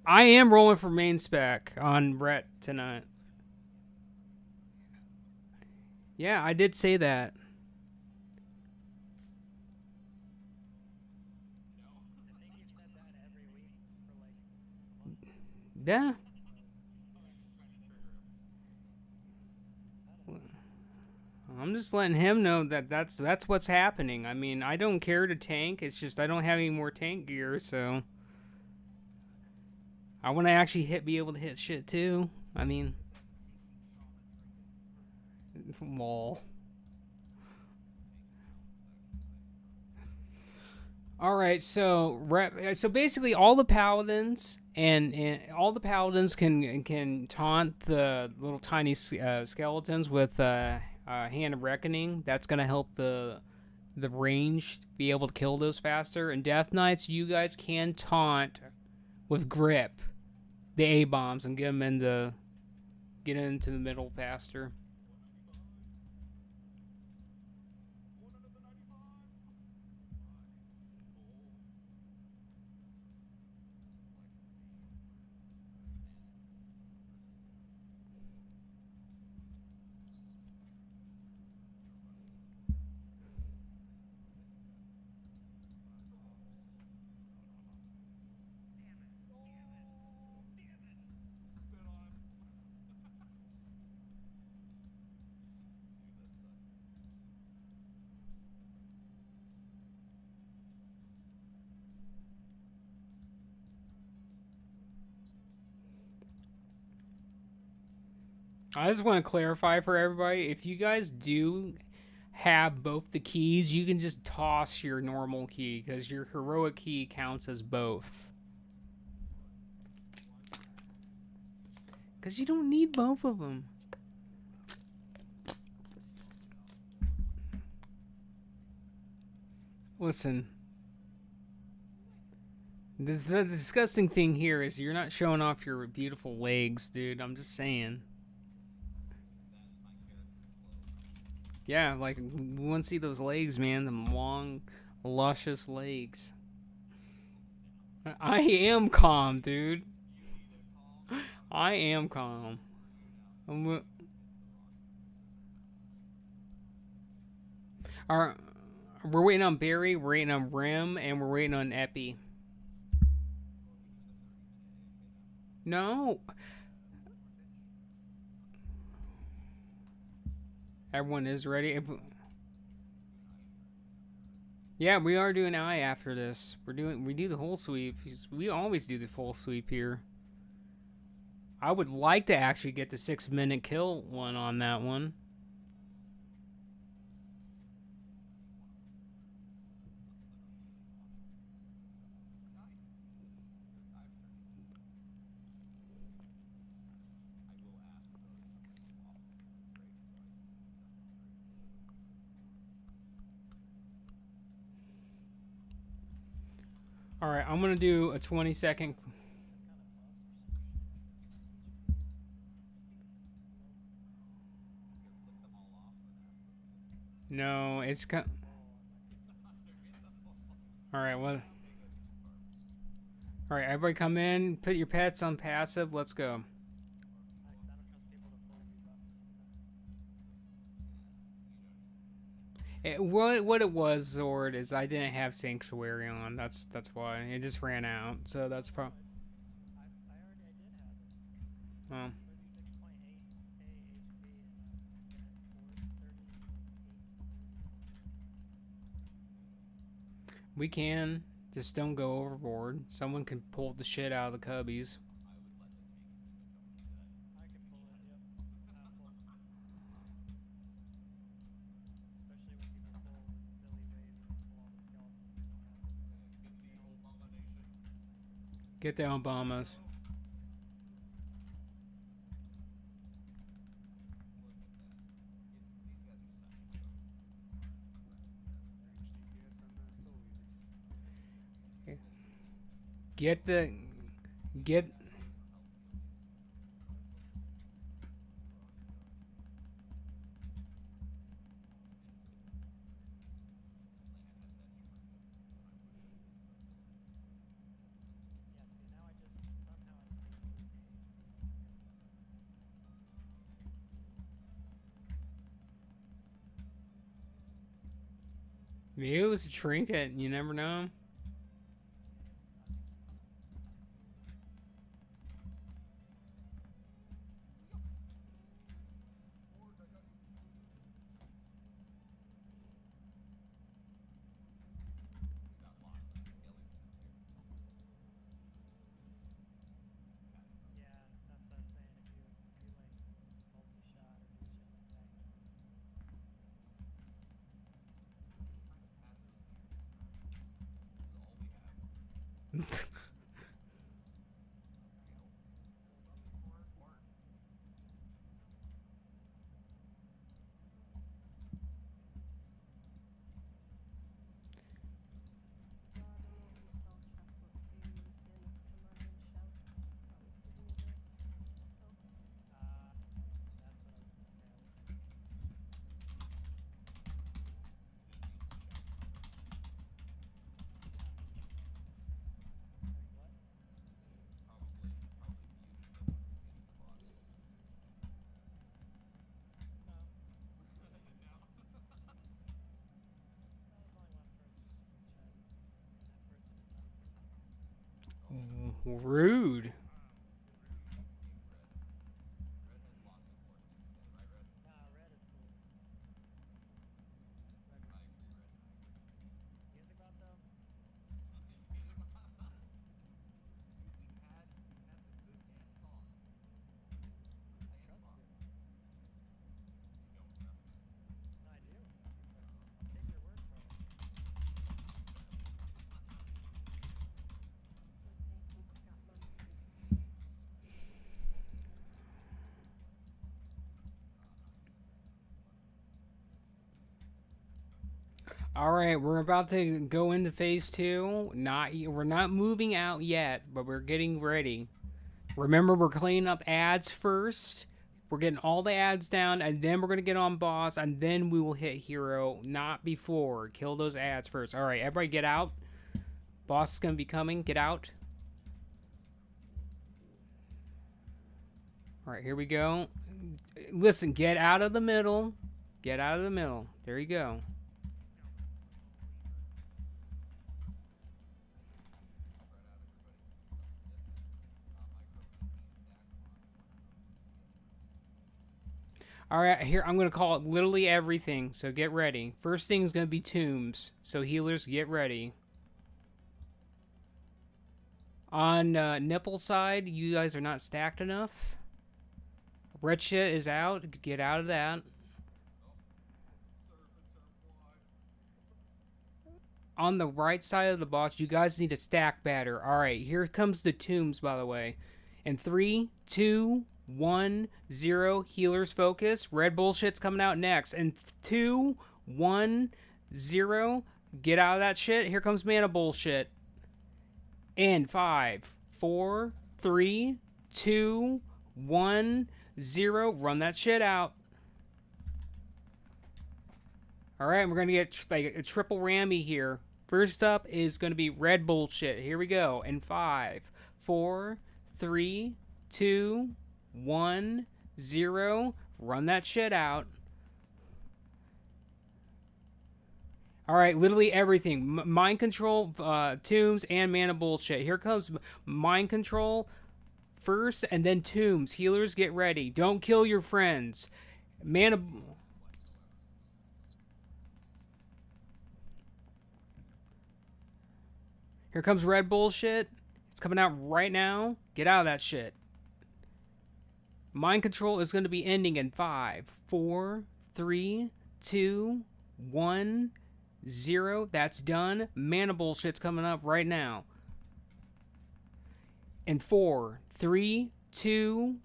I am rolling for main spec on Rhett tonight. Yeah, I did say that. Yeah. I'm just letting him know that that's what's happening. I mean, I don't care to tank. It's just I don't have any more tank gear, so I want to actually be able to hit shit too. I mean, lol. All right, so basically, all the paladins and all the paladins can taunt the little tiny skeletons with Hand of Reckoning. That's gonna help the range be able to kill those faster. And Death Knights, you guys can taunt with grip the A bombs and get into the middle faster. I just want to clarify for everybody, if you guys do have both the keys, you can just toss your normal key because your heroic key counts as both. Because you don't need both of them. Listen, the disgusting thing here is you're not showing off your beautiful legs, dude. I'm just saying. Yeah, like, we want to see those legs, man. Them long, luscious legs. I am calm, dude. I am calm. Our, we're waiting on Barry, we're waiting on Rim, and we're waiting on Epi. No, everyone is ready. Yeah, we are doing I after this. We do the whole sweep. We always do the full sweep here. I would like to actually get the 6 minute kill one on that one. All right, I'm gonna do a 20-second. No, it's all right. Well, all right. Everybody, come in. Put your pets on passive. Let's go. What it was, Zord, is I didn't have Sanctuary on. That's why it just ran out. So that's probably. Well, we can. Just don't go overboard. Someone can pull the shit out of the cubbies. Get the Obamas. Get the get. Maybe it was a trinket. You never know. Rude. All right, we're about to go into phase two. We're not moving out yet, but we're getting ready. Remember, we're cleaning up ads first. We're getting all the ads down, and then we're gonna get on boss, and then we will hit hero. Not before. Kill those ads first. All right, everybody, get out. Boss is gonna be coming. Get out. All right, here we go. Listen, get out of the middle. Get out of the middle. There you go. All right, here I'm gonna call it literally everything. So get ready. First thing is gonna be tombs. So healers, get ready. On nipple side, you guys are not stacked enough. Red shit is out. Get out of that. On the right side of the boss, you guys need to stack better. All right, here comes the tombs, by the way. In 3, 2, 1, 0. Healers focus. Red bullshit's coming out next. And 2, 1, 0. Get out of that shit. Here comes mana bullshit. In 5, 4, 3, 2, 1, 0. Run that shit out. All right, we're going to get like a triple rammy here. First up is going to be red bullshit. Here we go. In 5, 4, 3, 2, 1, 0. Run that shit out. All right, literally everything. Mind control, tombs, and mana bullshit. Here comes mind control first, and then tombs. Healers, get ready. Don't kill your friends. Mana. Here comes red bullshit. It's coming out right now. Get out of that shit. Mind control is going to be ending in 5, 4, 3, 2, 1, 0. That's done. Mana bullshit's coming up right now. In 4, 3, 2,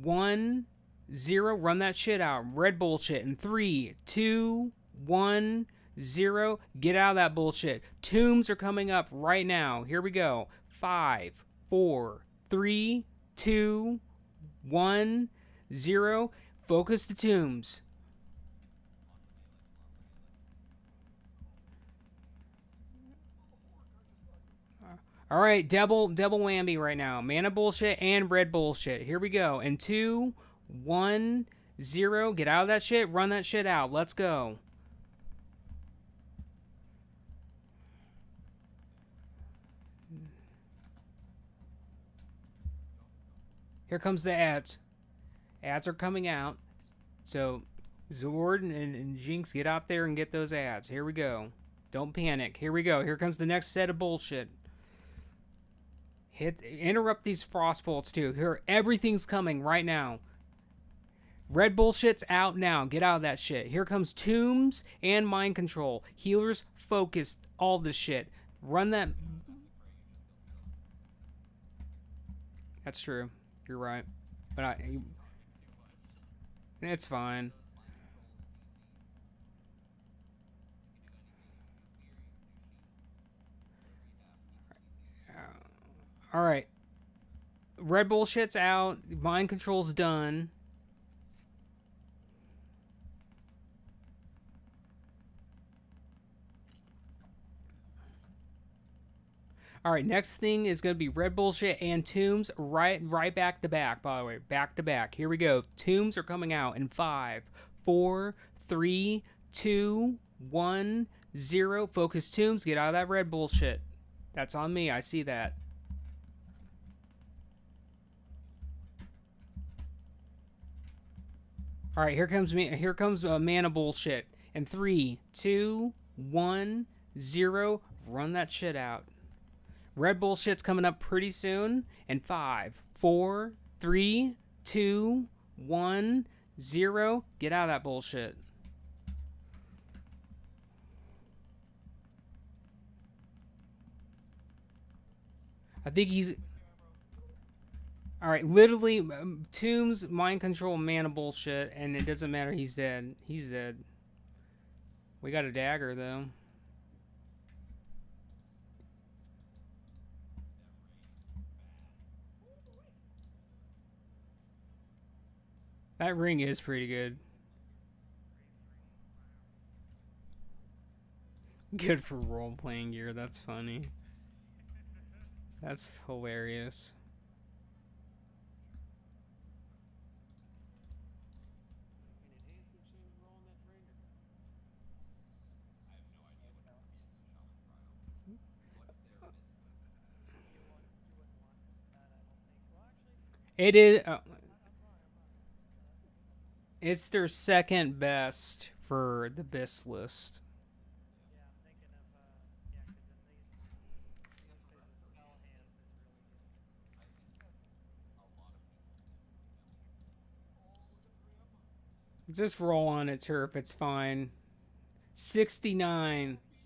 1, 0. Run that shit out. Red bullshit. In 3, 2, 1, 0. Get out of that bullshit. Tombs are coming up right now. Here we go. 5, 4, 3, 2, 1, 0. Focus the tombs. All right, double whammy right now. Mana bullshit and red bullshit. Here we go. In 2, 1, 0. Get out of that shit. Run that shit out. Let's go. Here comes the ads. Ads are coming out. So Zord and Jinx, get out there and get those ads. Here we go. Don't panic. Here we go. Here comes the next set of bullshit. Interrupt these frost bolts too. Here, everything's coming right now. Red bullshit's out now. Get out of that shit. Here comes tombs and mind control. Healers, focus all this shit. Run that. That's true. You're right. But it's fine. All right. Red bullshit's out. Mind control's done. All right, next thing is going to be red bullshit and tombs right back to back, by the way. Back to back. Here we go. Tombs are coming out in 5, 4, 3, 2, 1, 0. Focus tombs. Get out of that red bullshit. That's on me. I see that. All right, here comes me. Here comes mana bullshit. In 3, 2, 1, 0. Run that shit out. Red bullshit's coming up pretty soon. In 5, 4, 3, 2, 1, 0. Get out of that bullshit. I think he's. All right, literally, Tombs, mind control, mana bullshit, and it doesn't matter. He's dead. He's dead. We got a dagger though. That ring is pretty good. Good for role-playing gear. That's funny. That's hilarious. It is. It's their second best for the best list. Yeah, I'm thinking of yeah, because in these phases, spell hands is really good. Just roll on it, Turp. It's fine. 69. Shit,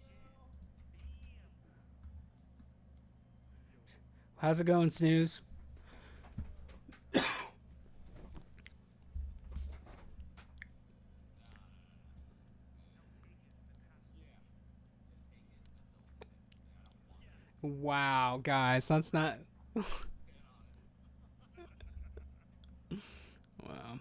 damn. How's it going, Snooze? No, take it. It has to. Yeah. Wow, guys, that's not. Wow.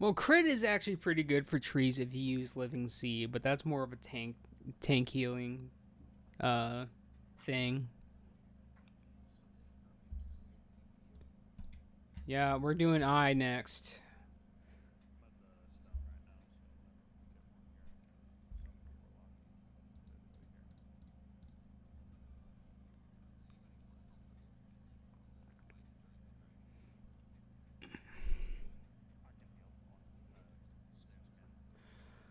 Well, crit is actually pretty good for trees if you use living seed, but that's more of a tank healing uh thing. Yeah, we're doing I next. I'm at the stone right now, so get more gear. Some people are locked individually here. I can heal. Snooze can.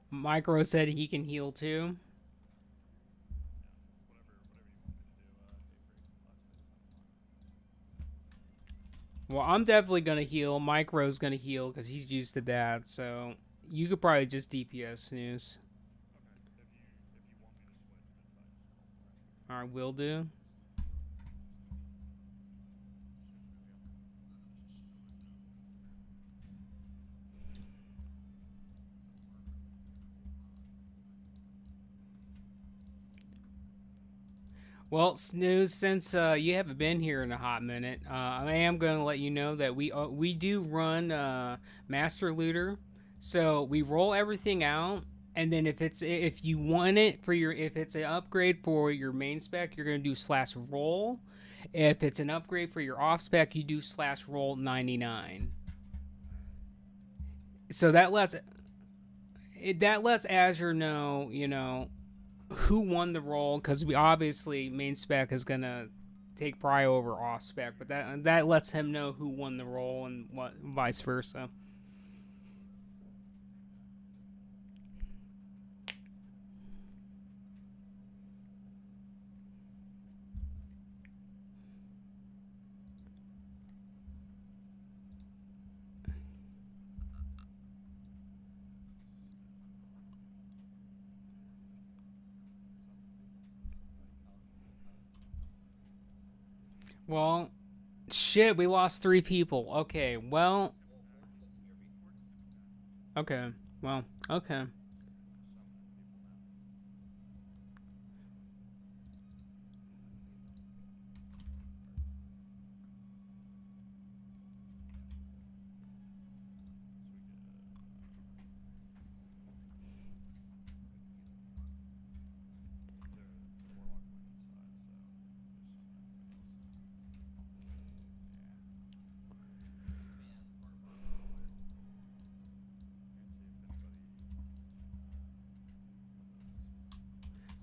Micro said he can heal too. Yeah, whatever you want me to do. Avery, last phase, I'm fine. Well, I'm definitely gonna heal. Micro's gonna heal because he's used to that. So you could probably just DPS Snooze. Okay, if you want me to switch mid fight, just call for it. All right, will do. Snooze move heal. Well, Snooze, since you haven't been here in a hot minute, I am going to let you know that we do run Master Looter. So we roll everything out, and then if you want it for your if it's an upgrade for your main spec, you're going to do slash roll. If it's an upgrade for your off spec, you do slash roll 99. So that lets Azure know, who won the role because we obviously main spec is gonna take prio over off spec, but that lets him know who won the role and what vice versa. Well, shit, we lost 3 people. Okay, well, okay, well, okay. There's so many people now. So we get the warlock went inside, so just summon everybody else. Yeah. And see if anybody. When does this one?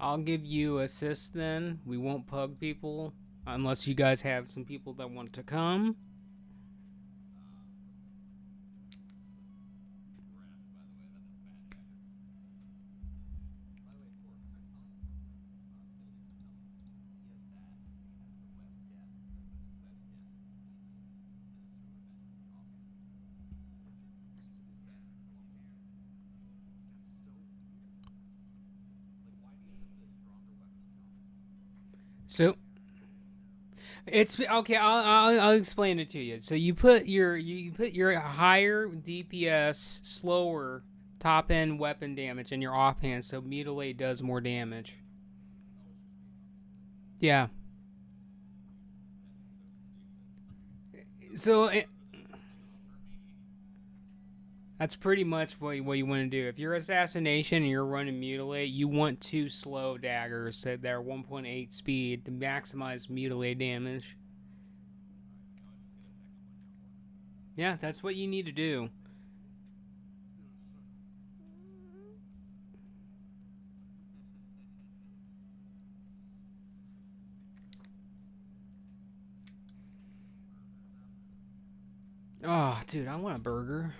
I'll give you assist then. We won't pug people unless you guys have some people that want to come. So it's okay. I'll explain it to you. So you put your higher DPS, slower top end weapon damage in your offhand, so mutilate does more damage. Yeah. So That's pretty much what you want to do. If you're assassination and you're running mutilate, you want two slow daggers that are 1.8 speed to maximize mutilate damage. Yeah, that's what you need to do. Oh, dude, I want a burger.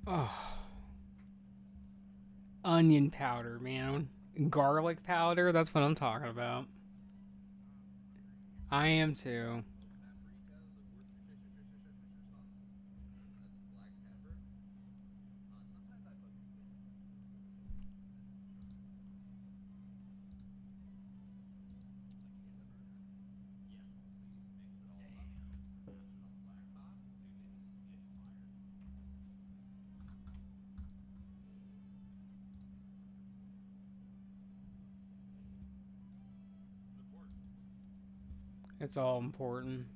Oh, onion powder, man. Garlic powder. That's what I'm talking about. I am too. It's all important. A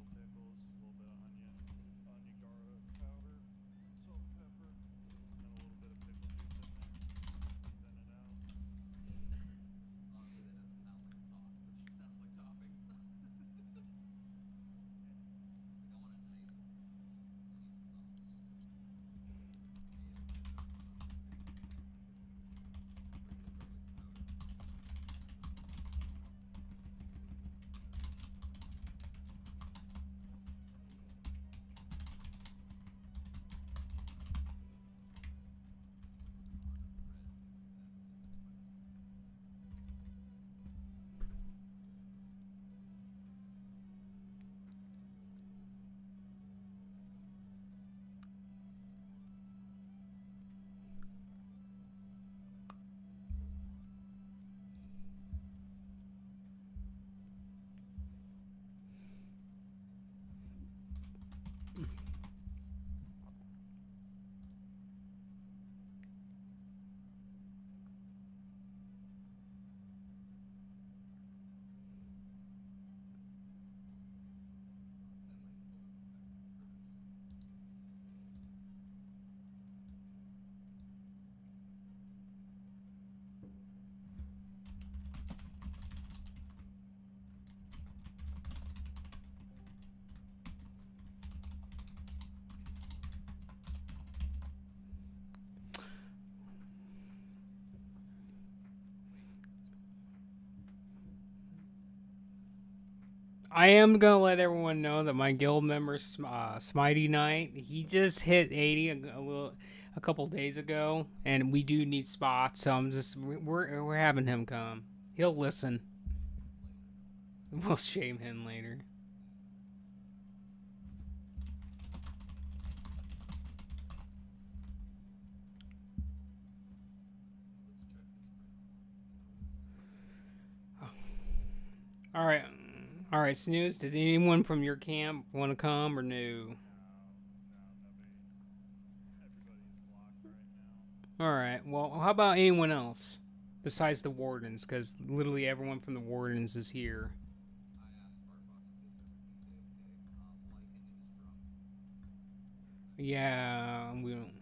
good burger sauce is ketchup, mustard, dill pickles, a little bit of onion garlic powder, salt and pepper, and a little bit of pickle juice in there. Thin it out. I am gonna let everyone know that my guild member, Smitey Knight, he just hit 80 a couple days ago, and we do need spots. So we're having him come. He'll listen. We'll shame him later. All right, all right, Snooze. Did anyone from your camp want to come or no? Everybody's locked right now. All right. Well, how about anyone else besides the wardens? Because literally everyone from the wardens is here. Yeah, we don't.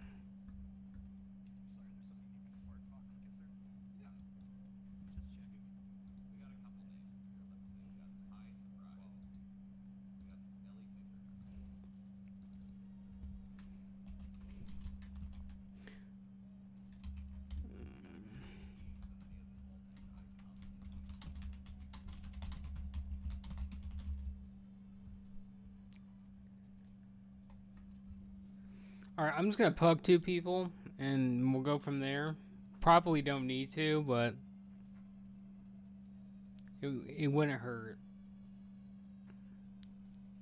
All right, I'm just gonna pug two people, and we'll go from there. Probably don't need to, but it wouldn't hurt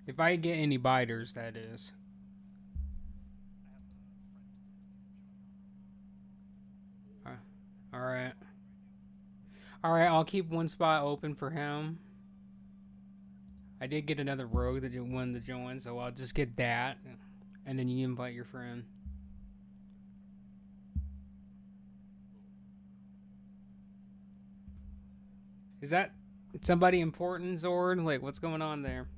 if I get any biters. That is. Uh, all right, all right. I'll keep one spot open for him. I did get another rogue that wanted to join, so I'll just get that, and then you invite your friend. Is that somebody important, Zord? Like, what's going on there?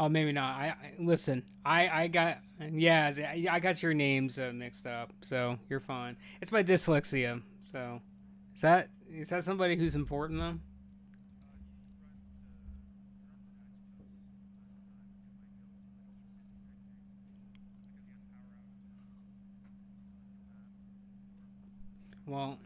Oh, maybe not. I listen. I got yeah. I got your names mixed up, so you're fine. It's my dyslexia. So, is that somebody who's important though? Well,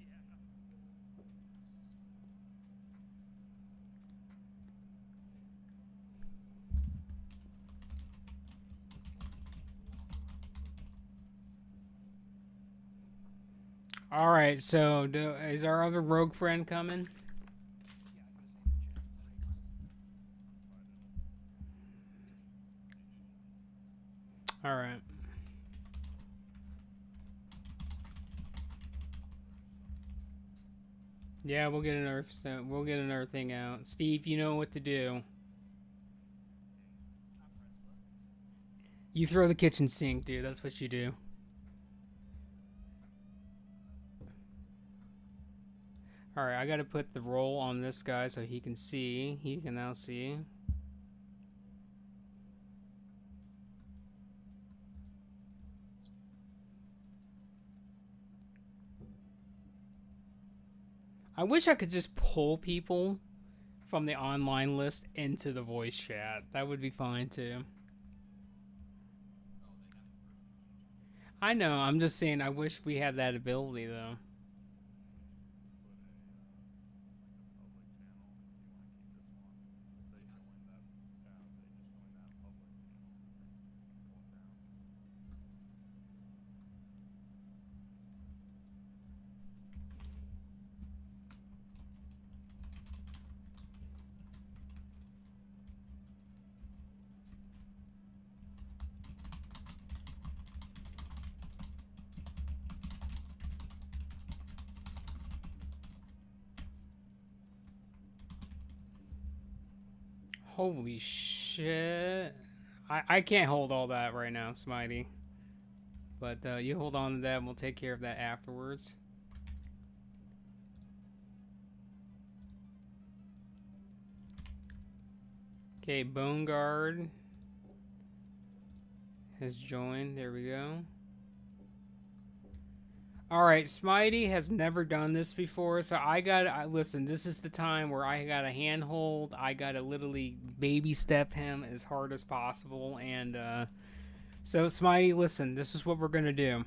Damn AI data centers. all right. So, is our other rogue friend coming? All right. Yeah, we'll get another we'll get another thing out. Steve, you know what to do. You throw the kitchen sink, dude. That's what you do. All right, I got to put the roll on this guy so he can see. He can now see. I wish I could just pull people from the online list into the voice chat. That would be fine too. I know. I'm just saying. I wish we had that ability though. Holy shit! I can't hold all that right now, Smitey. But you hold on to that, and we'll take care of that afterwards. Okay, Bone Guard has joined. There we go. All right, Smitey has never done this before, so listen. This is the time where I gotta handhold. I gotta literally baby step him as hard as possible, and so Smitey, listen. This is what we're gonna do.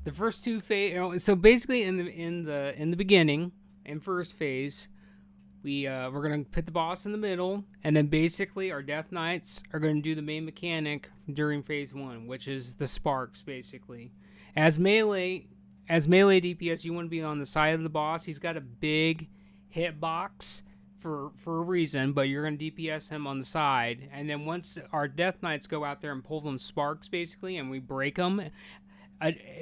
The first two phase. So basically, in the beginning, in first phase, we're gonna put the boss in the middle, and then basically our Death Knights are gonna do the main mechanic during phase one, which is the sparks, basically. As melee, as melee DPS, you want to be on the side of the boss. He's got a big hitbox for a reason, but you're gonna DPS him on the side, and then once our Death Knights go out there and pull them sparks, basically, and we break them,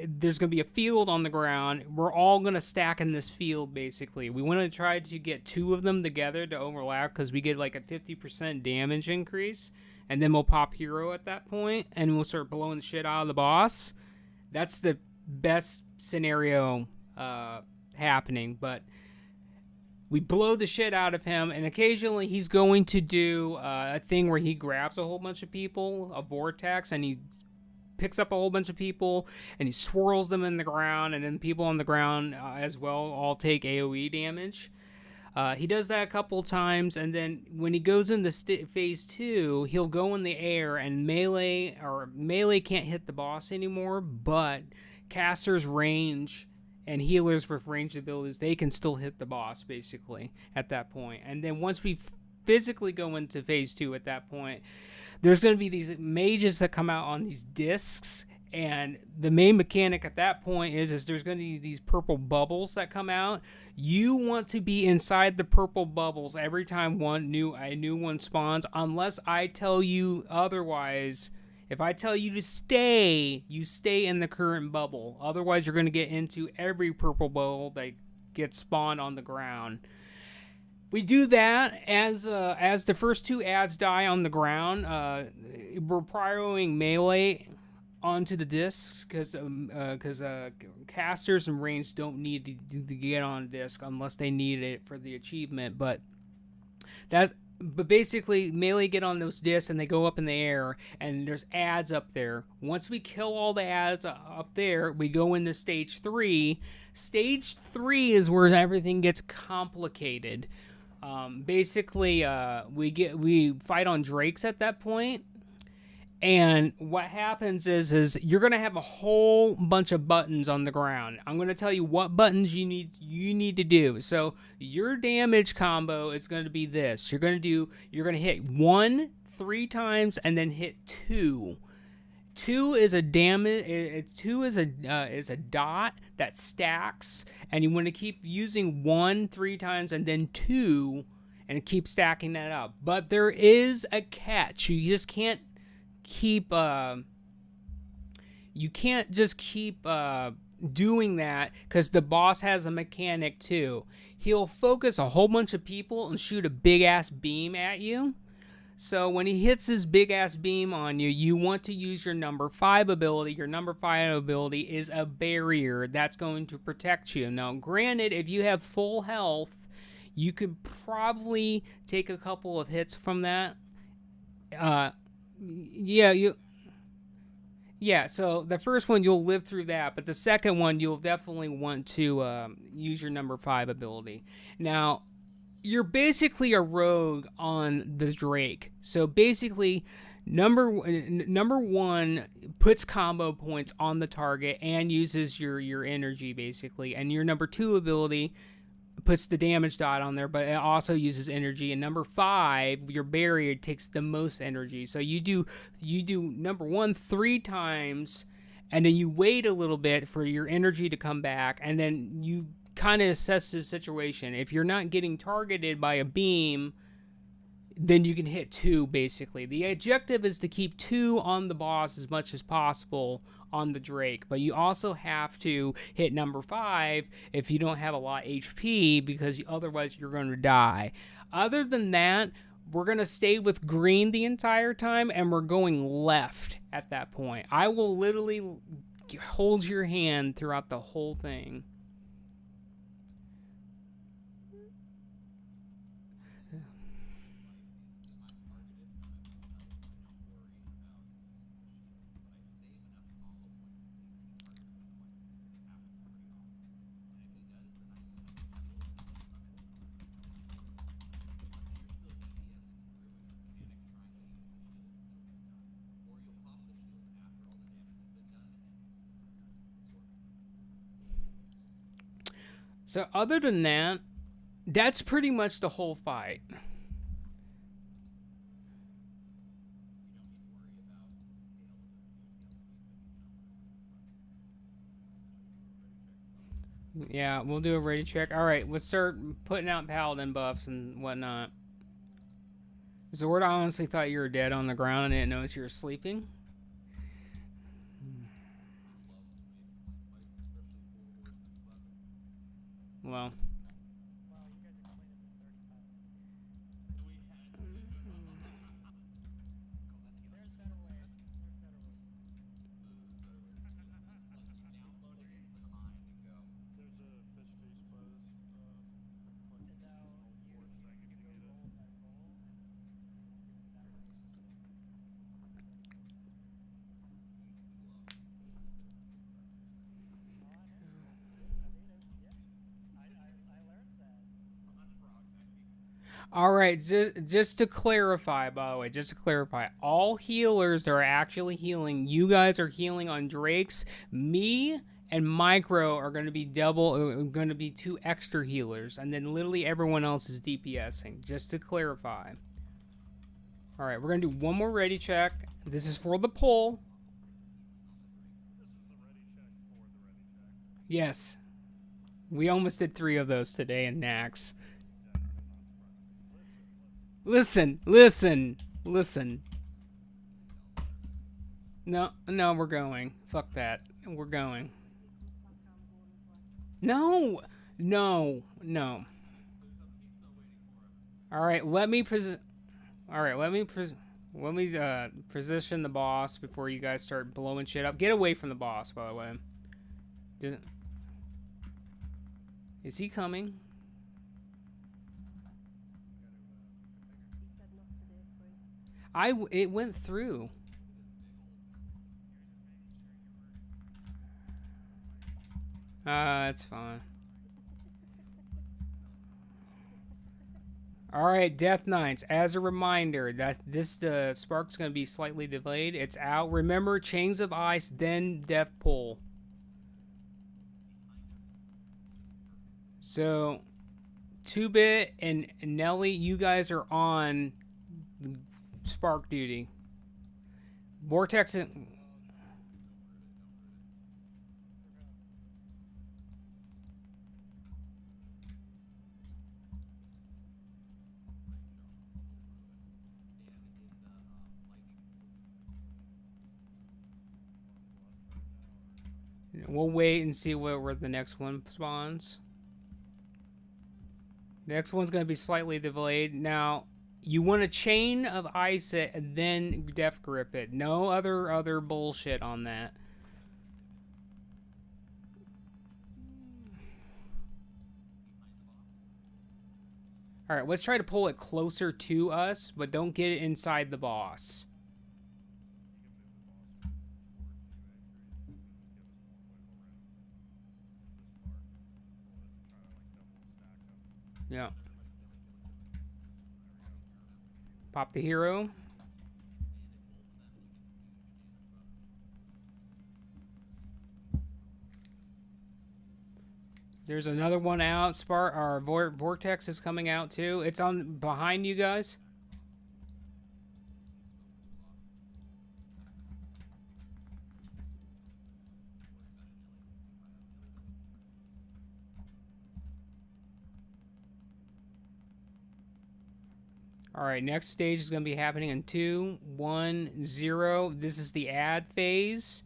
there's going to be a field on the ground. We're all going to stack in this field, basically. We want to try to get two of them together to overlap because we get like a 50% damage increase. And then we'll pop hero at that point, and we'll start blowing the shit out of the boss. That's the best scenario happening. But we blow the shit out of him, and occasionally he's going to do a thing where he grabs a whole bunch of people, a vortex, and he picks up a whole bunch of people and he swirls them in the ground, and then people on the ground as well all take AoE damage. He does that a couple times, and then when he goes into phase 2, he'll go in the air, and melee can't hit the boss anymore, but casters, range, and healers with ranged abilities, they can still hit the boss basically at that point. And then once we physically go into phase 2 at that point, there's going to be these mages that come out on these discs, and the main mechanic at that point is there's going to be these purple bubbles that come out. You want to be inside the purple bubbles every time a new one spawns, unless I tell you otherwise. If I tell you to stay, you stay in the current bubble. Otherwise, you're going to get into every purple bubble that gets spawned on the ground. We do that as the first 2 ads die on the ground. We're prioring melee onto the discs because casters and range don't need to get on a disc unless they need it for the achievement. But basically, melee get on those discs and they go up in the air, and there's ads up there. Once we kill all the ads up there, we go into stage 3. Stage 3 is where everything gets complicated. Basically, we fight on drakes at that point, and what happens is you're gonna have a whole bunch of buttons on the ground. I'm gonna tell you what buttons you need to do. So your damage combo is gonna be this. You're gonna hit 1 3 times and then hit 2. 2 is a damage. 2 is a dot that stacks, and you want to keep using 1 3 times and then 2, and keep stacking that up. But there is a catch. You just can't keep. You can't just keep doing that, because the boss has a mechanic too. He'll focus a whole bunch of people and shoot a big ass beam at you. So when he hits his big-ass beam on you, you want to use your number 5 ability. Your number 5 ability is a barrier that's going to protect you. Now, granted, if you have full health, you could probably take a couple of hits from that. Yeah, so the first one, you'll live through that, but the second one, you'll definitely want to use your number 5 ability. Now, you're basically a rogue on the Drake. So basically, number 1 puts combo points on the target and uses your energy, basically. And your number 2 ability puts the damage dot on there, but it also uses energy. And number 5, your barrier, takes the most energy. So you do number 1 3 times, and then you wait a little bit for your energy to come back, and then you kind of assess the situation. If you're not getting targeted by a beam, then you can hit 2, basically. The objective is to keep 2 on the boss as much as possible on the Drake, but you also have to hit number 5 if you don't have a lot of HP, because otherwise you're going to die. Other than that, we're going to stay with green the entire time, and we're going left at that point. I will literally hold your hand throughout the whole thing. So other than that, that's pretty much the whole fight. Yeah, we'll do a ready check. All right, let's start putting out paladin buffs and whatnot. Zord, I honestly thought you were dead on the ground. I didn't notice you were sleeping. Well. All right, just to clarify, by the way, just to clarify, all healers that are actually healing, you guys are healing on Drake's. Me and Micro are going to be going to be two extra healers, and then literally everyone else is DPSing. Just to clarify. All right, we're going to do one more ready check. This is for the poll. This is the ready check for the ready check. Yes, we almost did 3 of those today in Nax. Yeah, I'm not surprised. Listen. No, we're going. Fuck that. We're going. No. All right, let me position the boss before you guys start blowing shit up. Get away from the boss, by the way. Is he coming? It went through. It's fine. All right, Death Knights. As a reminder, that this spark's going to be slightly delayed. It's out. Remember, Chains of Ice, then Death Pull. So, 2-Bit and Nelly, you guys are on spark duty. Vortex and... We'll wait and see where the next one spawns. The next one's going to be slightly delayed. Now, you want to Chain of Ice it and then Death Grip it. No other bullshit on that. Alright, let's try to pull it closer to us, but don't get it inside the boss. Yeah. Pop the hero. There's another one out. Our Vortex is coming out too. It's on behind you guys. All right, next stage is going to be happening in 2, 1, 0. This is the ad phase.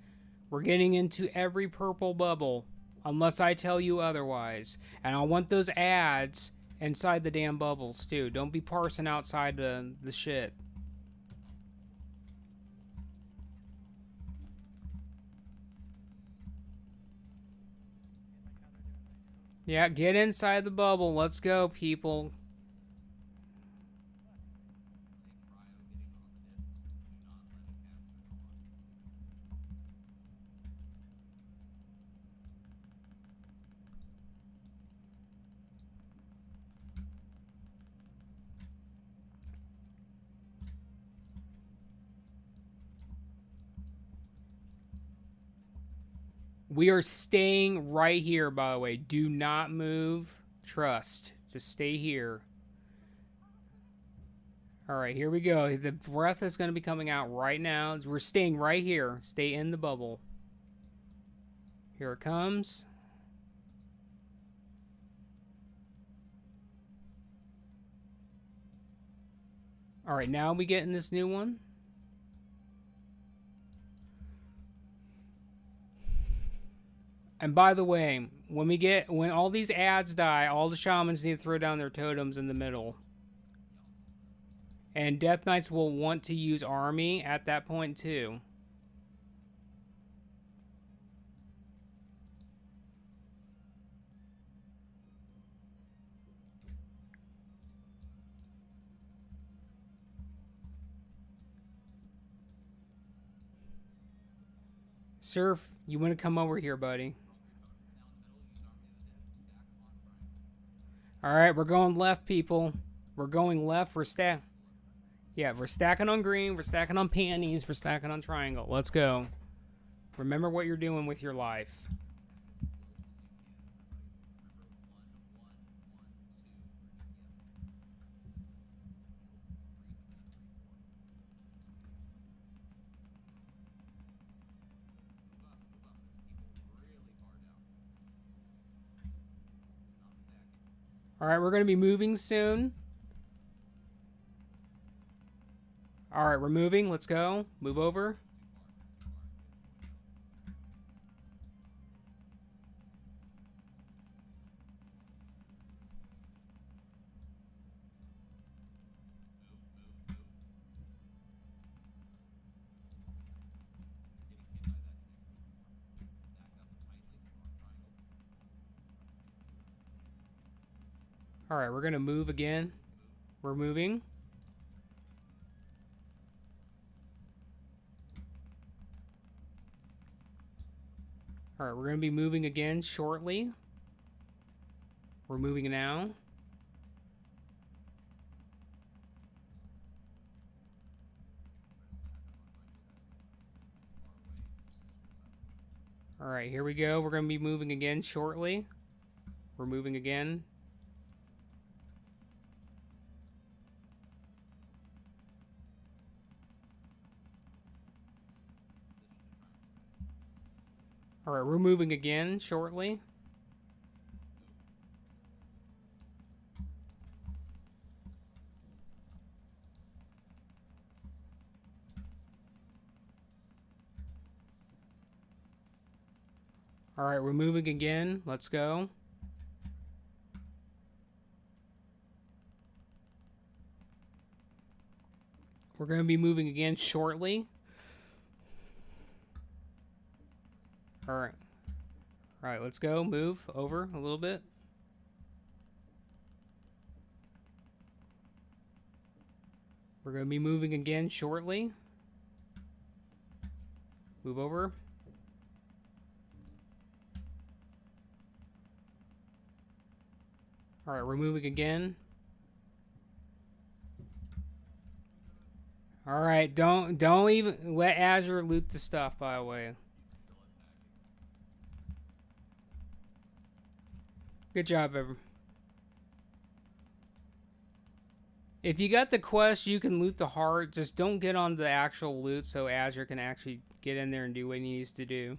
We're getting into every purple bubble, unless I tell you otherwise. And I want those ads inside the damn bubbles, too. Don't be parsing outside the shit. Yeah, get inside the bubble. Let's go, people. We are staying right here, by the way. Do not move. Trust. Just stay here. All right, here we go. The breath is going to be coming out right now. We're staying right here. Stay in the bubble. Here it comes. All right, now we get in this new one. And by the way, when all these ads die, all the shamans need to throw down their totems in the middle. And Death Knights will want to use army at that point too. Surf, you want to come over here, buddy? All right, we're going left, people. We're going left. Yeah, we're stacking on green. We're stacking on panties. We're stacking on triangle. Let's go. Remember what you're doing with your life. All right, we're going to be moving soon. All right, we're moving. Let's go. Move over. All right, we're going to move again. We're moving. All right, we're going to be moving again shortly. We're moving now. All right, here we go. We're going to be moving again shortly. We're moving again. All right, we're moving again shortly. All right, we're moving again. Let's go. We're going to be moving again shortly. All right. All right, let's go. Move over a little bit. We're going to be moving again shortly. Move over. All right, we're moving again. All right, don't even let Azure loot the stuff, by the way. Good job, everyone. If you got the quest, you can loot the heart. Just don't get on the actual loot so Azure can actually get in there and do what he needs to do.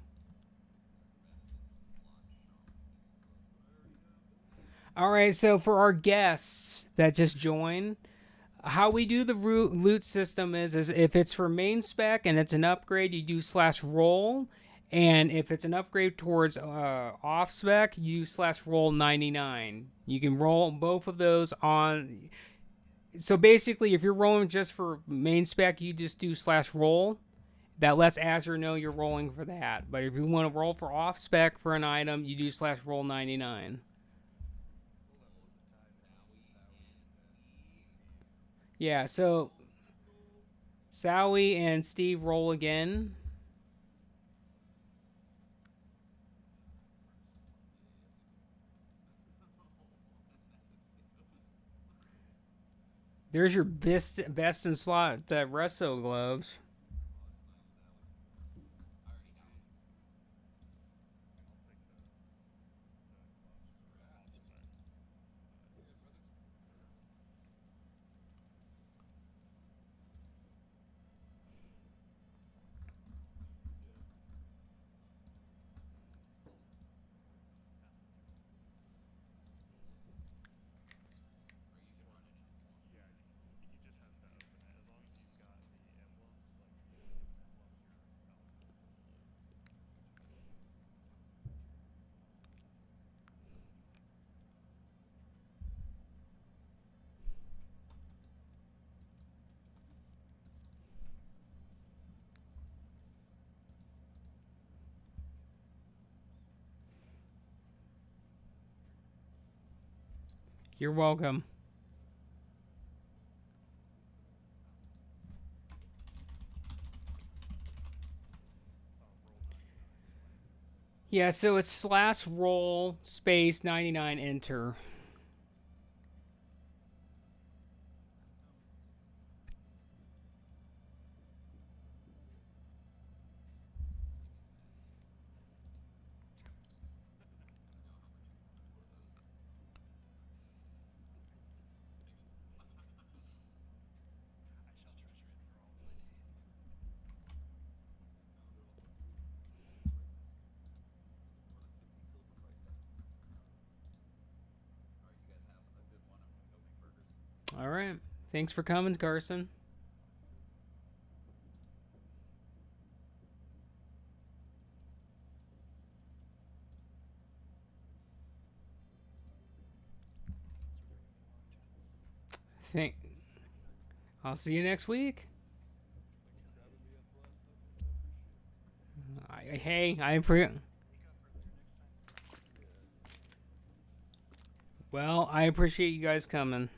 All right, so for our guests that just joined, how we do the loot system is if it's for main spec and it's an upgrade, you do /roll. And if it's an upgrade towards off spec, you do /roll 99. You can roll both of those on. So basically, if you're rolling just for main spec, you just do /roll. That lets Azure know you're rolling for that. But if you want to roll for off spec for an item, you do /roll 99. Yeah, so Sowie and Steve roll again. There's your best in slot Resto gloves. You're welcome. Yeah, so it's /roll space 99 enter. All right. Thanks for coming, Carson. Thank. I'll see you next week. Thanks for grabbing me at the last second. I appreciate it. Hey, I appreciate. Yeah. Well, I appreciate you guys coming.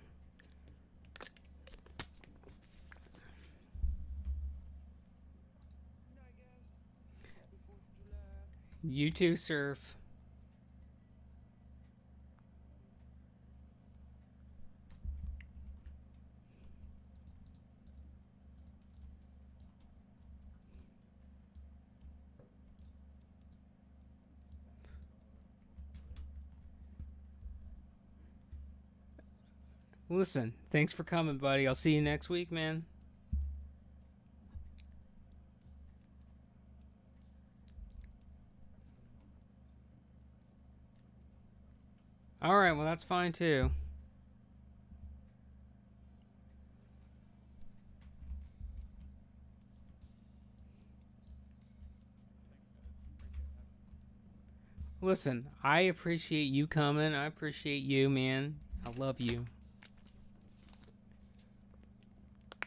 Happy 4th of July. You too, Surf. Listen, thanks for coming, buddy. I'll see you next week, man. All right, well, that's fine too. Thanks, guys. Appreciate having me. Listen, I appreciate you coming. I appreciate you, man. I love you. It's a good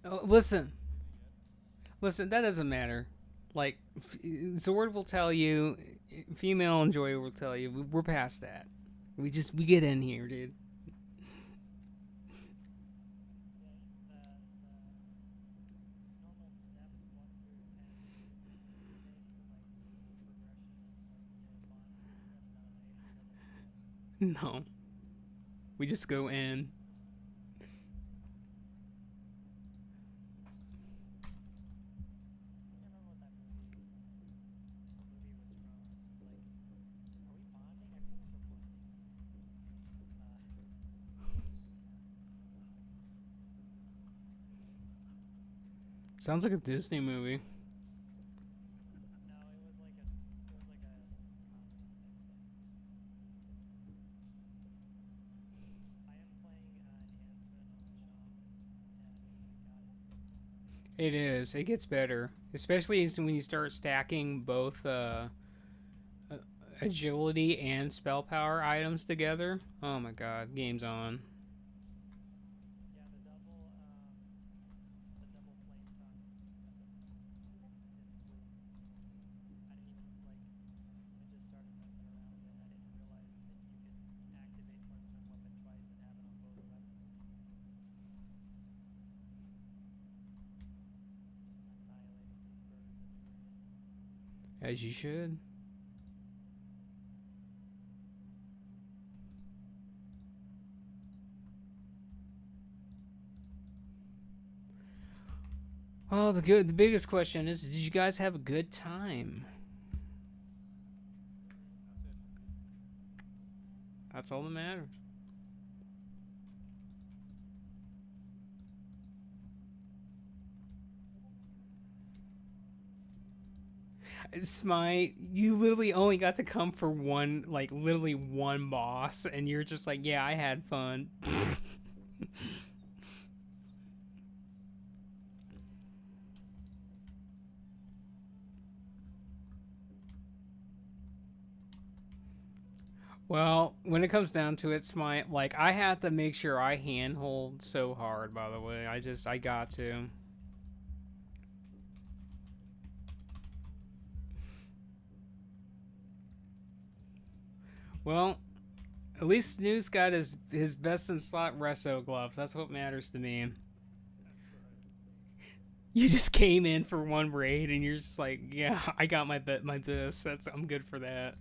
time. Oh, listen, Busy yet? listen. That doesn't matter. Like Zord will tell you, female enjoyer will tell you. We're past that. We get in here, dude. No, we just go in. Sounds like a Disney movie. It is. It gets better, especially when you start stacking both agility and spell power items together. Oh my god, game's on. As you should. Well, the biggest question is, did you guys have a good time? That's all that matters. Smite, you literally only got to come for one, like literally one boss, and you're just like, yeah, I had fun. Well, when it comes down to it, Smite, like I had to make sure I handhold so hard. By the way, I got to. Well, at least Snooze got his best in slot reso gloves. That's what matters to me. That's right. You just came in for one raid and you're just like, yeah, I got my this. I'm good for that.